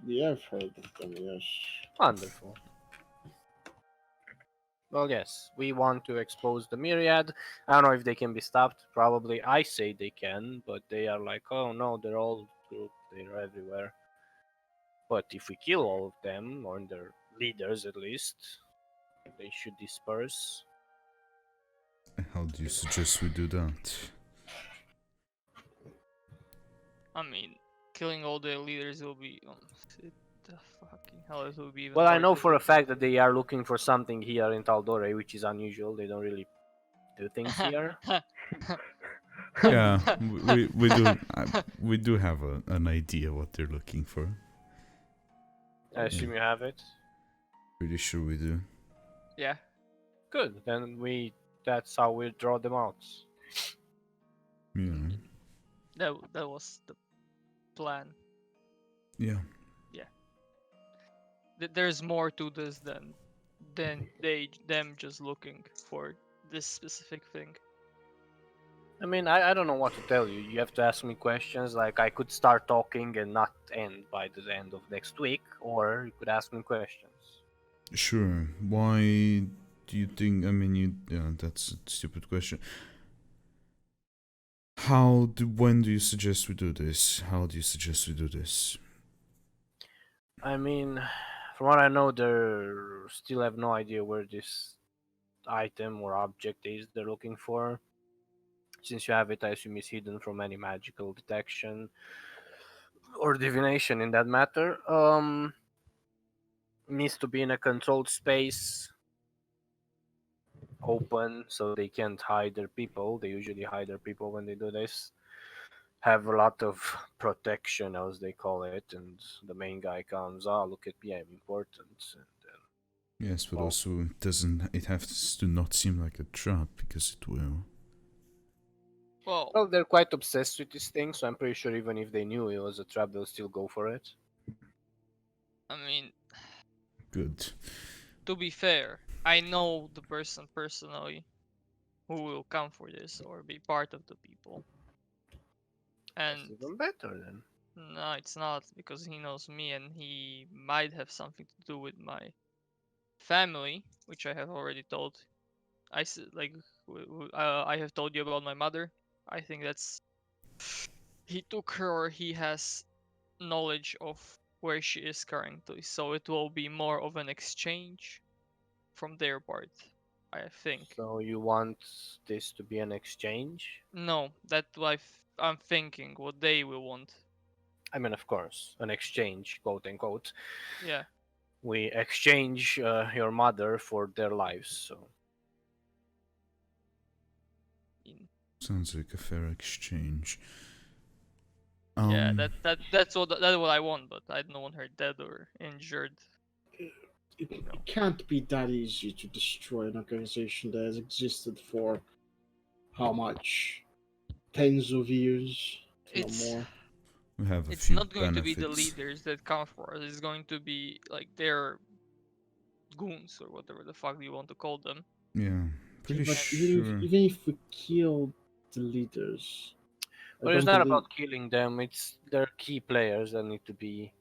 we have heard of them. Yes. Wonderful. Well, yes, we want to expose the myriad. I don't know if they can be stopped. Probably I say they can, but they are like, oh no, they're all grouped, they're everywhere. But if we kill all of them, or their leaders at least, they should disperse. How do you suggest we do that? I mean, killing all the leaders will be. Shit, the fucking hell, it will be even Well, I know harder. for a fact that they are looking for something here in Tal'Dorei, which is unusual. They don't really do things here. Yeah, we do have an idea what they're looking for. I assume you have it. Pretty sure we do. Yeah. Good. Then that's how we draw them out. Yeah. That was the plan. Yeah. There's more to this than them just looking for this specific thing. I mean, I don't know what to tell you. You have to ask me questions. Like, I could start talking and not end by the end of next week, or you could ask me questions. Sure. Why do you think? I mean, yeah, that's a stupid question. When do you suggest we do this? How do you suggest we do this? I mean, from what I know, they still have no idea where this item or object is they're looking for. Since you have it, I assume it's hidden from any magical detection or divination in that matter. Needs to be in a controlled space, open, so they can't hide their people. They usually hide their people when they do this. Have a lot of protection, as they call it, and the main guy comes, look at me, I'm important. And then, Yes, but well, also it has to not seem like a trap because it will. well, they're quite obsessed with this thing, so I'm pretty sure even if they knew it was a trap, they'll still go for it. I mean, Good. to be fair, I know the person personally who will come for this or be part of the people. That's And even better then. no, it's not, because he knows me and he might have something to do with my family, which I have already told. I have told you about my mother. I think that's he took her, or he has knowledge of where she is currently, so it will be more of an exchange from their part, I think. So you want this to be an exchange? No, that's what I'm thinking, what they will want. I mean, of course, an exchange, quote unquote. Yeah. We exchange your mother for their lives. So Sounds like a fair exchange. Yeah, that's what I want, but I don't want her dead or injured. It can't be that easy to destroy an organization that has existed for how much? Tens of years, if not more. We have a It's few not going to be the benefits. leaders that come for us. It's going to be like their goons or whatever the fuck you want to call them. Yeah, pretty But sure. even if we kill the leaders, I but it's don't not believe- about killing them. It's their key players that need to be,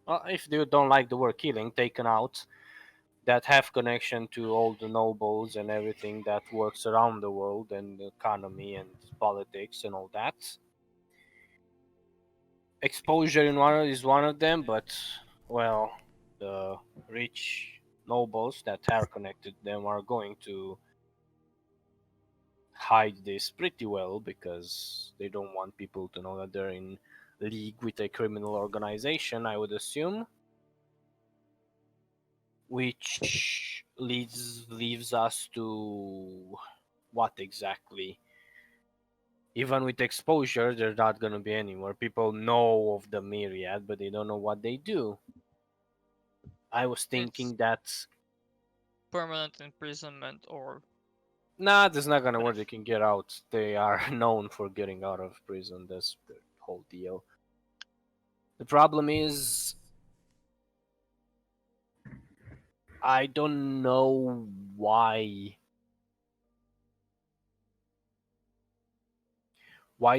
well, if they don't like the word killing, taken out. That have connection to all the nobles and everything that works around the world and the economy and politics and all that. Exposure is one of them, but well, the rich nobles that are connected to them are going to hide this pretty well because they don't want people to know that they're in league with a criminal organization, I would assume. Which leaves us to what exactly? Even with exposure, there's not gonna be anymore. People know of the myriad, but they don't know what they do. I was thinking that Permanent imprisonment or there's not gonna work. They can get out. They are known for getting out of prison. That's the whole deal. The problem is I don't know why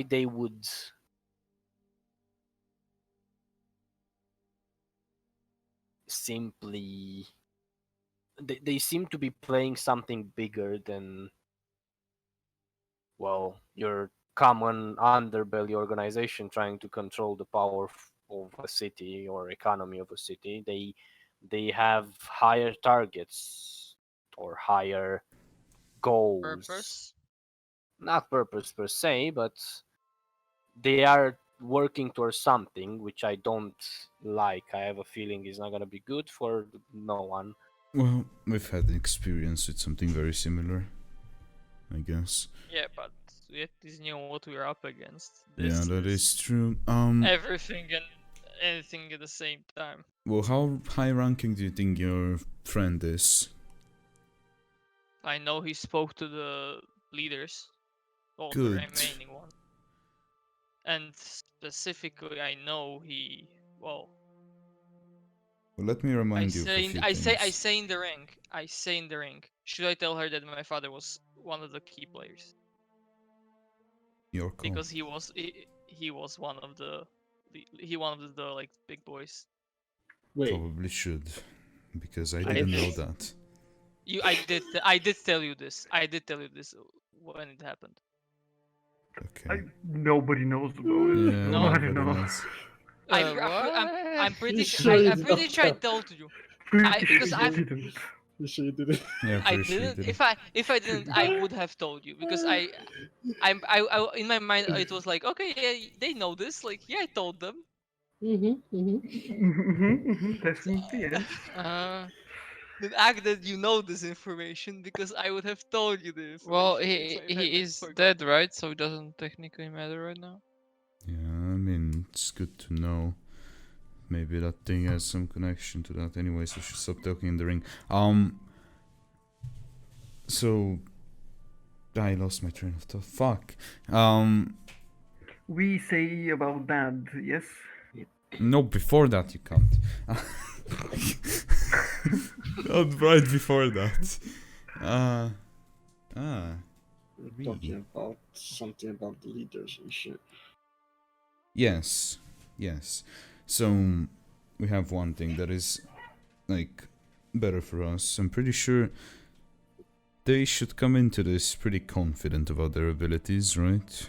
they would simply they seem to be playing something bigger than, well, your common underbelly organization trying to control the power of a city or economy of a city. They have higher targets or higher goals. Purpose. Not purpose per se, but they are working towards something which I don't like. I have a feeling is not gonna be good for no one. Well, we've had an experience with something very similar, I guess. Yeah, but we at least knew what we were up against. Yeah, This that is is true. everything and anything at the same time. Well, how high ranking do you think your friend is? I know he spoke to the leaders, all the Good. remaining ones, and specifically, I know he. Well, Well, let me I remind you of a say, few I say, I things. say in the ring. I say in the ring. Should I tell her that my father was one of the key players Your call. because he was one of the one of the like big boys. Wait, Probably should, because I I didn't know did. that. I did tell you this. I did tell you this when it happened. Okay. Nobody knows about it. Yeah, No. Nobody nobody knows. knows. I'm pretty You sure. sure you I'm did pretty not sure I tell? told you. Pretty Because sure I you didn't. You sure you did it? Yeah, I pretty sure you didn't. didn't. If I didn't, I would have told you because I in my mind it was like, okay, yeah, they know this. Like, yeah, I told them. Definitely, yes. Uh, then act that you know this information because I would have told you the information. Well, if I he had is forgotten. dead, right? So it doesn't technically matter right now. Yeah, I mean, it's good to know. Maybe that thing has some connection to that. Anyway, so she stopped talking in the ring. So I lost my train of thought. Fuck. We say about that, yes? No, before that you can't. Not right before that. We're talking about something about the leaders and shit. Yes, yes. So we have one thing that is like better for us. I'm pretty sure they should come into this pretty confident about their abilities, right?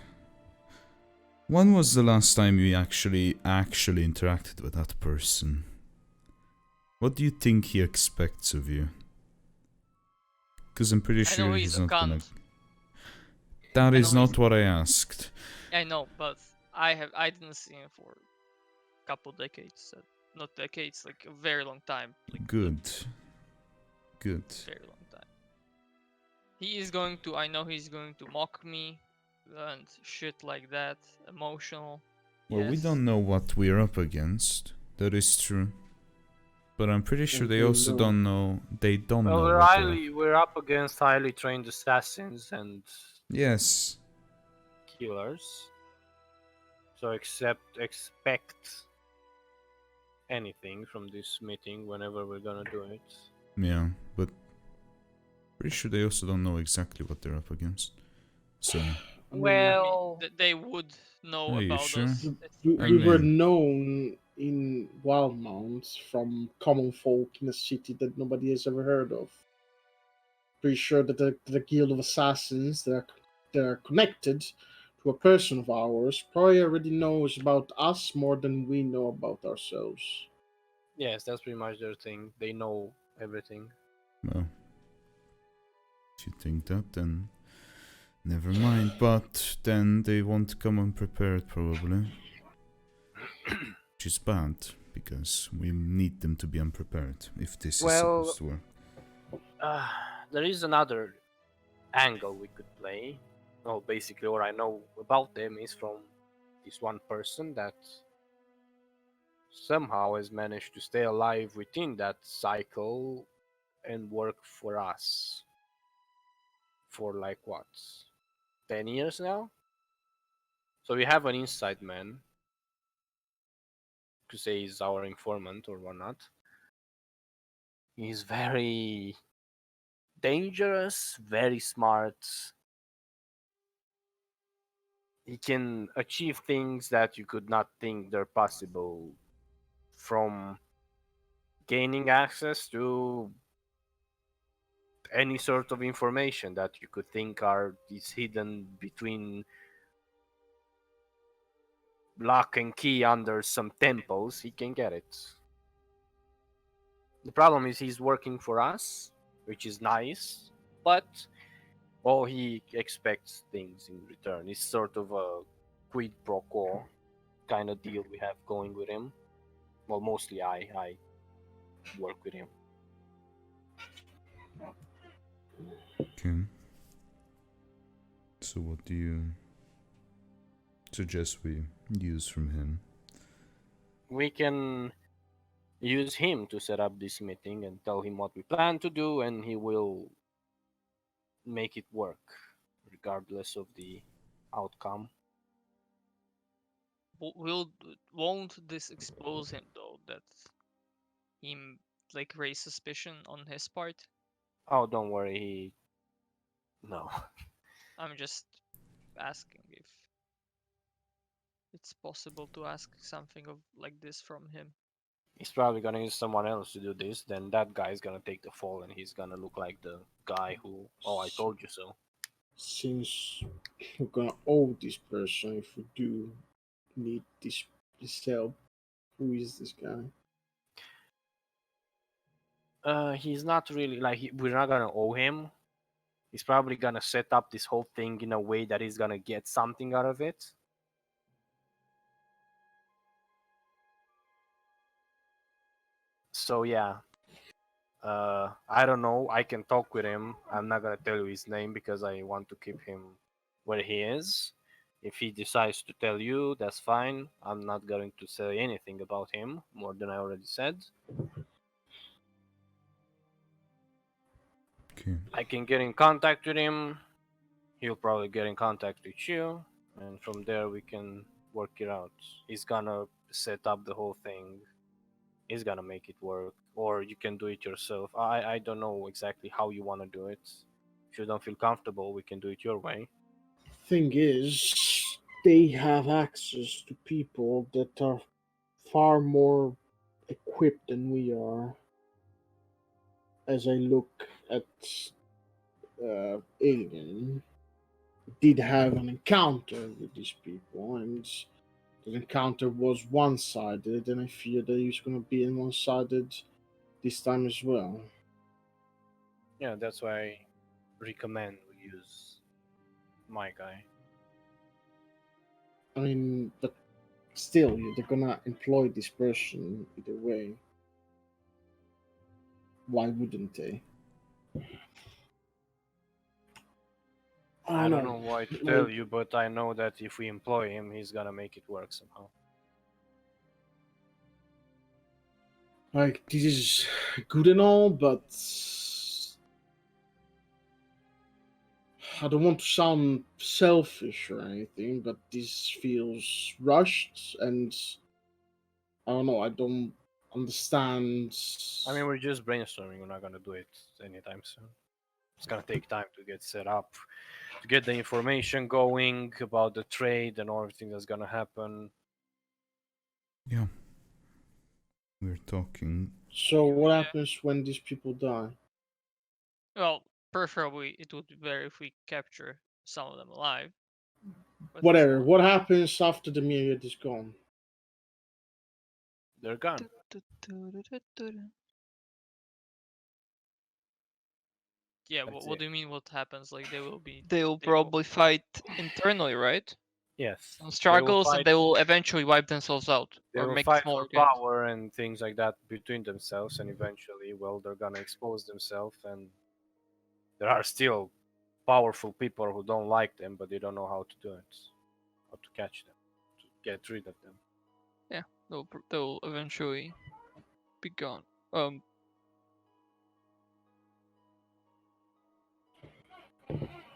When was the last time you actually interacted with that person? What do you think he expects of you? Because I'm pretty I sure know he's he's a not gonna. cunt. That I is know not he's- what I asked. I know, but I didn't see him for a couple decades. Not decades, like a very long time. Like Good. Good. very long time. He is going to. I know he's going to mock me and shit like that. Emotional. Well, we yes. don't know what we're up against. That is true. But I'm pretty sure they also don't know. They don't know. What we're up against highly trained assassins and yes. killers. So expect anything from this meeting whenever we're gonna do it. Yeah, but pretty sure they also don't know exactly what they're up against. So Well, they would know Are you about sure? us. We were mean- known in Wildmount from common folk in a city that nobody has ever heard of. Pretty sure that the guild of assassins that are connected to a person of ours probably already knows about us more than we know about ourselves. yes, that's pretty much their thing. They know everything. well, if you think that, then never mind. But then they won't come unprepared, probably. Which is bad, because we need them to be unprepared if this is supposed to work. There is another angle we could play. Well, basically, what I know about them is from this one person that somehow has managed to stay alive within that cycle and work for us for like what, 10 years now? So we have an inside man, to say he's our informant or whatnot. He's very dangerous, very smart. He can achieve things that you could not think they're possible, from gaining access to any sort of information that you could think is hidden between lock and key under some temples. He can get it. The problem is he's working for us, which is nice, but well, he expects things in return. It's sort of a quid pro quo kind of deal we have going with him. Well, mostly I work with him. Okay. So what do you suggest we use from him? We can use him to set up this meeting and tell him what we plan to do, and he will make it work, regardless of the outcome. Won't this expose him though? That him like raise suspicion on his part? Oh, don't worry. No. I'm just asking if it's possible to ask something of like this from him. He's probably gonna use someone else to do this. Then that guy's gonna take the fall, and he's gonna look like the guy who, oh, I told you so. Since we're gonna owe this person if we do need this help, who is this guy? He's not really like we're not gonna owe him. He's probably gonna set up this whole thing in a way that he's gonna get something out of it. So yeah, I don't know. I can talk with him. I'm not gonna tell you his name because I want to keep him where he is. If he decides to tell you, that's fine. I'm not going to say anything about him more than I already said. Okay. I can get in contact with him. He'll probably get in contact with you, and from there we can work it out. He's gonna set up the whole thing. He's gonna make it work, or you can do it yourself. I don't know exactly how you want to do it. If you don't feel comfortable, we can do it your way. Thing is, they have access to people that are far more equipped than we are. As I look at Alien, did have an encounter with these people, and the encounter was one-sided, and I fear that he's going to be in one-sided this time as well. Yeah, that's why I recommend we use my guy. I mean, but still, they're gonna employ this person either way. Why wouldn't they? I don't know why to tell you, but I know that if we employ him, he's gonna make it work somehow. Like, this is good and all, but I don't want to sound selfish or anything, but this feels rushed, and I don't know, I don't understand. I mean, we're just brainstorming. We're not gonna do it anytime soon. It's gonna take time to get set up, to get the information going about the trade and everything that's gonna happen. Yeah. We're talking. So, what Yeah. happens when these people die? Well, preferably it would be better if we capture some of them alive. But if Whatever. not- What happens after the myriad is gone? They're gone. Yeah, That's what it. do you mean what happens? Like they will probably fight internally, right? Yes. Some struggles and fight- they will eventually wipe themselves out They or will make fight smaller for gains. power and things like that between themselves, and eventually, well, they're gonna expose themselves. And there are still powerful people who don't like them, but they don't know how to do it, how to catch them, to get rid of them. Yeah, they'll eventually be gone.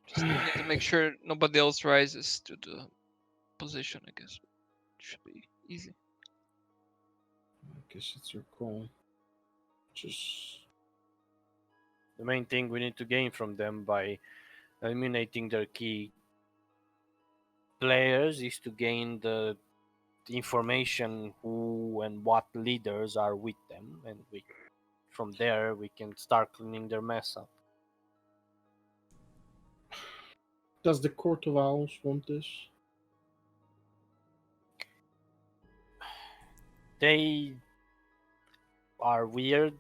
Just need to make sure nobody else rises to the position. I guess should be easy. I guess it's your call. Just The main thing we need to gain from them by eliminating their key players is to gain the information who and what leaders are with them, and from there we can start cleaning their mess up. Does the Court of Owls want this? They are weird.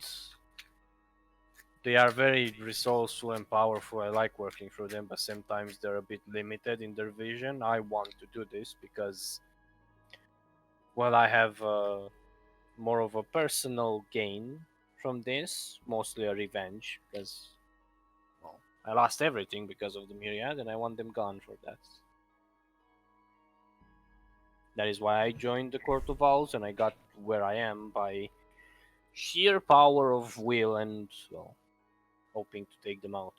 They are very resourceful and powerful. I like working for them, but sometimes they're a bit limited in their vision. I want to do this because, well, I have more of a personal gain from this, mostly a revenge, because, well, I lost everything because of the Myriad, and I want them gone for that. That is why I joined the Court of Owls, and I got where I am by sheer power of will and, well, hoping to take them out.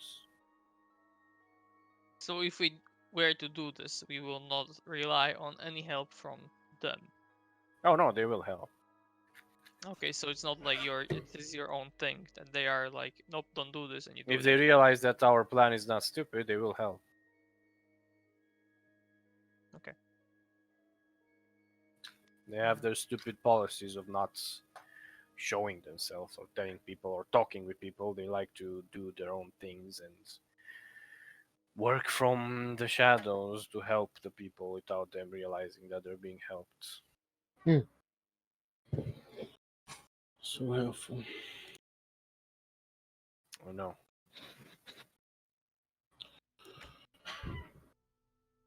So if we were to do this, we will not rely on any help from them. Oh no, they will help. Okay, so it's not like it is your own thing, that they are like, nope, don't do this, and you do If it they anyway. realize that our plan is not stupid, they will help. Okay. They have their stupid policies of not showing themselves or telling people or talking with people. They like to do their own things and work from the shadows to help the people without them realizing that they're being helped. So helpful. Oh no.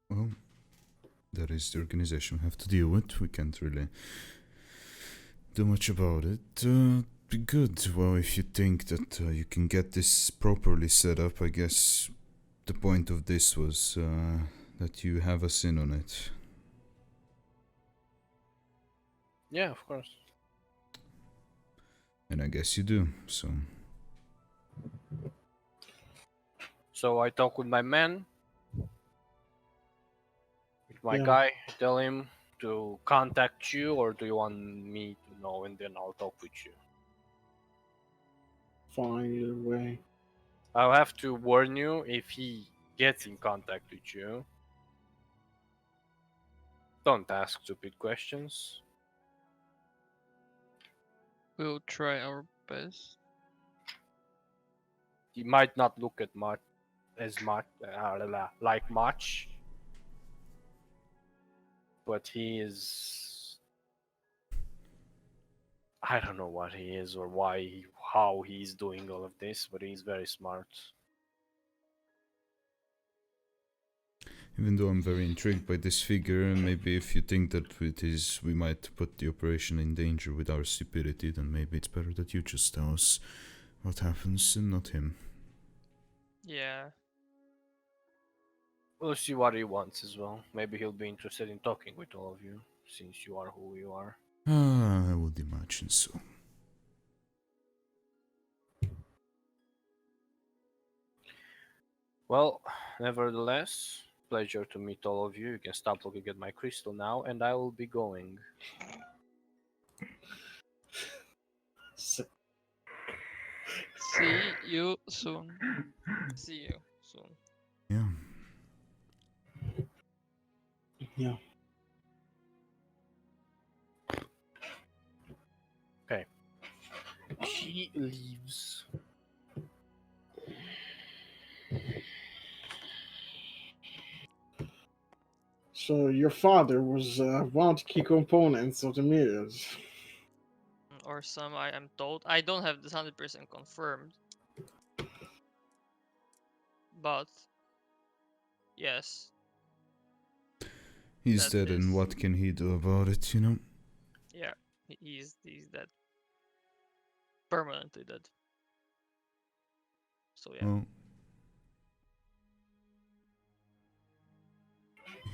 Well, that is the organization we have to deal with. We can't really do much about it. Be good. Well, if you think that you can get this properly set up, I guess the point of this was that you have us in on it. Yeah, of course. And I guess you do, so. So I talk with my man, with my Yeah. guy, tell him to contact you, or do you want me to know and then I'll talk with you? Fine, either way. I'll have to warn you if he gets in contact with you. Don't ask stupid questions. We'll try our best. He might not look at much like much, but he is. I don't know what he is or how he's doing all of this, but he's very smart. Even though I'm very intrigued by this figure, maybe if you think that we might put the operation in danger with our stupidity, then maybe it's better that you just tell us what happens and not him. Yeah. We'll see what he wants as well. Maybe he'll be interested in talking with all of you, since you are who you are. I would imagine so. Well, nevertheless, pleasure to meet all of you. You can stop looking at my crystal now, and I will be going. So, See you soon. See you soon. Yeah. yeah. She leaves. So your father was one of the key components of the mirrors. Or some, I am told. I don't have this 100% confirmed. But yes. He's That dead, and is- what can he do about it, you know? Yeah, he's dead. Permanently dead. So yeah. Well.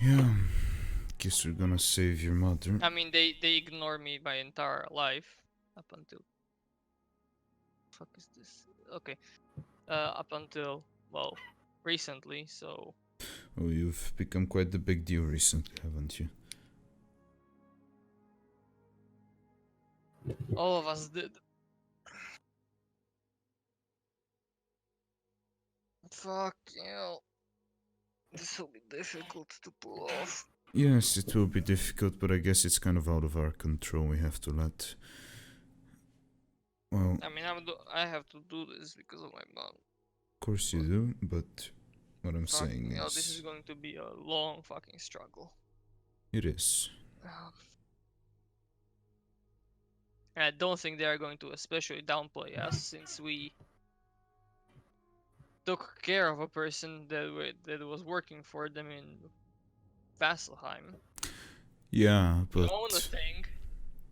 Yeah. Guess we're gonna save your mother. I mean, they ignore me my entire life up until. Fuck is this? Okay. Up until, well, recently. So Oh, you've become quite the big deal recently, haven't you? all of us did. Fuck you. This will be difficult to pull off. Yes, it will be difficult, but I guess it's kind of out of our control. We have to let. Well, I mean, I have to do this because of my mom. of course you do, but what I'm Fuck saying me, this is is. going to be a long fucking struggle. It is. And I don't think they are going to especially downplay us since we took care of a person that was working for them in Vasselheim. Yeah, We own a but. thing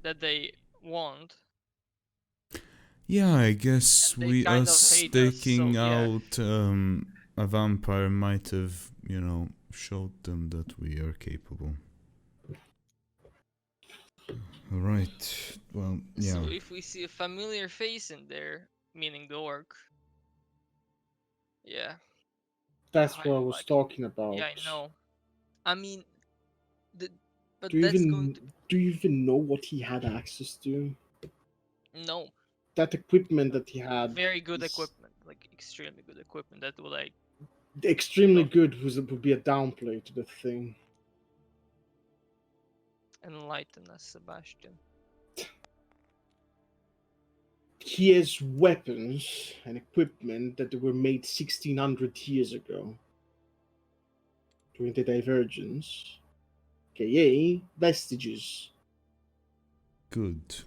that they want. Yeah, I guess And they kind of hate us, taking so yeah. out a vampire might have, showed them that we are capable. Alright, well, yeah. So if we see a familiar face in there, meaning the orc, yeah. That's I what I was like- talking about. Yeah, I know. I mean, but Do you that's even going to do you even know what he had access to? no That equipment that he had, very good is equipment, like extremely good equipment that will like extremely No. good. Would be a downplay to the thing. enlighten us, Sebastian. He has weapons and equipment that were made 1600 years ago during the Divergence, aka vestiges. Good.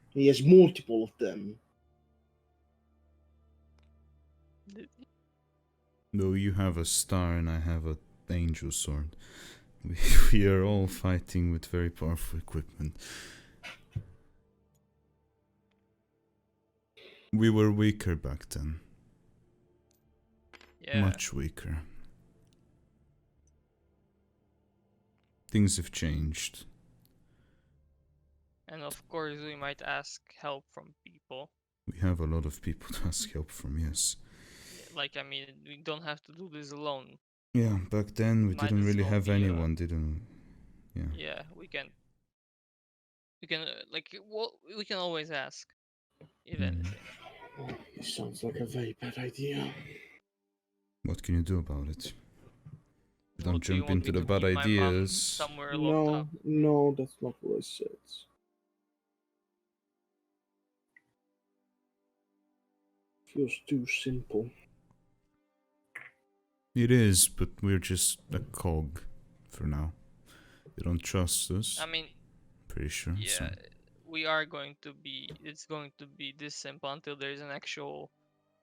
He has multiple of them. Though you have a star and I have a angel sword. We are all fighting with very powerful equipment. We were weaker back then. Yeah. Much weaker. Things have changed. And of course we might ask help from people. We have a lot of people to ask help from, yes. Like, I mean, we don't have to do this alone. Yeah, back then we Might didn't as really well have be, anyone, didn't we? Yeah. Yeah, we can, like, well, we can always ask, if anything. Oh, this sounds like a very bad idea. What can you do about it? Don't What, do you jump want me into the to bad keep my mom ideas. somewhere locked up? No, that's not what I said. Feels too simple. It is, but we're just a cog for now. They don't trust us. I mean, Pretty sure. yeah, So. we are going to be, it's going to be this simple until there's an actual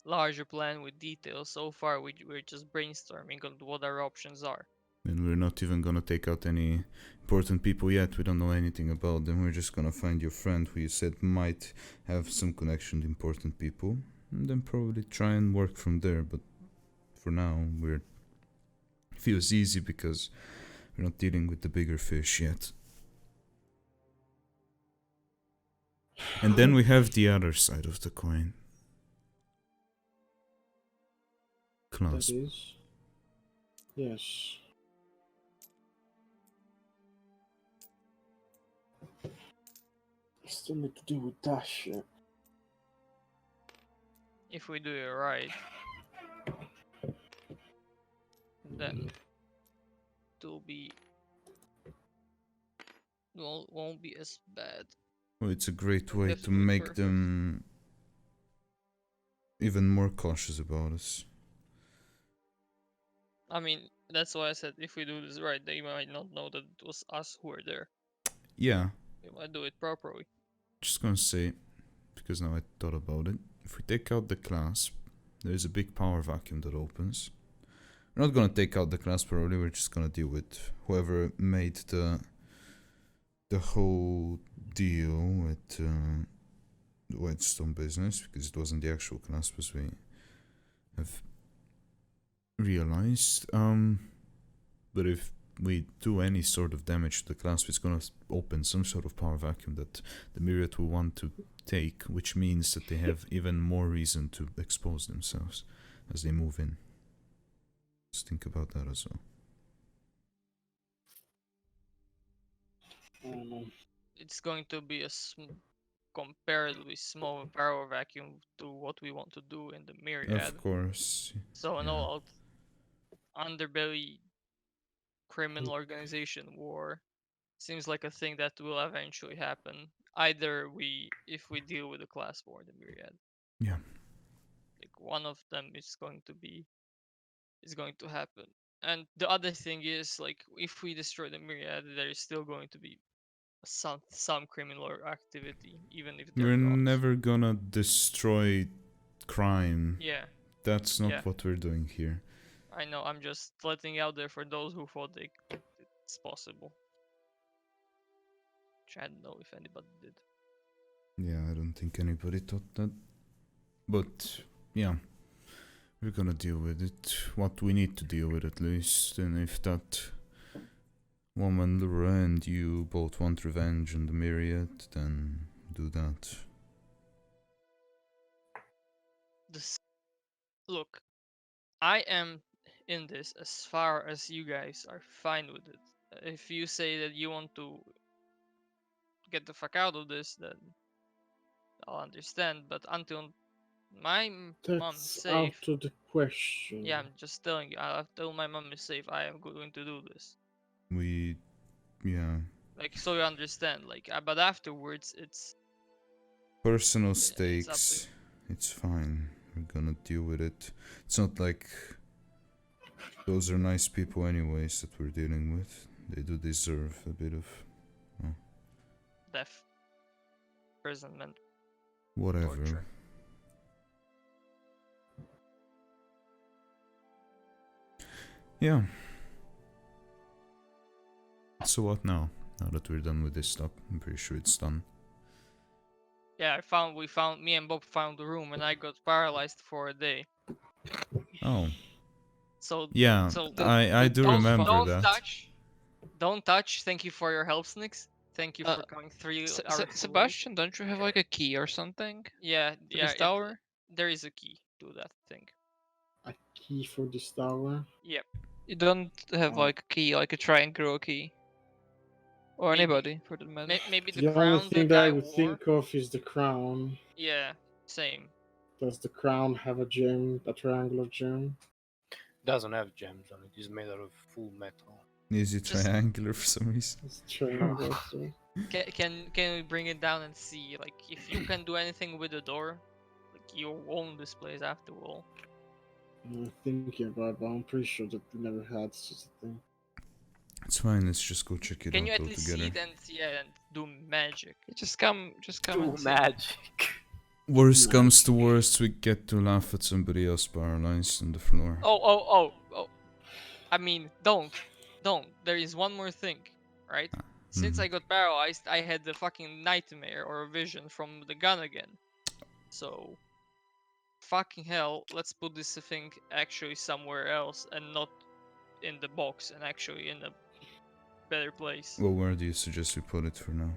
larger plan with details. So far, we're just brainstorming on what our options are. And we're not even gonna take out any important people yet. We don't know anything about them. We're just gonna find your friend who you said might have some connection to important people. And then probably try and work from there. But for now, feels easy because we're not dealing with the bigger fish yet. And then we have the other side of the coin. Clasp. That is. Yes. I still need to deal with that shit. If we do it right, then it'll be won't be as bad. Well, it's a great We way have to to do it make perfect. them even more cautious about us. I mean, that's why I said if we do this right, they might not know that it was us who were there. Yeah, We might do it properly. just gonna say, because now I thought about it, if we take out the clasp, there is a big power vacuum that opens. We're not gonna take out the clasp probably, we're just gonna deal with whoever made the whole deal with the Whitestone business, because it wasn't the actual clasp as we have realized. But if we do any sort of damage to the clasp, it's gonna open some sort of power vacuum that the myriad will want to take, which means that they have even more reason to expose themselves as they move in. Just think about that as well. I don't know. It's going to be a comparatively small power vacuum to what we want to do in the myriad. Of course. So an yeah. all-out underbelly criminal organization war seems like a thing that will eventually happen. Either if we deal with the class war in the myriad. Yeah. Like one of them is going to happen. And the other thing is, like, if we destroy the myriad, there is still going to be some criminal activity, even if they're We're gods. never gonna destroy crime. Yeah, That's not yeah. what we're doing here. I know. I'm just letting out there for those who thought it's possible. Which I don't know if anybody did. Yeah, I don't think anybody thought that. But, yeah. We're gonna deal with it. What we need to deal with, at least. And if that woman, Laura, and you both want revenge on the myriad, then do that. Look, I am in this as far as you guys are fine with it. If you say that you want to get the fuck out of this, then I'll understand. But until my mom is That's safe, out of the question. yeah, I'm just telling you. Until my mom is safe, I am going to do this. Yeah. Like, so you understand. Like, but afterwards, it's Personal it's up to stakes. It's fine. We're gonna deal with it. It's not like those are nice people anyways that we're dealing with. They do deserve a bit of death, imprisonment, whatever. torture. Yeah. So what now? Now that we're done with this stuff, I'm pretty sure it's done. Yeah, me and Bob found the room, and I got paralyzed for a day. Oh. So Yeah, so I do remember that. Don't touch. Thank you for your help, Snix. Thank you for coming 3 hours late. Sebastian, don't you have like a key or something? Yeah, To yeah. this tower? There is a key to that thing. A key for this tower? Yep. You don't have Oh. like a key, like a triangle key. Or Maybe. anybody, for that matter. Maybe the The only crown thing that that I I would wore. think of is the crown. Yeah, same. Does the crown have a gem, a triangular gem? Doesn't have gems on it. It's made out of full metal. Is it Just- triangular for some reason? It's triangular. So. Can we bring it down and see? Like, if you can do anything with the door, like, you own this place after all. I'm thinking about it, but I'm pretty sure that we never had such a thing. It's fine, let's just go check it Can out you at least altogether. see it and do magic? Just come Do and see. magic. Worst comes to worst, we get to laugh at somebody else paralyzed on the floor. Oh. I mean, don't. There is one more thing, right? Since I got paralyzed, I had the fucking nightmare or a vision from the gun again. So, fucking hell, let's put this thing actually somewhere else and not in the box, and actually in a better place. Well, where do you suggest we put it for now?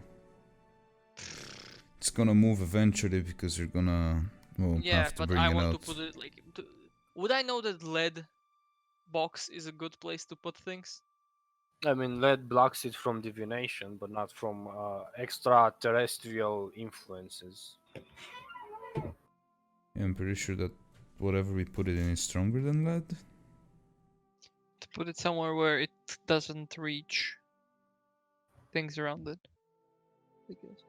It's gonna move eventually because you're gonna, well, Yeah, have to but bring I it want out. to put it like. Would I know that lead box is a good place to put things? I mean, lead blocks it from divination, but not from extraterrestrial influences. Yeah, I'm pretty sure that whatever we put it in is stronger than lead. To put it somewhere where it doesn't reach things around it. I guess.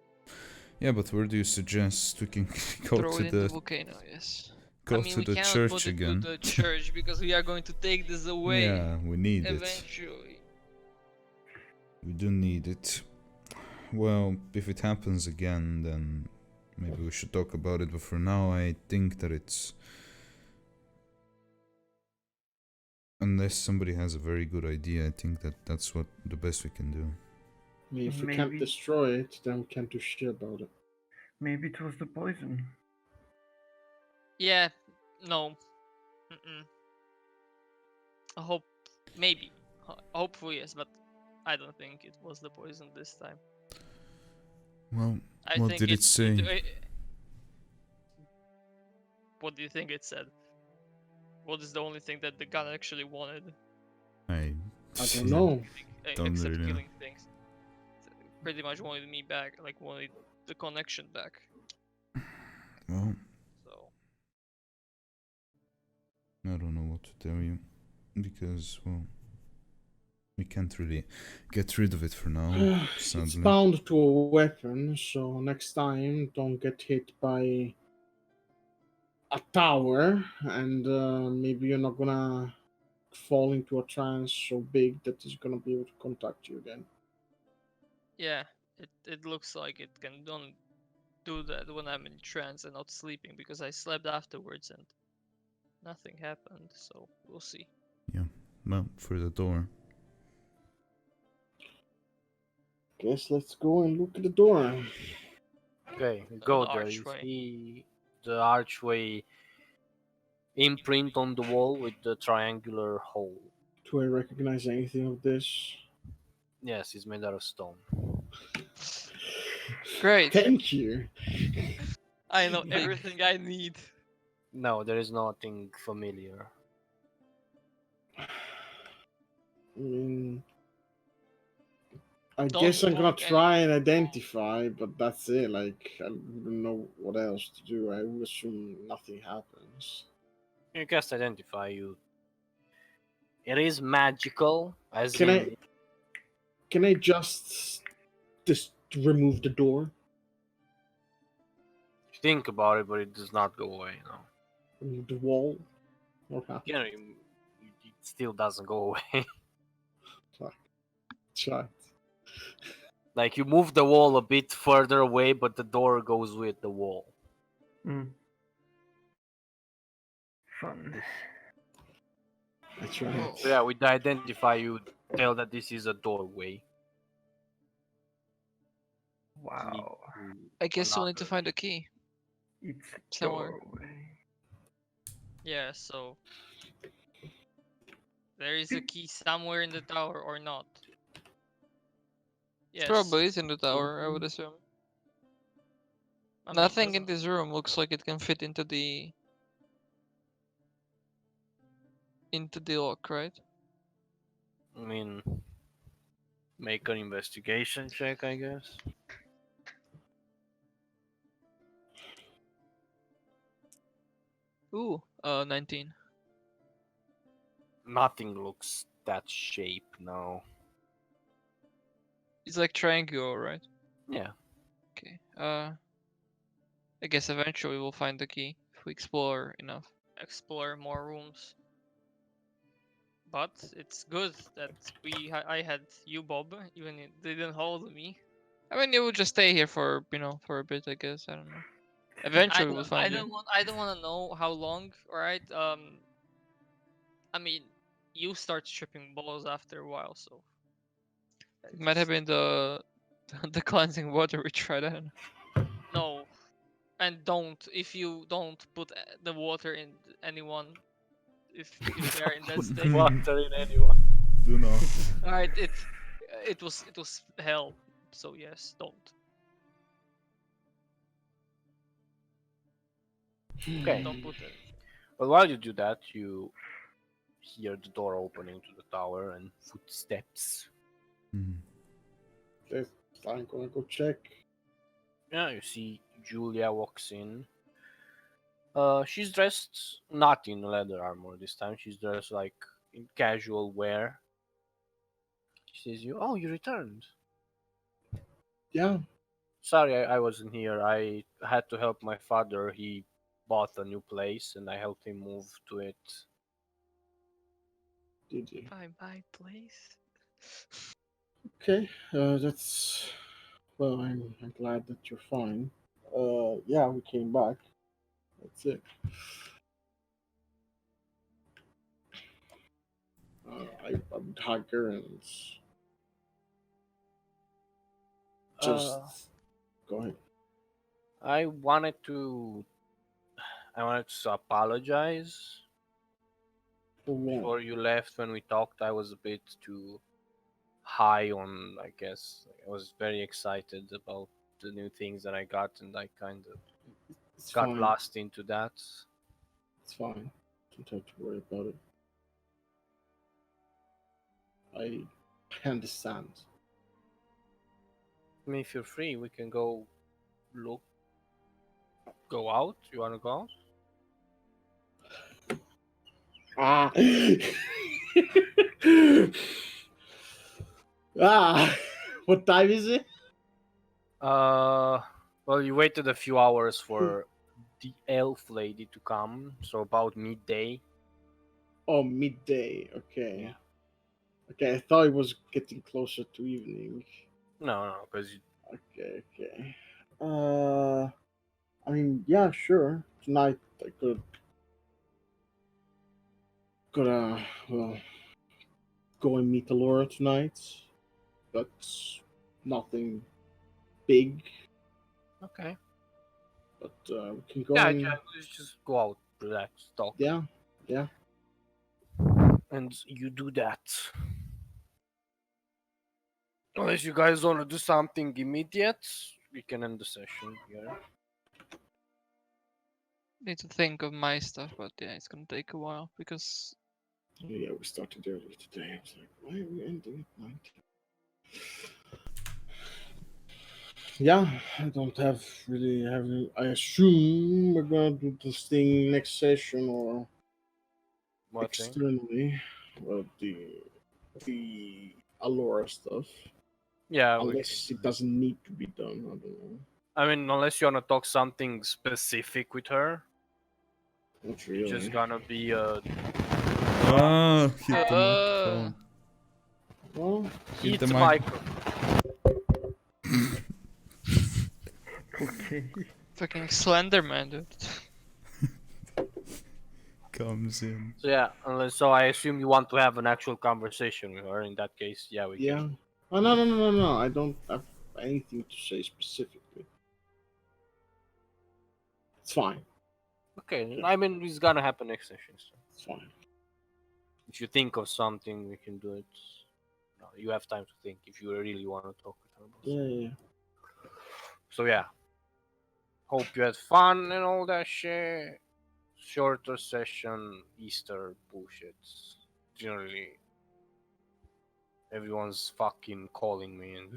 Yeah, but where do you suggest we can go Throw to it in the the volcano, yes. go I mean, to we the cannot church put again? it to the church because we are going to take this away Yeah, we need it. eventually. We do need it. Well, if it happens again, then maybe we should talk about it. But for now, I think that it's, unless somebody has a very good idea, I think that that's what the best we can do. I mean, if we can't Maybe. destroy it, then we can't do shit about it. Maybe it was the poison. Yeah, no. Mm-mm. I hope, maybe. Hopefully, yes, but I don't think it was the poison this time. Well, I what think did it say? What do you think it said? What is the only thing that the gun actually wanted? I don't know. Don't Except really know. killing things. Pretty much wanted me back, like wanted the connection back. Well, So I don't know what to tell you. Because, well, we can't really get rid of it for now, It's sadly. bound to a weapon, so next time don't get hit by a tower, and maybe you're not gonna fall into a trance so big that it's gonna be able to contact you again. yeah, it looks like it can only do that when I'm in trance and not sleeping, because I slept afterwards and nothing happened. So we'll see. Yeah, well, for the door. Guess let's go and look at the door. Okay, you The go there. You archway. see the archway imprint on the wall with the triangular hole. Do I recognize anything of this? Yes, it's made out of stone. Great. Thank you. I know Big. everything I need. No, there is nothing familiar. I mean, I Don't guess I'm gonna walk try any- and identify, but that's it. Like, I don't know what else to do. I would assume nothing happens. You cast identify. You. It is magical, as Can in Can I just remove the door? think about it, but it does not go away. No, Remove the wall? What happened? you know, it still doesn't go away. Try. Like you move the wall a bit further away, but the door goes with the wall. Fun. I tried. Oh. So yeah, with the identify, you tell that this is a doorway. Lead Wow. to I guess we'll need to another. find a key. It's a Somewhere. doorway. Yeah, so there is a key somewhere in the tower or not? Yes. Probably is in the tower, I would assume. I mean, Nothing in doesn't- this room looks like it can fit into the lock, right? I mean, make an investigation check, I guess. Ooh, 19. Nothing looks that shape now. It's like triangular, right? Yeah. Okay. I guess eventually we'll find the key if we explore enough. explore more rooms. But it's good that I had you, Bob, even it didn't hold me. I mean, it will just stay here for for a bit, I guess. I don't know. Eventually we'll find it. I don't want to know how long. All right. I mean, you start stripping balls after a while, so. It might have been the the cleansing water we tried. I don't know. No, and don't, if you don't put the water in anyone, if they're in that Put state. water in anyone. Do not. All right, it was hell. So yes, don't. Okay. Don't put it. But while you do that, you hear the door opening to the tower and footsteps. Mhm. Yes, I'm gonna go check. Yeah, you see Julia walks in. She's dressed not in leather armor this time. She's dressed like in casual wear. She says, "Oh, you returned. Yeah, Sorry, I wasn't here. I had to help my father. He bought a new place, and I helped him move to it." did you? By my place. Okay, that's. Well, I'm glad that you're fine. Yeah, we came back. That's it. I would hug her and just Uh, go ahead. I wanted to. I wanted to apologize For what? before you left. When we talked, I was a bit too high on. I guess I was very excited about the new things that I got, and I kind of It's got fine. lost into that. It's fine. Don't have to worry about it. I understand. I mean, if you're free, we can go look, go out? You wanna go out? Ah. Ah. What time is it? Well, you waited a few hours for the elf lady to come, so about midday. Oh, midday. Okay. Yeah. Okay, I thought it was getting closer to evening. No, because Okay, okay. I mean, yeah, sure. Tonight I could well go and meet Alora tonight. That's nothing big, okay. but we can go Yeah, and let's just go out, relax, talk, yeah, yeah. and you do that. Unless you guys want to do something immediate, we can end the session here. Need to think of my stuff, but yeah, it's gonna take a while because Yeah, we started early today. I was like, why are we ending at 9? Yeah, I don't have really have. I assume we're gonna do this thing next session or What thing? externally. Well, the Alora stuff, Yeah, unless it doesn't need to be done. I don't know. I mean, unless you want to talk something specific with her, Not it's really. just gonna be Ah, hit the microphone. Well, Hit hit the the mic. microphone. Okay. fucking Slenderman, dude. Comes in. So yeah, so I assume you want to have an actual conversation with her. In that case, yeah, we yeah. can. Oh, no. I don't have anything to say specifically. It's fine. Okay, I mean, it's gonna happen next session. So It's fine. if you think of something, we can do it. No, you have time to think if you really want to talk with her. About Yeah. So yeah, hope you had fun and all that shit. Shorter session, Easter bullshit. Generally, everyone's fucking calling me and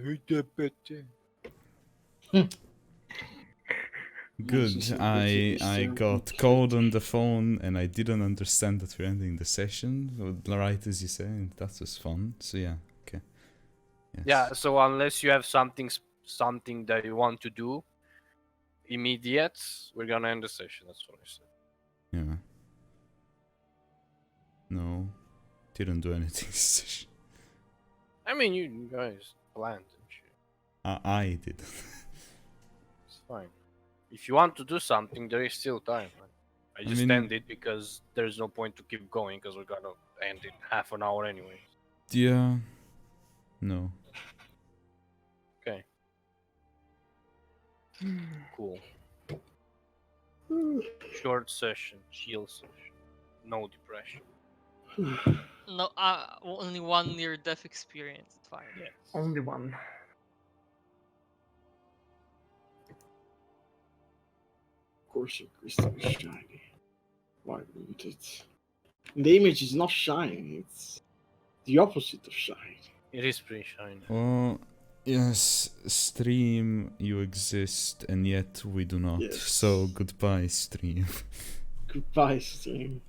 Good. Yes, I got called on the phone and I didn't understand that we're ending the session. Right as you say, and that was fun. So yeah, okay. Yes. Yeah. So unless you have something that you want to do immediate, we're gonna end the session. That's what I said. Yeah. No, didn't do anything this session. I mean, you guys planned and shit. I did. It's fine. If you want to do something, there is still time. Man. I just mean- end it because there's no point to keep going because we're gonna end in half an hour anyway. Yeah. No. Okay. Cool. Short session, chill session, no depression. No, only 1 near death experience. It's fine. Yes. Only one. Of course, your crystal is shiny. Why wouldn't it? The image is not shiny. It's the opposite of shiny. It is pretty shiny. Oh, yes, stream, you exist, and yet we do not. Yes. So goodbye, stream. Goodbye, stream.